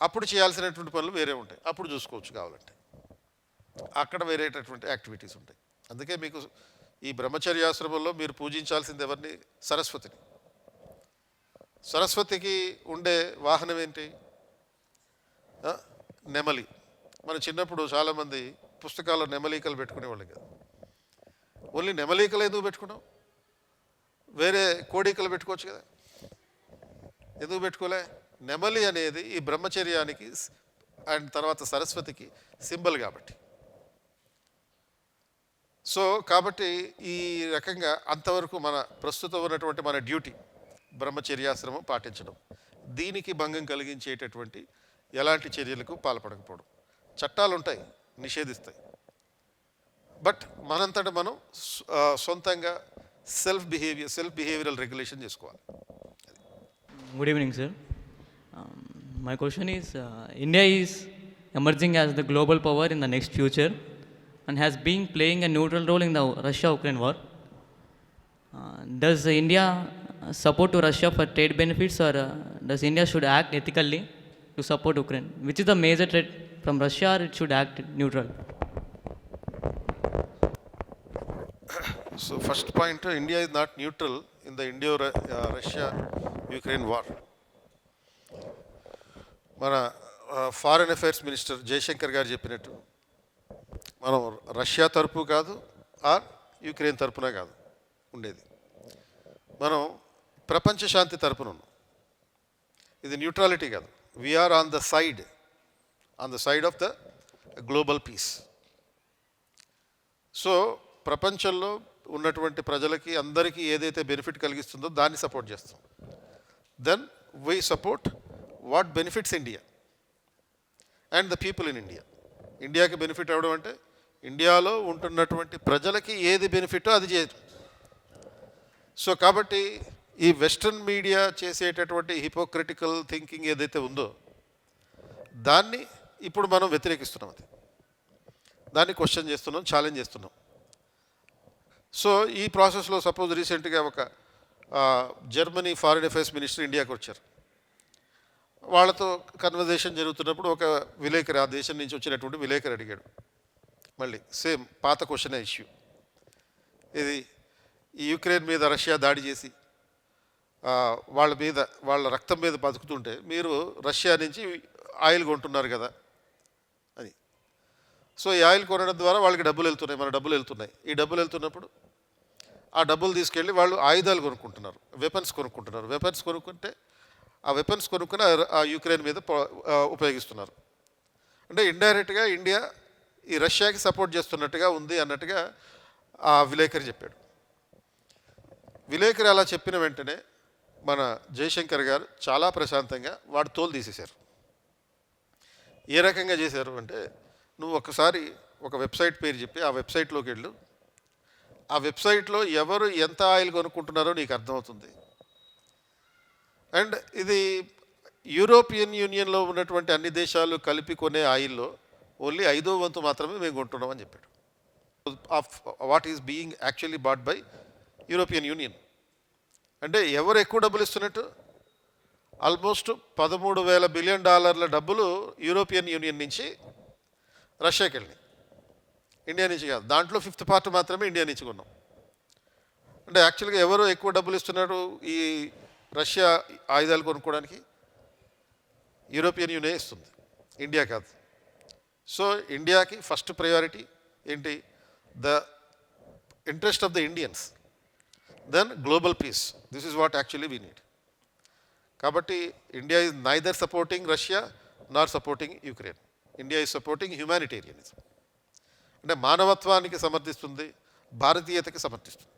C: అప్పుడు చేయాల్సినటువంటి పనులు వేరే ఉంటాయి. అప్పుడు చూసుకోవచ్చు కావాలంటే, అక్కడ వేరేటటువంటి యాక్టివిటీస్ ఉంటాయి. అందుకే మీకు ఈ బ్రహ్మచర్యాశ్రమంలో మీరు పూజించాల్సింది ఎవరిని? సరస్వతిని. సరస్వతికి ఉండే వాహనం ఏంటి? నెమలి. మన చిన్నప్పుడు చాలామంది పుస్తకాల్లో నెమలీకలు పెట్టుకునేవాళ్ళం కదా. ఓన్లీ నెమలీకలు ఎందుకు పెట్టుకున్నాం? వేరే కోడికలు పెట్టుకోవచ్చు కదా, ఎందుకు పెట్టుకోలే? నెమలి అనేది ఈ బ్రహ్మచర్యానికి అండ్ తర్వాత సరస్వతికి సింబల్ కాబట్టి. సో కాబట్టి ఈ రకంగా అంతవరకు మన ప్రస్తుతం ఉన్నటువంటి మన డ్యూటీ బ్రహ్మచర్యాశ్రమం పాటించడం. దీనికి భంగం కలిగించేటటువంటి ఎలాంటి చర్యలకు పాల్పడకపోవడం. చట్టాలు ఉంటాయి, నిషేధిస్తాయి, బట్ మనంతట మనం సొంతంగా సెల్ఫ్ బిహేవియరల్ రెగ్యులేషన్ చేసుకోవాలి.
K: Good evening, sir. My question is, India is emerging as the global power in the next future and has been playing a neutral role in the Russia-Ukraine war. Does India support to Russia for trade benefits, or does India should act ethically to support Ukraine? Which is the major threat from Russia, or it should act neutral?
C: So first point, India is not neutral in the Russia-Ukraine war. మన foreign affairs minister Jayashankar గారు చెప్పినట్టు మనం Russia తరపు కాదు, are Ukraine తరపున కాదు ఉండేది, మనం ప్రపంచ శాంతి తరపున ఉన్నాం. ఇది న్యూట్రాలిటీ కాదు. We are on the side of the global peace. So ప్రపంచంలో ఉన్నటువంటి ప్రజలకి అందరికీ ఏదైతే బెనిఫిట్ కలిగిస్తుందో దాన్ని సపోర్ట్ చేస్తాం. Then we support what benefits India and the people in India. ఇండియాకి బెనిఫిట్ అవ్వడం అంటే ఇండియాలో ఉంటున్నటువంటి ప్రజలకి ఏది బెనిఫిటో అది చేయదు. సో కాబట్టి ఈ వెస్ట్రన్ మీడియా చేసేటటువంటి హిపోక్రిటికల్ థింకింగ్ ఏదైతే ఉందో దాన్ని ఇప్పుడు మనం వ్యతిరేకిస్తున్నాం. దాన్ని క్వశ్చన్ చేస్తున్నాం, ఛాలెంజ్ చేస్తున్నాం. సో ఈ ప్రాసెస్లో సపోజ్ రీసెంట్గా ఒక జర్మనీ ఫారిన్ అఫైర్స్ మినిస్టర్ ఇండియాకి వచ్చారు. వాళ్ళతో కన్వర్జేషన్ జరుగుతున్నప్పుడు ఒక విలేకరి, ఆ దేశం నుంచి వచ్చినటువంటి విలేకరి అడిగాడు, మళ్ళీ సేమ్ పాత క్వశ్చన్ ఇష్యూ, ఇది ఈ యుక్రెయిన్ మీద రష్యా దాడి చేసి వాళ్ళ రక్తం మీద బతుకుతుంటే మీరు రష్యా నుంచి ఆయిల్ కొంటున్నారు కదా అని. సో ఈ ఆయిల్ కొనడం ద్వారా వాళ్ళకి డబ్బులు వెళ్తున్నాయి, మన డబ్బులు వెళ్తున్నాయి. ఈ డబ్బులు వెళ్తున్నప్పుడు ఆ డబ్బులు తీసుకెళ్ళి వాళ్ళు ఆయుధాలు కొనుక్కుంటున్నారు, వెపన్స్ కొనుక్కుంటున్నారు. వెపన్స్ కొనుక్కుంటే ఆ వెపన్స్ కొనుక్కుని ఆ యుక్రెయిన్ మీద ఉపయోగిస్తున్నారు. అంటే ఇండైరెక్ట్గా ఇండియా ఈ రష్యాకి సపోర్ట్ చేస్తున్నట్టుగా ఉంది అన్నట్టుగా ఆ విలేకరి చెప్పాడు. విలేకరి అలా చెప్పిన వెంటనే మన జయశంకర్ గారు చాలా ప్రశాంతంగా వాడు తోలు తీసేశారు. ఏ రకంగా చేశారు అంటే, నువ్వు ఒకసారి ఒక వెబ్సైట్ పేరు చెప్పి ఆ వెబ్సైట్లోకి వెళ్ళు, ఆ వెబ్సైట్లో ఎవరు ఎంత ఆయిల్ కొనుక్కుంటున్నారో నీకు అర్థమవుతుంది. అండ్ ఇది యూరోపియన్ యూనియన్లో ఉన్నటువంటి అన్ని దేశాలు కలిపి కొనే ఆయిల్లో ఓన్లీ 5వ వంతు మాత్రమే మేము కొంటున్నాం అని చెప్పాడు. Of what is being actually bat by European union. అంటే ఎవరు ఎక్కువ డబ్బులు ఇస్తున్నట్టు? ఆల్మోస్ట్ $13,000 బిలియన్ డబ్బులు యూరోపియన్ యూనియన్ నుంచి రష్యాకి వెళ్ళినాయి, ఇండియా నుంచి కాదు. దాంట్లో 5th పార్ట్ మాత్రమే ఇండియా నుంచి కొన్నాం. అంటే యాక్చువల్గా ఎవరు ఎక్కువ డబ్బులు ఇస్తున్నారు ఈ రష్యా ఆయుధాలు కొనుక్కోవడానికి? యూరోపియన్ యూనియన్ ఇస్తుంది, ఇండియా కాదు. సో ఇండియాకి ఫస్ట్ ప్రయారిటీ ఏంటి? The interest of the Indians, then global peace. This is what actually we need. కాబట్టి India is neither supporting Russia nor supporting Ukraine. India is supporting humanitarianism. అంటే మానవత్వానికి సమర్థిస్తుంది, భారతీయతకి సమర్థిస్తుంది.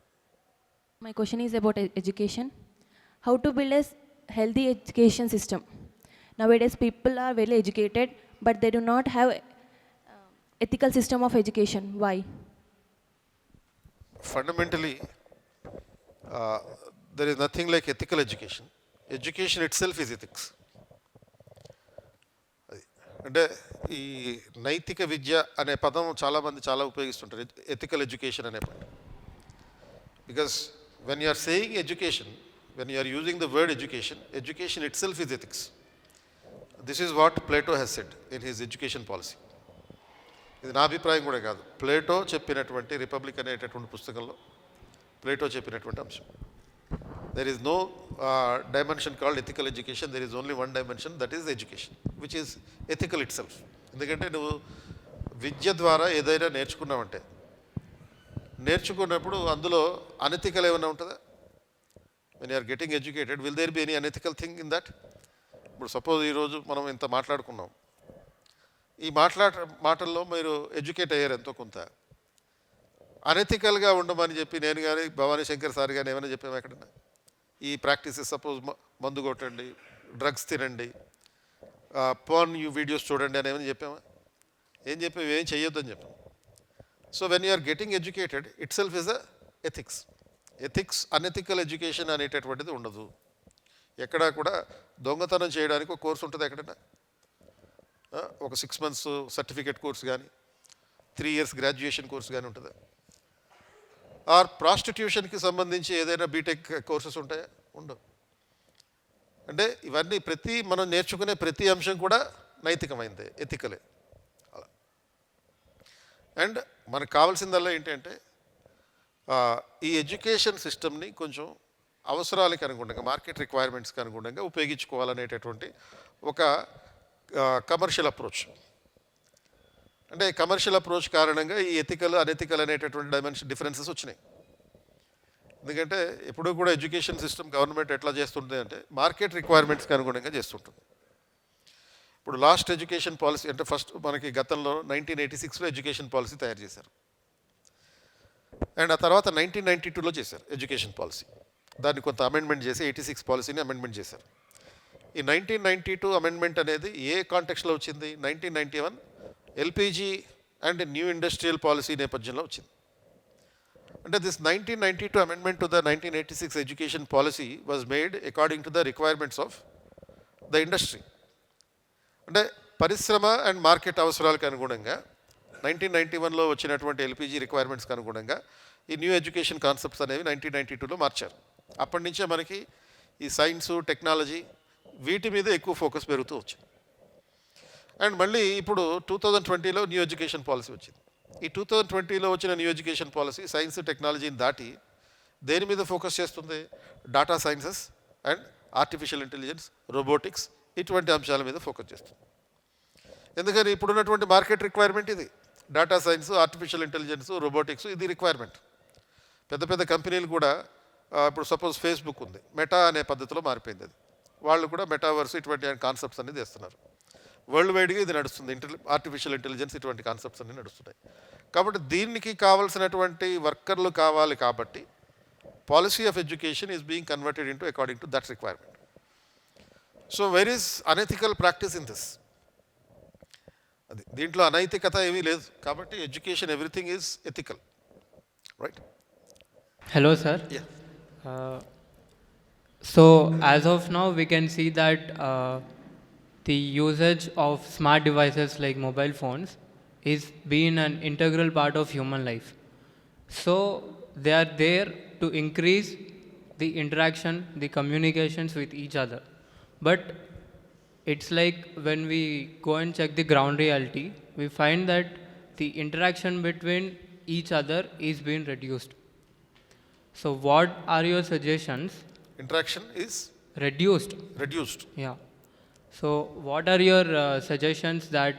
L: My question is about education. How to build a healthy education system? Nowadays, people are well educated, but they do not have ethical system of education. Why?
C: Fundamentally, there is nothing like ethical education. Education itself is ethics. అంటే ఈ నైతిక విద్య అనే పదం చాలామంది చాలా ఉపయోగిస్తుంటారు, ethical education అనే పదం. Because when you are saying education, when you are using the word education, education itself is ethics. This is what Plato has said in his education policy. ఇది నా అభిప్రాయం కూడా కాదు, ప్లేటో చెప్పినటువంటి రిపబ్లిక్ అనేటటువంటి పుస్తకంలో ప్లేటో చెప్పినటువంటి అంశం. There is no dimension called ethical education. There is only one dimension, that is education, which is ethical itself. ఎందుకంటే నువ్వు విద్య ద్వారా ఏదైనా నేర్చుకున్నావంటే, నేర్చుకున్నప్పుడు అందులో అనెథికల్ ఏమైనా ఉంటుందా? When you are getting educated, will there be any unethical thing in that? ఇప్పుడు suppose ఈరోజు మనం ఇంత మాట్లాడుకున్నాం, ఈ మాటల్లో మీరు ఎడ్యుకేట్ అయ్యారు ఎంతో కొంత. అనెథికల్గా ఉండమని చెప్పి నేను కానీ భవానీ శంకర్ సార్ కానీ ఏమైనా చెప్పాము ఎక్కడన్నా? ఈ ప్రాక్టీసెస్, సపోజ్ మందు కొట్టండి, డ్రగ్స్ తినండి, పోర్న్ వీడియోస్ చూడండి అని ఏమైనా చెప్పామా? ఏం చెప్పాము? ఏం చెయ్యొద్దని చెప్పాము. So when you are getting educated itself is a ethics. Ethics, unethical education అనేటటువంటిది ఉండదు. ఎక్కడా కూడా దొంగతనం చేయడానికి ఒక కోర్సు ఉంటుంది ఎక్కడైనా? ఒక 6 months సర్టిఫికేట్ కోర్స్ కానీ 3 years గ్రాడ్యుయేషన్ కోర్స్ కానీ ఉంటుందా? ఆర్ ప్రాస్టిట్యూషన్కి సంబంధించి ఏదైనా బీటెక్ కోర్సెస్ ఉంటాయా? ఉండవు. అంటే ఇవన్నీ మనం నేర్చుకునే ప్రతి అంశం కూడా నైతికమైందే, ఎథికలే. అలా. అండ్ మనకు కావాల్సిందల్లా ఏంటంటే ఈ ఎడ్యుకేషన్ సిస్టమ్ని కొంచెం అవసరాలకు అనుగుణంగా, మార్కెట్ రిక్వైర్మెంట్స్కి అనుగుణంగా ఉపయోగించుకోవాలనేటటువంటి ఒక కమర్షియల్ అప్రోచ్. అంటే కమర్షియల్ అప్రోచ్ కారణంగా ఈ ఎథికల్, అనెథికల్ అనేటటువంటి డిఫరెన్సెస్ వచ్చినాయి. ఎందుకంటే ఎప్పుడూ కూడా ఎడ్యుకేషన్ సిస్టమ్ గవర్నమెంట్ ఎట్లా చేస్తుంది అంటే మార్కెట్ రిక్వైర్మెంట్స్కి అనుగుణంగా చేస్తుంటుంది. ఇప్పుడు లాస్ట్ ఎడ్యుకేషన్ పాలసీ అంటే ఫస్ట్ మనకి గతంలో 1986లో ఎడ్యుకేషన్ పాలసీ తయారు చేశారు. అండ్ ఆ తర్వాత 1992లో చేశారు ఎడ్యుకేషన్ పాలసీ. దాన్ని కొంత అమెండ్మెంట్ చేసి 86 పాలసీని అమెండ్మెంట్ చేశారు. ఈ 1992 అమెండ్మెంట్ అనేది ఏ కాంటెక్స్లో వచ్చింది? 1991 LPG and new industrial policy నేపథ్యంలో వచ్చింది. అంటే this 1992 amendment to the 1986 education policy was made according to the requirements of the industry. అంటే పరిశ్రమ అండ్ మార్కెట్ అవసరాలకు అనుగుణంగా 1991లో వచ్చినటువంటి ఎల్పిజి రిక్వైర్మెంట్స్కి అనుగుణంగా ఈ న్యూ ఎడ్యుకేషన్ కాన్సెప్ట్స్ అనేవి 1992లో మార్చారు. అప్పటి నుంచే మనకి ఈ సైన్సు, టెక్నాలజీ వీటి మీద ఎక్కువ ఫోకస్ పెరుగుతూ వచ్చింది. అండ్ మళ్ళీ ఇప్పుడు 2020లో న్యూ ఎడ్యుకేషన్ పాలసీ వచ్చింది. ఈ 2020లో వచ్చిన న్యూ ఎడ్యుకేషన్ పాలసీ సైన్స్, టెక్నాలజీని దాటి దేని మీద ఫోకస్ చేస్తుంది? Data sciences and artificial intelligence, robotics, ఇటువంటి అంశాల మీద ఫోకస్ చేస్తుంది. ఎందుకని ఇప్పుడున్నటువంటి మార్కెట్ రిక్వైర్మెంట్ ఇది. Data science, artificial intelligence, robotics, ఇది రిక్వైర్మెంట్. పెద్ద పెద్ద కంపెనీలు కూడా ఇప్పుడు సపోజ్ ఫేస్బుక్ ఉంది, మెటా అనే పద్ధతిలో మారిపోయింది. అది వాళ్ళు కూడా మెటావర్స్ ఇటువంటి కాన్సెప్ట్స్ అన్ని తెస్తున్నారు. వరల్డ్ వైడ్గా ఇది నడుస్తుంది. ఆర్టిఫిషియల్ ఇంటెలిజెన్స్ ఇటువంటి కాన్సెప్ట్స్ అన్ని నడుస్తున్నాయి. కాబట్టి దీనికి కావాల్సినటువంటి వర్కర్లు కావాలి. కాబట్టి policy of education is being converted into according to that requirement. So where is unethical practice in this? అది దీంట్లో అనైతికత ఏమీ లేదు. కాబట్టి education everything is ethical, right?
K: Hello, sir.
C: Yeah.
K: So, as of now, we can see that the usage of smart devices like mobile phones is being an integral part of human life. So, they are there to increase the interaction, the communications with each other. But it's like when we go and check the ground reality, we find that the interaction between each other is being reduced. So what are your suggestions?
C: Interaction is
K: Reduced.
C: reduced.
K: Yeah. So what are your suggestions that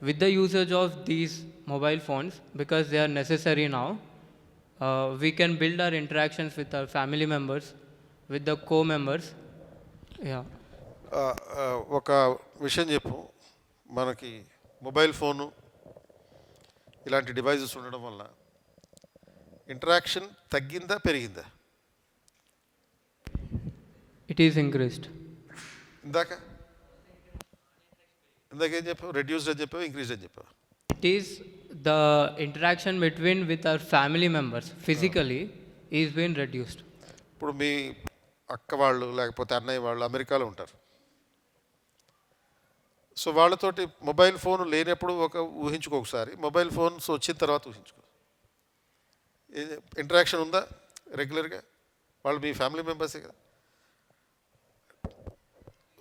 M: with the usage of these mobile phones, because they are necessary now, we can build our interactions with our family members, with the co-members. Yeah.
C: ఒక విషయం చెప్పు, మనకి mobile phone ఇలాంటి devices ఉండడం వల్ల interaction తగ్గిందా పెరిగిందా?
M: It is increased.
C: ఇందాక ఏం చెప్పావు? రెడ్యూస్డ్ అని చెప్పావు, ఇంక్రీజ్డ్ అని చెప్పావు?
M: It is the interaction between with our family members physically is being reduced.
C: ఇప్పుడు మీ అక్క వాళ్ళు లేకపోతే అన్నయ్య వాళ్ళు అమెరికాలో ఉంటారు. సో వాళ్ళతోటి మొబైల్ ఫోన్ లేనప్పుడు ఊహించుకో, ఒకసారి మొబైల్ ఫోన్స్ వచ్చిన తర్వాత ఊహించుకో. ఇంటరాక్షన్ ఉందా రెగ్యులర్గా? వాళ్ళు మీ ఫ్యామిలీ మెంబర్సే కదా.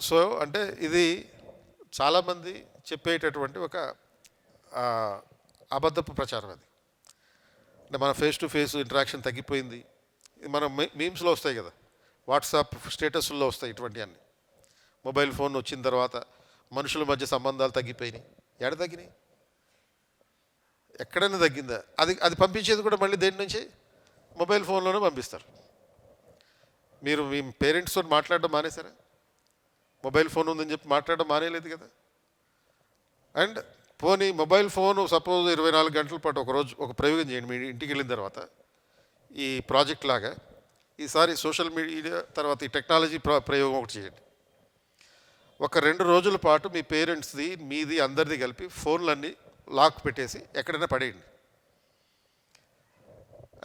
C: సో అంటే ఇది చాలామంది చెప్పేటటువంటి ఒక అబద్ధపు ప్రచారం. అది అంటే మన ఫేస్ టు ఫేస్ ఇంటరాక్షన్ తగ్గిపోయింది. మనం మీమ్స్లో వస్తాయి కదా, వాట్సాప్ స్టేటస్లో వస్తాయి ఇటువంటివన్నీ. మొబైల్ ఫోన్ వచ్చిన తర్వాత మనుషుల మధ్య సంబంధాలు తగ్గిపోయినాయి. ఎక్కడ తగ్గినాయి? ఎక్కడైనా తగ్గిందా? అది పంపించేది కూడా మళ్ళీ దేని నుంచి? మొబైల్ ఫోన్లోనే పంపిస్తారు. మీరు మీ పేరెంట్స్తో మాట్లాడడం మానేశారా? మొబైల్ ఫోన్ ఉందని చెప్పి మాట్లాడడం మానేయలేదు కదా. అండ్ పోనీ మొబైల్ ఫోను సపోజ్ 24 గంటల పాటు ఒకరోజు ఒక ప్రయోగం చేయండి మీ ఇంటికి వెళ్ళిన తర్వాత, ఈ ప్రాజెక్ట్ లాగా. ఈసారి సోషల్ మీడియా తర్వాత ఈ టెక్నాలజీ ప్రయోగం ఒకటి చేయండి. ఒక 2 రోజుల పాటు మీ పేరెంట్స్ది మీది అందరిది కలిపి ఫోన్లన్నీ లాక్ పెట్టేసి ఎక్కడైనా పడేయండి.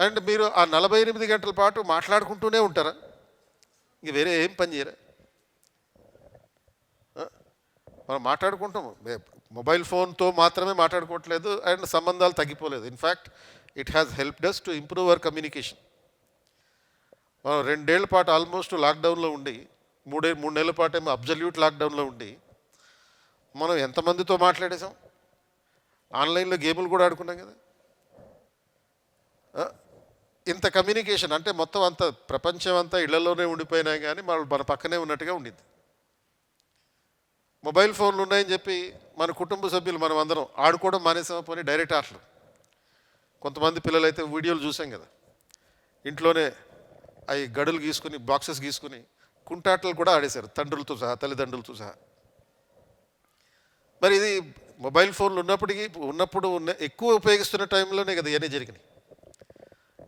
C: అండ్ మీరు ఆ 48 గంటల పాటు మాట్లాడుకుంటూనే ఉంటారా? ఇంక వేరే ఏం పని చేయరా? మనం మాట్లాడుకుంటాము, మొబైల్ ఫోన్తో మాత్రమే మాట్లాడుకోవట్లేదు అండ్ సంబంధాలు తగ్గిపోలేదు. In fact it has helped us to improve our communication. మనం 2 ఏళ్ల పాటు ఆల్మోస్ట్ లాక్డౌన్లో ఉండి, 3 నెలల పాటు ఏమో అబ్జల్యూట్ లాక్డౌన్లో ఉండి మనం ఎంతమందితో మాట్లాడేసాం? ఆన్లైన్లో గేములు కూడా ఆడుకున్నాం కదా. ఇంత కమ్యూనికేషన్ అంటే మొత్తం అంత ప్రపంచం అంతా ఇళ్లలోనే ఉండిపోయినా కానీ మన పక్కనే ఉన్నట్టుగా ఉండింది. మొబైల్ ఫోన్లు ఉన్నాయని చెప్పి మన కుటుంబ సభ్యులు మనం అందరం ఆడుకోవడం మానేసామో, పోనీ డైరెక్ట్ ఆటలు. కొంతమంది పిల్లలు అయితే వీడియోలు చూసాం కదా, ఇంట్లోనే అవి గడులు గీసుకుని బాక్సెస్ గీసుకుని కుంటాటలు కూడా ఆడేశారు, తండ్రులతో సహా తల్లిదండ్రులతో సహా. మరి ఇది మొబైల్ ఫోన్లు ఉన్నప్పుడు ఎక్కువ ఉపయోగిస్తున్న టైంలోనే కదా ఇవన్నీ జరిగినాయి.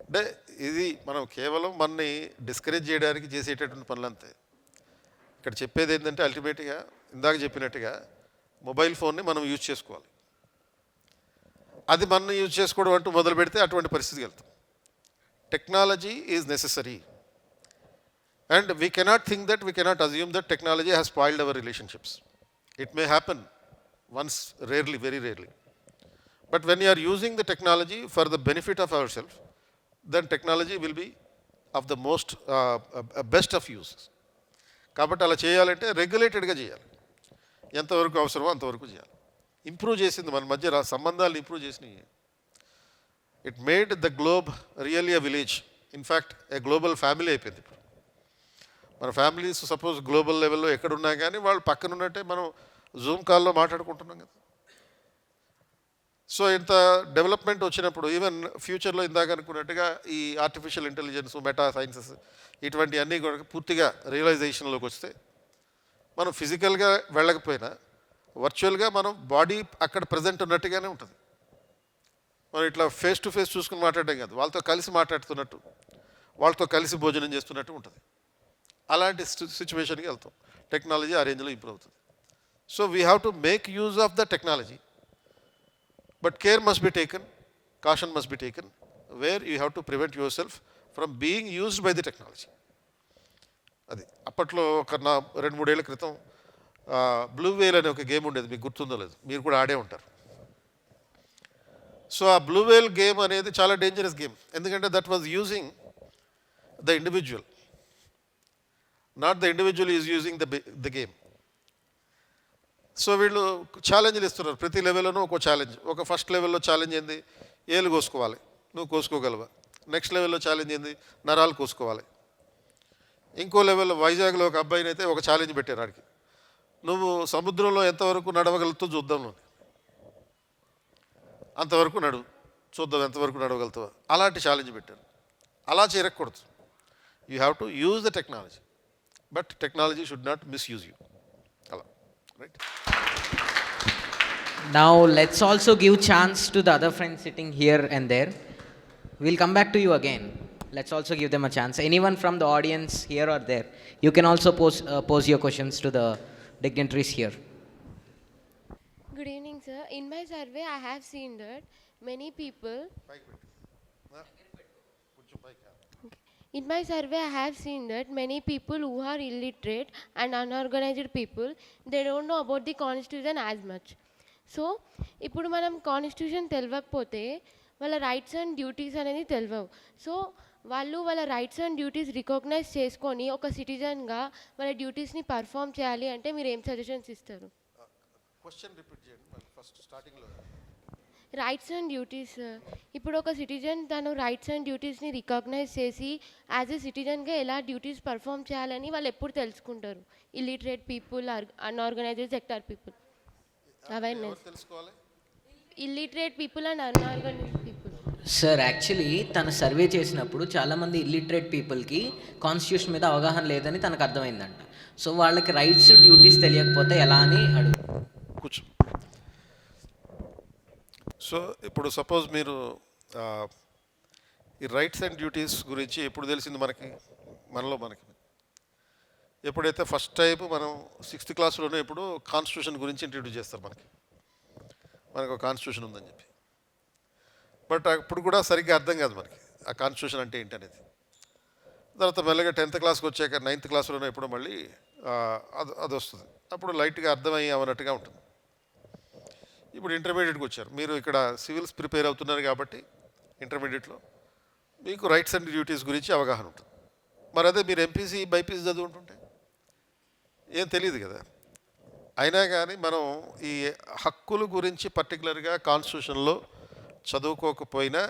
C: అంటే ఇది మనం కేవలం మనని డిస్కరేజ్ చేయడానికి చేసేటటువంటి పనులంతే. ఇక్కడ చెప్పేది ఏంటంటే అల్టిమేట్గా ఇందాక చెప్పినట్టుగా మొబైల్ ఫోన్ని మనం యూజ్ చేసుకోవాలి. అది మనం యూజ్ చేసుకోవడం అంటూ మొదలు పెడితే అటువంటి పరిస్థితికి వెళ్తాం. Technology is necessary and we cannot think that, we cannot assume that technology has spoiled our relationships. It may happen once, rarely, very rarely. But when you are using the technology for the benefit of ourselves, then technology will be of the most best of uses. కాబట్టి అలా చేయాలంటే రెగ్యులేటెడ్గా చేయాలి, ఎంతవరకు అవసరమో అంతవరకు చేయాలి. Improve చేసింది మన మధ్య సంబంధాలను ఇంప్రూవ్ చేసినాయి. It made the globe really a village. In fact a global family అయిపోయింది ఇప్పుడు. మన ఫ్యామిలీస్ సపోజ్ గ్లోబల్ లెవెల్లో ఎక్కడున్నా కానీ వాళ్ళు పక్కన ఉన్నట్టే మనం జూమ్ కాల్లో మాట్లాడుకుంటున్నాం కదా. సో ఇంత డెవలప్మెంట్ వచ్చినప్పుడు ఈవెన్ ఫ్యూచర్లో ఇందాక అనుకున్నట్టుగా ఈ ఆర్టిఫిషియల్ ఇంటెలిజెన్స్, మెటా సైన్సెస్ ఇటువంటివన్నీ కూడా పూర్తిగా రియలైజేషన్లోకి వస్తే మనం ఫిజికల్గా వెళ్ళకపోయినా వర్చువల్గా మనం బాడీ అక్కడ ప్రజెంట్ ఉన్నట్టుగానే ఉంటుంది. మనం ఇట్లా ఫేస్ టు ఫేస్ చూసుకుని మాట్లాడడం కాదు, వాళ్ళతో కలిసి మాట్లాడుతున్నట్టు, వాళ్ళతో కలిసి భోజనం చేస్తున్నట్టు ఉంటుంది. అలాంటి సిచ్యువేషన్కి వెళ్తాం. టెక్నాలజీ ఆ రేంజ్లో ఇంప్రూవ్ అవుతుంది. So we have to make use of the technology, but care must be taken, caution must be taken, where you have to prevent yourself from being used by the technology. అది అప్పట్లో ఒక 2-3 ఏళ్ల క్రితం blue వేల్ అనే ఒక game ఉండేది, మీకు గుర్తుందో లేదు, మీరు కూడా ఆడే ఉంటారు. సో ఆ బ్లూ వేల్ గేమ్ అనేది చాలా డేంజరస్ గేమ్. ఎందుకంటే that was using the individual, not the individual is using the game. So వీళ్ళు ఛాలెంజ్లు ఇస్తున్నారు, ప్రతి లెవెల్లోనూ ఒక ఛాలెంజ్. ఒక ఫస్ట్ లెవెల్లో ఛాలెంజ్ ఏంది, ఏలు కోసుకోవాలి, నువ్వు కోసుకోగలవా. నెక్స్ట్ లెవెల్లో ఛాలెంజ్ ఏంది, నరాలు కోసుకోవాలి. ఇంకో లెవెల్లో వైజాగ్లో ఒక అబ్బాయిని అయితే ఒక ఛాలెంజ్ పెట్టారు, ఆడికి నువ్వు సముద్రంలో ఎంతవరకు నడవగలుగుతూ చూద్దాం. అంతవరకు నడువు, చూద్దాం ఎంతవరకు నడవగలుగుతావా, అలాంటి ఛాలెంజ్ పెట్టారు. అలా చేరకూడదు. You have to use the technology, but technology should not misuse you. అలా right.
A: Now let's also give chance to the other friends sitting here and there. We'll come back to you again. Let's also give them a chance. Anyone from the audience here or there, you can also pose your questions to the dignitaries here.
N: Good evening, sir. In my survey, I have seen that many people. In my survey, I have seen that many people who are illiterate and unorganized people, they don't know about the constitution as much. So ఇప్పుడు మనం constitution తెలియకపోతే వాళ్ళ rights and duties అనేది తెలియవు. So వాళ్ళు వాళ్ళ rights and duties recognise చేసుకొని ఒక సిటిజన్గా వాళ్ళ డ్యూటీస్ని పర్ఫామ్ చేయాలి అంటే మీరు ఏం సజెషన్స్ ఇస్తారు? రైట్స్ అండ్ డ్యూటీస్, ఇప్పుడు ఒక సిటిజన్ తను రైట్స్ అండ్ డ్యూటీస్ని రికగ్నైజ్ చేసి యాజ్ ఎ సిటిజన్గా ఎలా డ్యూటీస్ పర్ఫామ్ చేయాలని వాళ్ళు ఎప్పుడు తెలుసుకుంటారు? Illiterate people, unorganised sector people, awareness. Illiterate people and unorganised people.
A: Sir actually తను సర్వే చేసినప్పుడు చాలామంది ఇల్లిటరేట్ పీపుల్కి కాన్స్టిట్యూషన్ మీద అవగాహన లేదని తనకు అర్థమైందంట. సో వాళ్ళకి రైట్స్ డ్యూటీస్ తెలియకపోతే ఎలా అని అడుగు.
C: కూర్చో. సో ఇప్పుడు సపోజ్ మీరు ఈ రైట్స్ అండ్ డ్యూటీస్ గురించి ఎప్పుడు తెలిసింది మనకి ఎప్పుడైతే ఫస్ట్ టైం మనం 6th క్లాస్లోనే ఇప్పుడు కాన్స్టిట్యూషన్ గురించి ఇంట్రడ్యూస్ చేస్తారు. మనకు ఒక కాన్స్టిట్యూషన్ ఉందని చెప్పి, బట్ అప్పుడు కూడా సరిగ్గా అర్థం కాదు మనకి ఆ కాన్స్టిట్యూషన్ అంటే ఏంటి అనేది. తర్వాత మెల్లగా 10th క్లాస్కి వచ్చాక 9th క్లాస్లోనే ఎప్పుడు మళ్ళీ అది వస్తుంది. అప్పుడు లైట్గా అర్థమయ్యి అవనట్టుగా ఉంటుంది. ఇప్పుడు ఇంటర్మీడియట్కి వచ్చారు, మీరు ఇక్కడ సివిల్స్ ప్రిపేర్ అవుతున్నారు కాబట్టి ఇంటర్మీడియట్లో మీకు రైట్స్ అండ్ డ్యూటీస్ గురించి అవగాహన ఉంటుంది. మరి అదే మీరు ఎంపీసీ బైపీసీ చదువుకుంటుంటే ఏం తెలియదు కదా. అయినా కానీ మనం ఈ హక్కుల గురించి పర్టికులర్గా కాన్స్టిట్యూషన్లో చదువుకోకపోయినా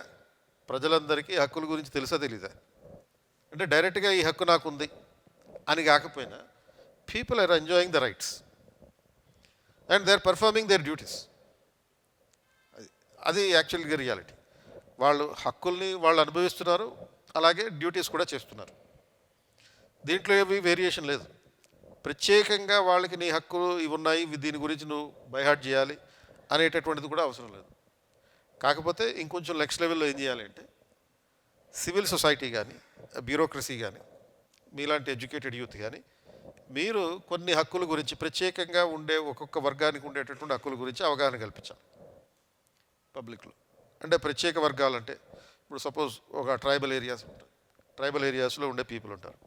C: ప్రజలందరికీ హక్కుల గురించి తెలుసా తెలీదా? అంటే డైరెక్ట్గా ఈ హక్కు నాకు ఉంది అని కాకపోయినా people are enjoying the rights and they are performing their duties. అది యాక్చువల్గా రియాలిటీ. వాళ్ళు హక్కుల్ని వాళ్ళు అనుభవిస్తున్నారు, అలాగే డ్యూటీస్ కూడా చేస్తున్నారు. దీంట్లో ఏవి వేరియేషన్ లేదు. ప్రత్యేకంగా వాళ్ళకి నీ హక్కులు ఇవి ఉన్నాయి, దీని గురించి నువ్వు బైహార్ట్ చేయాలి అనేటటువంటిది కూడా అవసరం లేదు. కాకపోతే ఇంకొంచెం నెక్స్ట్ లెవెల్లో ఏం చేయాలి అంటే సివిల్ సొసైటీ కానీ బ్యూరోక్రసీ కానీ మీలాంటి ఎడ్యుకేటెడ్ యూత్ కానీ మీరు కొన్ని హక్కుల గురించి ప్రత్యేకంగా ఉండే ఒక్కొక్క వర్గానికి ఉండేటటువంటి హక్కుల గురించి అవగాహన కల్పించాలి పబ్లిక్లో. అంటే ప్రత్యేక వర్గాలు అంటే ఇప్పుడు సపోజ్ ఒక ట్రైబల్ ఏరియాస్ ఉంటాయి, ట్రైబల్ ఏరియాస్లో ఉండే పీపుల్ ఉంటారు.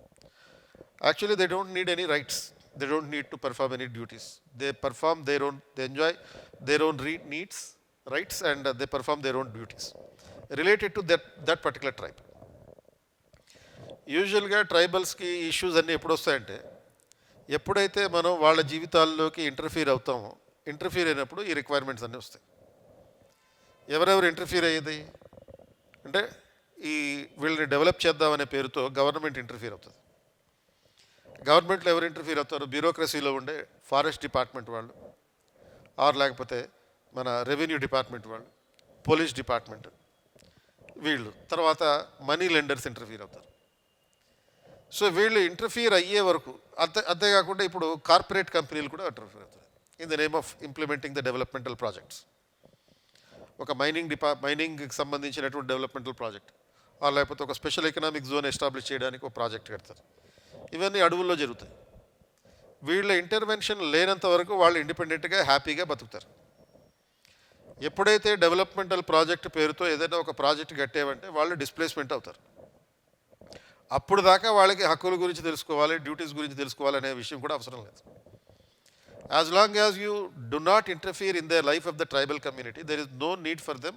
C: Actually they don't need any rights, they don't need to perform any duties. They perform their own, they enjoy their own needs, rights and they perform their own duties related to that particular tribe. యూజువల్గా ట్రైబల్స్కి issues అన్నీ ఎప్పుడు వస్తాయంటే ఎప్పుడైతే మనం వాళ్ళ జీవితాల్లోకి interfere అవుతామో, interfere అయినప్పుడు ఈ రిక్వైర్మెంట్స్ అన్నీ వస్తాయి. ఎవరెవరు ఇంటర్ఫీర్ అయ్యేది అంటే ఈ వీళ్ళని డెవలప్ చేద్దామనే పేరుతో గవర్నమెంట్ ఇంటర్ఫీర్ అవుతుంది. గవర్నమెంట్లో ఎవరు ఇంటర్ఫీర్ అవుతారు? బ్యూరోక్రసీలో ఉండే ఫారెస్ట్ డిపార్ట్మెంట్ వాళ్ళు, ఆర్ లేకపోతే మన రెవెన్యూ డిపార్ట్మెంట్ వాళ్ళు, పోలీస్ డిపార్ట్మెంట్ వీళ్ళు, తర్వాత మనీ లెండర్స్ ఇంటర్ఫీర్ అవుతారు. సో వీళ్ళు ఇంటర్ఫీర్ అయ్యే వరకు అంతేకాకుండా ఇప్పుడు కార్పొరేట్ కంపెనీలు కూడా ఇంటర్ఫీర్ అవుతాయి in the name of implementing the developmental projects. ఒక మైనింగ్కి సంబంధించినటువంటి డెవలప్మెంటల్ ప్రాజెక్ట్, లేకపోతే ఒక స్పెషల్ ఎకనామిక్ జోన్ ఎస్టాబ్లిష్ చేయడానికి ఒక ప్రాజెక్ట్ కడతారు. ఇవన్నీ అడవుల్లో జరుగుతాయి. వీళ్ళ ఇంటర్వెన్షన్ లేనంత వరకు వాళ్ళు ఇండిపెండెంట్గా హ్యాపీగా బతుకుతారు. ఎప్పుడైతే డెవలప్మెంటల్ ప్రాజెక్ట్ పేరుతో ఏదైనా ఒక ప్రాజెక్ట్ కట్టేవంటే వాళ్ళు డిస్ప్లేస్మెంట్ అవుతారు. అప్పుడు దాకా వాళ్ళకి హక్కుల గురించి తెలుసుకోవాలి, డ్యూటీస్ గురించి తెలుసుకోవాలి అనే విషయం కూడా అవసరం లేదు. As long as you do not interfere in the life of the tribal community, there is no need for them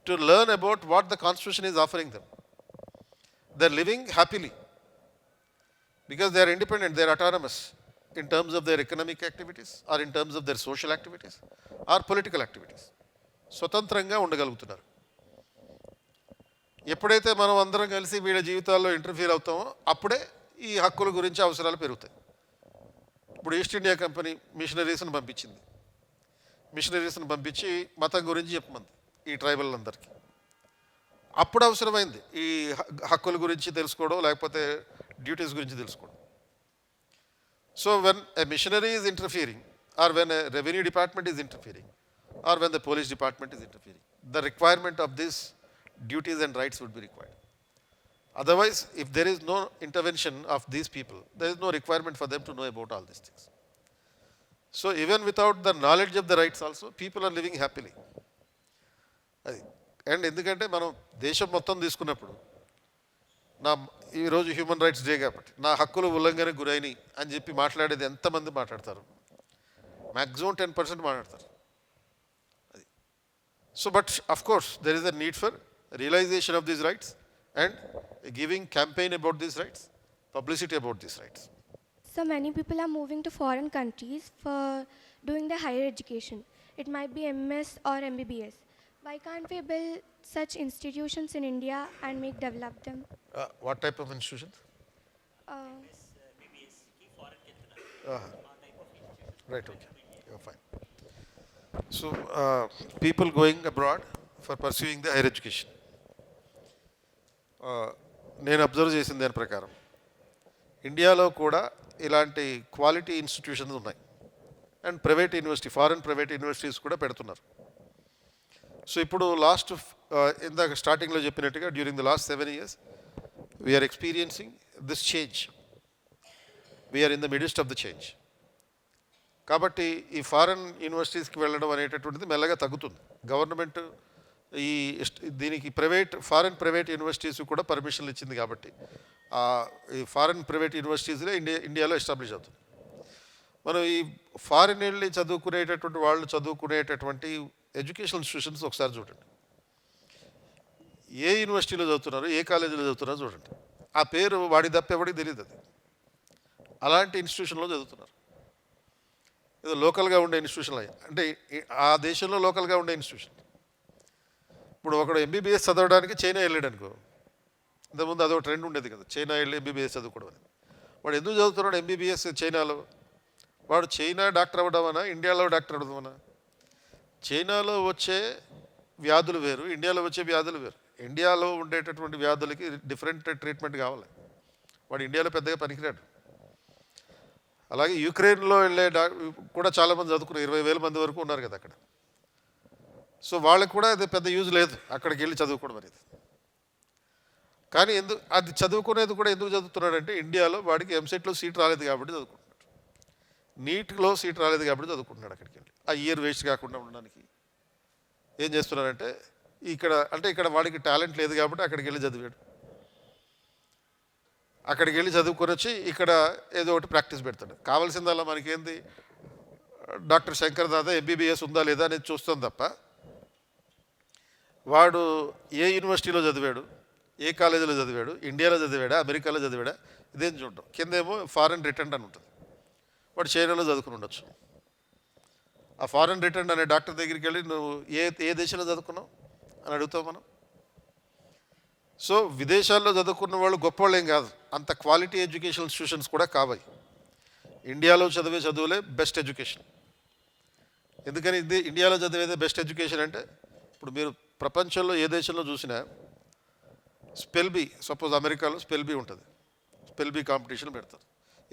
C: to learn about what the constitution is offering them. They are living happily because they are independent, they are autonomous in terms of their economic activities or in terms of their social activities or political activities. స్వతంత్రంగా ఉండగలుగుతున్నారు. ఎప్పుడైతే మనం అందరం కలిసి వీళ్ళ జీవితాల్లో interfere అవుతామో అప్పుడే ఈ హక్కుల గురించి అవసరాలు పెరుగుతాయి. ఇప్పుడు ఈస్ట్ ఇండియా కంపెనీ మిషనరీస్ని పంపించింది. మిషనరీస్ని పంపించి మతం గురించి చెప్పమంది. ఈ ట్రైబల్ అందరికీ. అప్పుడు అవసరమైంది ఈ హక్కుల గురించి తెలుసుకోవడం, లేకపోతే డ్యూటీస్ గురించి తెలుసుకోవడం. So when a missionary is interfering, or when a revenue department is interfering, or when the police department is interfering, the requirement of these duties and rights would be required. Otherwise, if there is no intervention of these people, there is no requirement for them to know about all these things. So even without the knowledge of the rights also, people are living happily. And ఎందుకంటే మనం దేశం మొత్తం తీసుకున్నప్పుడు, ఈరోజు human rights day కాబట్టి నా హక్కులు ఉల్లంఘనకు గురైనవి అని చెప్పి మాట్లాడేది ఎంతమంది మాట్లాడతారు? మ్యాక్సిమం 10% మాట్లాడతారు. So, but of course, there is a need for realization of these rights and giving campaign about these rights, publicity about these rights.
J: So many people are moving to foreign countries for doing their higher education. It might be MS or MBBS. Why can't we build such institutions in India and develop them?
C: What type of institutions? Right, okay. You're fine. So, people going abroad for pursuing the higher education. నేను observe చేసిన దాని ప్రకారం ఇండియాలో కూడా ఇలాంటి quality institutions ఉన్నాయి. And private university, foreign private universities కూడా పెడుతున్నారు. సో ఇప్పుడు లాస్ట్ ఇందాక స్టార్టింగ్లో చెప్పినట్టుగా during the last 7 years we are experiencing this change. We are in the midst of the change. కాబట్టి ఈ ఫారెన్ యూనివర్సిటీస్కి వెళ్ళడం అనేటటువంటిది మెల్లగా తగ్గుతుంది. గవర్నమెంట్ దీనికి ఫారెన్ ప్రైవేట్ యూనివర్సిటీస్ కూడా పర్మిషన్లు ఇచ్చింది కాబట్టి ఈ ఫారెన్ ప్రైవేట్ యూనివర్సిటీస్లో ఇండియాలో ఎస్టాబ్లిష్ అవుతుంది. మనం ఈ ఫారెన్ వెళ్ళి చదువుకునేటటువంటి ఎడ్యుకేషనల్ ఇన్స్టిట్యూషన్స్ ఒకసారి చూడండి. ఏ యూనివర్సిటీలో చదువుతున్నారు, ఏ కాలేజీలో చదువుతున్నారో చూడండి. ఆ పేరు వాడి తప్ప ఎవరికి తెలియదు. అది అలాంటి ఇన్స్టిట్యూషన్లో చదువుతున్నారు. ఏదో లోకల్గా ఉండే ఇన్స్టిట్యూషన్ అంటే ఆ దేశంలో లోకల్గా ఉండే ఇన్స్టిట్యూషన్. ఇప్పుడు ఒకడు ఎంబీబీఎస్ చదవడానికి చైనా వెళ్ళాడు అనుకో, ఇంతకుముందు అదొక ట్రెండ్ ఉండేది కదా, చైనా వెళ్ళి ఎంబీబీఎస్ చదువుకోవడం అని. వాడు ఎందుకు చదువుతున్నాడు ఎంబీబీఎస్ చైనాలో? వాడు చైనా డాక్టర్ అవ్వడమనా, ఇండియాలో డాక్టర్ అవ్వడమనా? చైనాలో వచ్చే వ్యాధులు వేరు, ఇండియాలో వచ్చే వ్యాధులు వేరు. ఇండియాలో ఉండేటటువంటి వ్యాధులకి డిఫరెంట్ ట్రీట్మెంట్ కావాలి. వాడు ఇండియాలో పెద్దగా పనికిరాడు. అలాగే యుక్రెయిన్లో వెళ్ళే కూడా చాలామంది చదువుకున్నారు, 20,000 మంది వరకు ఉన్నారు కదా అక్కడ. సో వాళ్ళకి కూడా అది పెద్ద యూజ్ లేదు అక్కడికి వెళ్ళి చదువుకోవడం అనేది. కానీ అది చదువుకునేది కూడా ఎందుకు చదువుతున్నాడంటే ఇండియాలో వాడికి ఎంసెట్లో సీట్ రాలేదు కాబట్టి చదువుకుంటున్నాడు, నీట్లో సీట్ రాలేదు కాబట్టి చదువుకుంటున్నాడు. అక్కడికి వెళ్ళి ఆ ఇయర్ వేస్ట్ కాకుండా ఉండడానికి ఏం చేస్తున్నారంటే ఇక్కడ వాడికి టాలెంట్ లేదు కాబట్టి అక్కడికి వెళ్ళి చదివాడు. అక్కడికి వెళ్ళి చదువుకొని వచ్చి ఇక్కడ ఏదో ఒకటి ప్రాక్టీస్ పెడతాడు. కావాల్సిందల్లా మనకేంది, డాక్టర్ శంకర్ దాదా ఎంబీబీఎస్ ఉందా లేదా అనేది చూస్తాం తప్ప వాడు ఏ యూనివర్సిటీలో చదివాడు, ఏ కాలేజీలో చదివాడు, ఇండియాలో చదివాడా, అమెరికాలో చదివాడా, ఇదేం చూడటం. కిందేమో ఫారెన్ రిటర్న్ అని ఉంటుంది. వాడు చైనాలో చదువుకుని ఉండొచ్చు. ఆ ఫారెన్ రిటర్న్ అనే డాక్టర్ దగ్గరికి వెళ్ళి నువ్వు ఏ దేశంలో చదువుకున్నావు అని అడుగుతావు మనం. సో విదేశాల్లో చదువుకున్న వాళ్ళు గొప్పవాళ్ళు ఏం కాదు, అంత క్వాలిటీ ఎడ్యుకేషన్ ఇన్స్టిట్యూషన్స్ కూడా కావాలి. ఇండియాలో చదివే చదువులే బెస్ట్ ఎడ్యుకేషన్. ఎందుకని ఇండియాలో చదివేదే బెస్ట్ ఎడ్యుకేషన్ అంటే, ఇప్పుడు మీరు ప్రపంచంలో ఏ దేశంలో చూసినా స్పెల్బీ, సపోజ్ అమెరికాలో స్పెల్బీ ఉంటుంది, స్పెల్బీ కాంపిటీషన్ పెడతారు.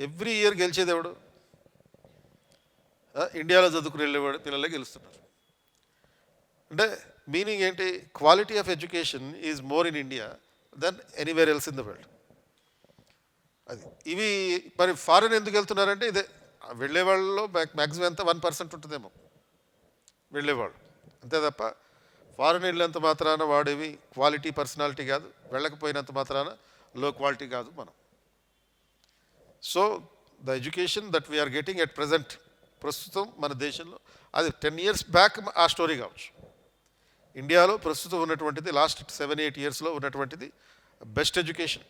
C: ఎవ్రీ ఇయర్ గెలిచేది ఎవడు? ఇండియాలో చదువుకుని వెళ్ళేవాడు పిల్లలే గెలుస్తున్నారు. అంటే మీనింగ్ ఏంటి? Quality of education is more in India then anywhere else in the world. అది ఇవి మరి ఫారెన్ ఎందుకు వెళ్తున్నారంటే ఇదే, వెళ్ళేవాళ్ళలో మ్యాక్సిమం ఎంత 1% ఉంటుందేమో వెళ్ళేవాళ్ళు, అంతే తప్ప ఫారెన్ వెళ్ళినంత మాత్రాన వాడేవి క్వాలిటీ పర్సనాలిటీ కాదు, వెళ్ళకపోయినంత మాత్రాన లో క్వాలిటీ కాదు మనం. So the education that we are getting at present, ప్రస్తుతం మన దేశంలో, అది 10 years బ్యాక్ ఆ స్టోరీ కావచ్చు. ఇండియాలో ప్రస్తుతం ఉన్నటువంటిది లాస్ట్ 7-8 yearsలో ఉన్నటువంటిది best education.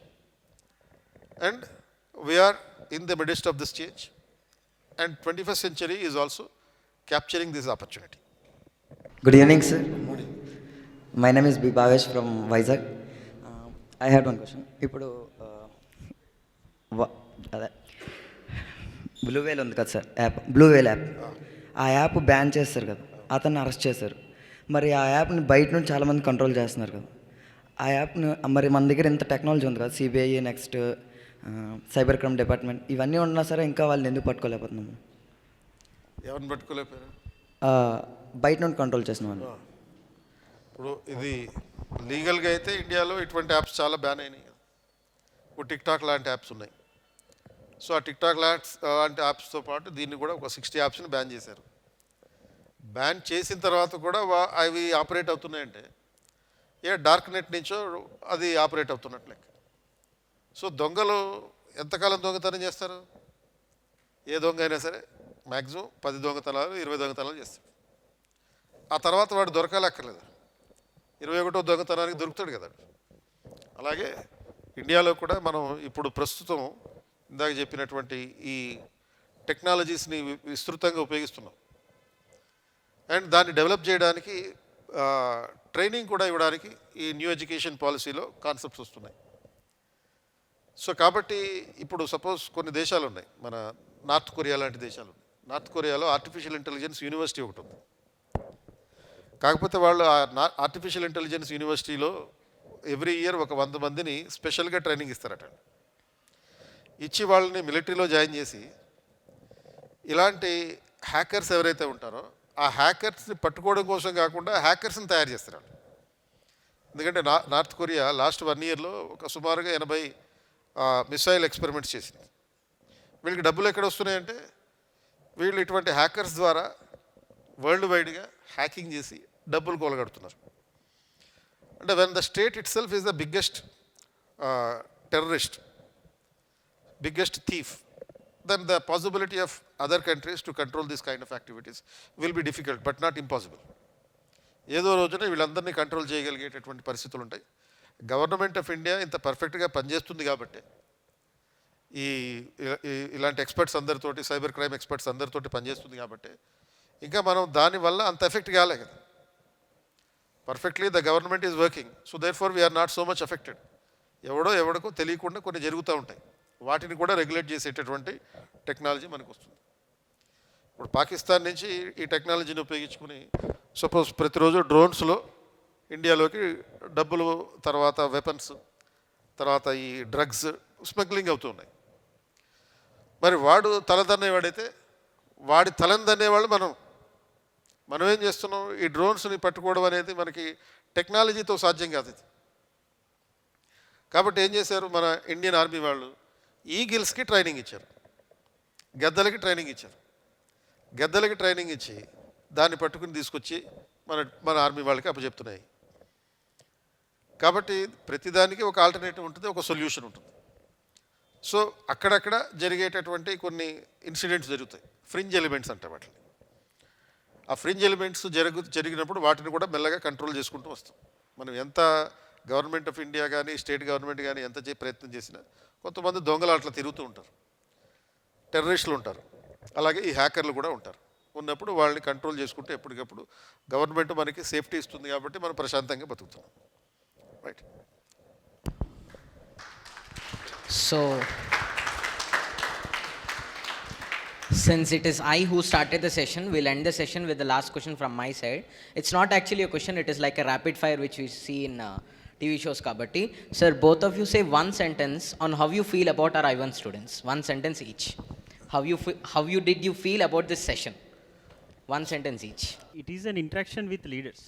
C: And we are in the midst of this change, and 21st century is also capturing this opportunity.
O: Good evening, sir. My name is B. Bhavesh from Vizag. I had one question. ఇప్పుడు అదే blue వేల్ ఉంది కదా sir, app, blue వేల్ app, ఆ app ban చేస్తారు కదా, అతన్ని arrest చేశారు. మరి ఆ యాప్ని బయట నుంచి చాలామంది కంట్రోల్ చేస్తున్నారు కదా, ఆ యాప్ని మరి మన దగ్గర ఇంత టెక్నాలజీ ఉంది కదా, CBI, next cyber crime department, ఇవన్నీ ఉన్నా సరే ఇంకా వాళ్ళని ఎందుకు పట్టుకోలేకపోతున్నాము?
C: ఎవరిని పట్టుకోలేకపోయారు?
O: బయట నుండి కంట్రోల్ చేసిన వాళ్ళు.
C: ఇప్పుడు ఇది లీగల్గా అయితే ఇండియాలో ఇటువంటి యాప్స్ చాలా బ్యాన్ అయినాయి కదా. ఇప్పుడు టిక్టాక్ లాంటి యాప్స్ ఉన్నాయి. సో ఆ టిక్టాక్ లాంటి యాప్స్తో పాటు దీన్ని కూడా ఒక 60 యాప్స్ని బ్యాన్ చేశారు. బ్యాన్ చేసిన తర్వాత కూడా అవి ఆపరేట్ అవుతున్నాయంటే డార్క్ నెట్ నుంచో అది ఆపరేట్ అవుతున్నట్లు లెక్క. సో దొంగలు ఎంతకాలం దొంగతనం చేస్తారు? ఏ దొంగ అయినా సరే మ్యాక్సిమం 10 దొంగతనాలు 20 దొంగతనాలు చేస్తాడు. ఆ తర్వాత వాడు దొరకాలక్కర్లేదు, 21వ దొంగతనానికి దొరుకుతాడు కదా. అలాగే ఇండియాలో కూడా మనం ఇప్పుడు ప్రస్తుతం ఇందాక చెప్పినటువంటి ఈ టెక్నాలజీస్ని విస్తృతంగా ఉపయోగిస్తున్నాం. అండ్ దాన్ని డెవలప్ చేయడానికి ట్రైనింగ్ కూడా ఇవ్వడానికి ఈ న్యూ ఎడ్యుకేషన్ పాలసీలో కాన్సెప్ట్స్ వస్తున్నాయి. సో కాబట్టి ఇప్పుడు సపోజ్ కొన్ని దేశాలు ఉన్నాయి, మన నార్త్ కొరియా లాంటి దేశాలు ఉన్నాయి. నార్త్ కొరియాలో ఆర్టిఫిషియల్ ఇంటెలిజెన్స్ యూనివర్సిటీ ఒకటి ఉంది. కాకపోతే వాళ్ళు ఆ ఆర్టిఫిషియల్ ఇంటెలిజెన్స్ యూనివర్సిటీలో ఎవ్రీ ఇయర్ ఒక 100 మందిని స్పెషల్గా ట్రైనింగ్ ఇస్తారట. ఇచ్చి వాళ్ళని మిలిటరీలో జాయిన్ చేసి ఇలాంటి హ్యాకర్స్ ఎవరైతే ఉంటారో ఆ హ్యాకర్స్ని పట్టుకోవడం కోసం కాకుండా హ్యాకర్స్ని తయారు చేస్తారు. ఎందుకంటే నార్త్ కొరియా లాస్ట్ 1 ఇయర్లో ఒక సుమారుగా 80 మిసైల్ ఎక్స్పెరిమెంట్స్ చేసింది. వీళ్ళకి డబ్బులు ఎక్కడ వస్తున్నాయంటే వీళ్ళు ఇటువంటి హ్యాకర్స్ ద్వారా వరల్డ్ వైడ్గా హ్యాకింగ్ చేసి డబ్బులు కూలగడుతున్నారు. అంటే when the state it self is the biggest terrorist, biggest thief, then the possibility of other countries to control this kind of activities will be difficult but not impossible. ఏదో రోజున వీళ్ళందరినీ control చేయగలిగేటటువంటి పరిస్థితులు ఉంటాయి. Government of India ఇంత పర్ఫెక్ట్గా పనిచేస్తుంది కాబట్టి ఇలాంటి ఎక్స్పర్ట్స్ అందరితోటి, సైబర్ క్రైమ్ ఎక్స్పర్ట్స్ అందరితోటి పనిచేస్తుంది కాబట్టి ఇంకా మనం దానివల్ల అంత ఎఫెక్ట్ కాలే కదా. Perfectly the government is working, so there we are not so much affected. ఎవడికో తెలియకుండా కొన్ని జరుగుతూ ఉంటాయి, వాటిని కూడా రెగ్యులేట్ చేసేటటువంటి టెక్నాలజీ మనకు వస్తుంది. ఇప్పుడు పాకిస్తాన్ నుంచి ఈ టెక్నాలజీని ఉపయోగించుకుని సపోజ్ ప్రతిరోజు డ్రోన్స్లో ఇండియాలోకి డబ్బులు, తర్వాత వెపన్స్, తర్వాత ఈ డ్రగ్స్ స్మగ్లింగ్ అవుతూ ఉన్నాయి. మరి వాడు తలదన్నేవాడైతే వాడి తలని దన్నేవాళ్ళు మనం ఏం చేస్తున్నాం? ఈ డ్రోన్స్ని పట్టుకోవడం అనేది మనకి టెక్నాలజీతో సాధ్యం కాదు ఇది. కాబట్టి ఏం చేశారు మన ఇండియన్ ఆర్మీ వాళ్ళు? ఈగిల్స్కి ట్రైనింగ్ ఇచ్చారు, గద్దలకి ట్రైనింగ్ ఇచ్చారు. గద్దలకి ట్రైనింగ్ ఇచ్చి దాన్ని పట్టుకుని తీసుకొచ్చి మన ఆర్మీ వాళ్ళకి అప్పచెప్తున్నాయి. కాబట్టి ప్రతిదానికి ఒక ఆల్టర్నేటివ్ ఉంటుంది, ఒక సొల్యూషన్ ఉంటుంది. సో అక్కడక్కడ జరిగేటటువంటి కొన్ని ఇన్సిడెంట్స్ జరుగుతాయి, ఫ్రింజ్ ఎలిమెంట్స్ అంటే వాటిని. ఆ ఫ్రింజ్ ఎలిమెంట్స్ జరిగినప్పుడు వాటిని కూడా మెల్లగా కంట్రోల్ చేసుకుంటూ వస్తాం. మనం ఎంత గవర్నమెంట్ ఆఫ్ ఇండియా కానీ స్టేట్ గవర్నమెంట్ కానీ ఎంత ప్రయత్నం చేసినా కొంతమంది దొంగలు అట్లా తిరుగుతూ ఉంటారు, టెర్రరిస్టులు ఉంటారు, అలాగే ఈ హ్యాకర్లు కూడా ఉంటారు. ఉన్నప్పుడు వాళ్ళని కంట్రోల్ చేసుకుంటే ఎప్పటికప్పుడు గవర్నమెంట్ మనకి సేఫ్టీ ఇస్తుంది కాబట్టి మనం ప్రశాంతంగా బతుకుతున్నాం. Right.
A: So, since it is I who started the session, we'll end the session with the last question from my side. It's not actually a question, it is like a rapid fire which we see in TV shows kabatti. Sir, both of you say one sentence on how you feel about our I1 students. One sentence each. How did you feel about this session? One sentence each.
B: It is an interaction with leaders.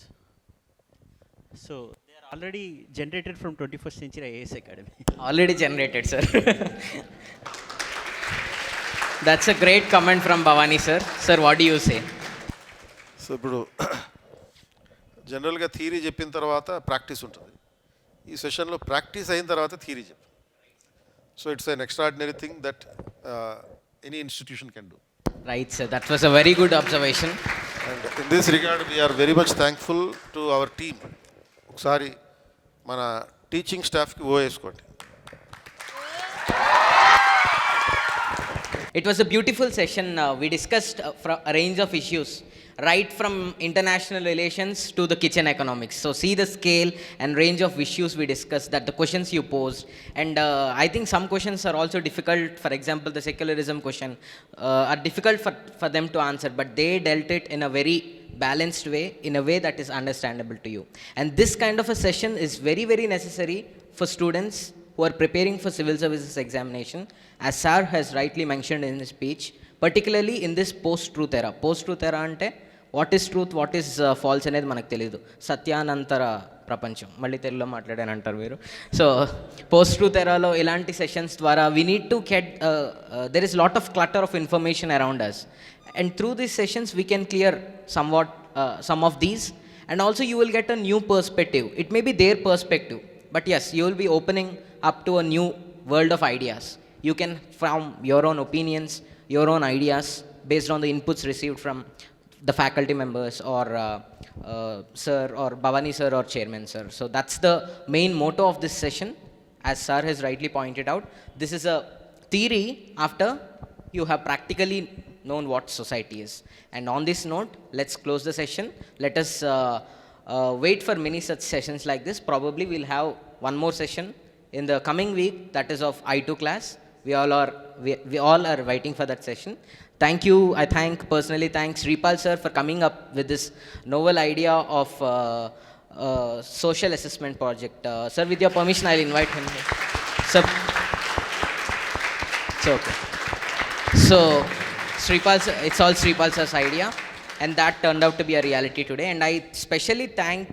B: So they are already generated from 21st Century IAS Academy.
A: Already generated, sir. That's a great comment from Bhavani, sir. Sir, what do you say?
C: So ఇప్పుడు జనరల్గా theory చెప్పిన తర్వాత practice ఉంటుంది. ఈ సెషన్లో practice అయిన తర్వాత theory చెప్పు. So it's an extraordinary thing that any institution can do.
A: Right, sir. That was a very good observation.
C: And in this regard, we are very much thankful to our team. ఒకసారి మన teaching స్టాఫ్కి వేసుకోండి.
A: It was a beautiful session. We discussed a range of issues, right from international relations to the kitchen economics. So see the scale and range of issues we discussed, that the questions you posed. And I think some questions are also difficult. For example, the secularism question are difficult for them to answer, but they dealt it in a very balanced way, in a way that is understandable to you. And this kind of a session is very, very necessary for students who are preparing for civil services examination, as Sir has rightly mentioned in his speech, particularly in this post-truth era. Post-truth era ante, what is truth, what is false అనేది మనకు తెలియదు. సత్యానంతర ప్రపంచం, మళ్ళీ తెలుగులో మాట్లాడాను అంటారు మీరు. So post truth ఎరాలో ఇలాంటి సెషన్స్ ద్వారా we need to get there is lot of clutter of information around us, and through these sessions we can clear some of these, and also you will get a new perspective. It may be their perspective, but yes, you will be opening up to a new world of ideas. You can form your own opinions, your own ideas based on the inputs received from the faculty members or sir or Bhavani sir or chairman sir. So that's the main motto of this session. As sir has rightly pointed out, this is a theory after you have practically known what society is. And on this note, let's close the session. Let us wait for many such sessions like this. Probably we'll have one more session in the coming week, that is of I2 class. We all are waiting for that session. Thank you. I personally thank Sripal sir for coming up with this novel idea of social assessment project. Sir, with your permission, I'll invite him here. Sir, it's okay. So, Sripal sir, it's all Sripal sir's idea, and that turned out to be a reality today. And I specially thank.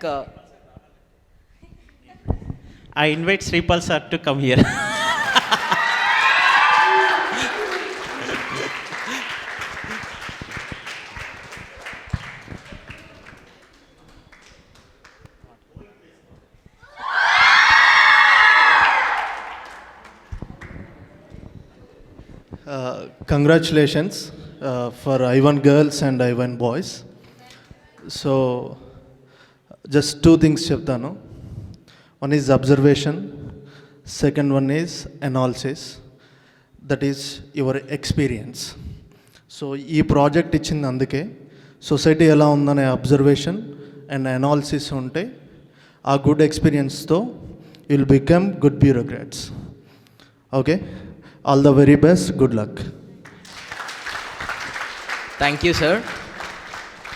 B: I invite Sripal sir to come here.
P: Congratulations for I1 girls and I1 boys. So, just two things చెప్తాను. One is observation, second one is analysis. That is your experience. So, ఈ project ఇచ్చింది అందుకే society ఎలా ఉందనే observation and analysis ఉంటే ఆ good ఎక్స్పీరియన్స్తో will become good bureaucrats. Okay, all the very best, good luck.
A: Thank you, sir.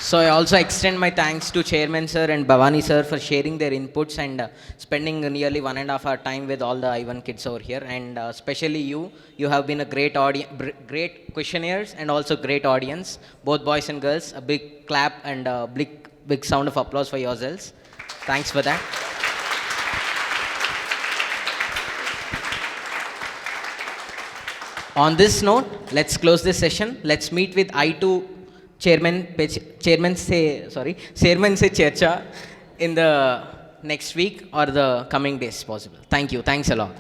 A: So I also extend my thanks to Chairman sir and Bhavani sir for sharing their inputs and spending nearly 1.5 hour time with all the I1 kids over here, and especially you have been a great great questionnaires and also great audience, both boys and girls. A big clap and a big sound of applause for yourselves. Thanks for that. On this note, let's close this session. Let's meet with I2 chairman se Charcha in the next week or the coming days possible. Thank you. Thanks a lot.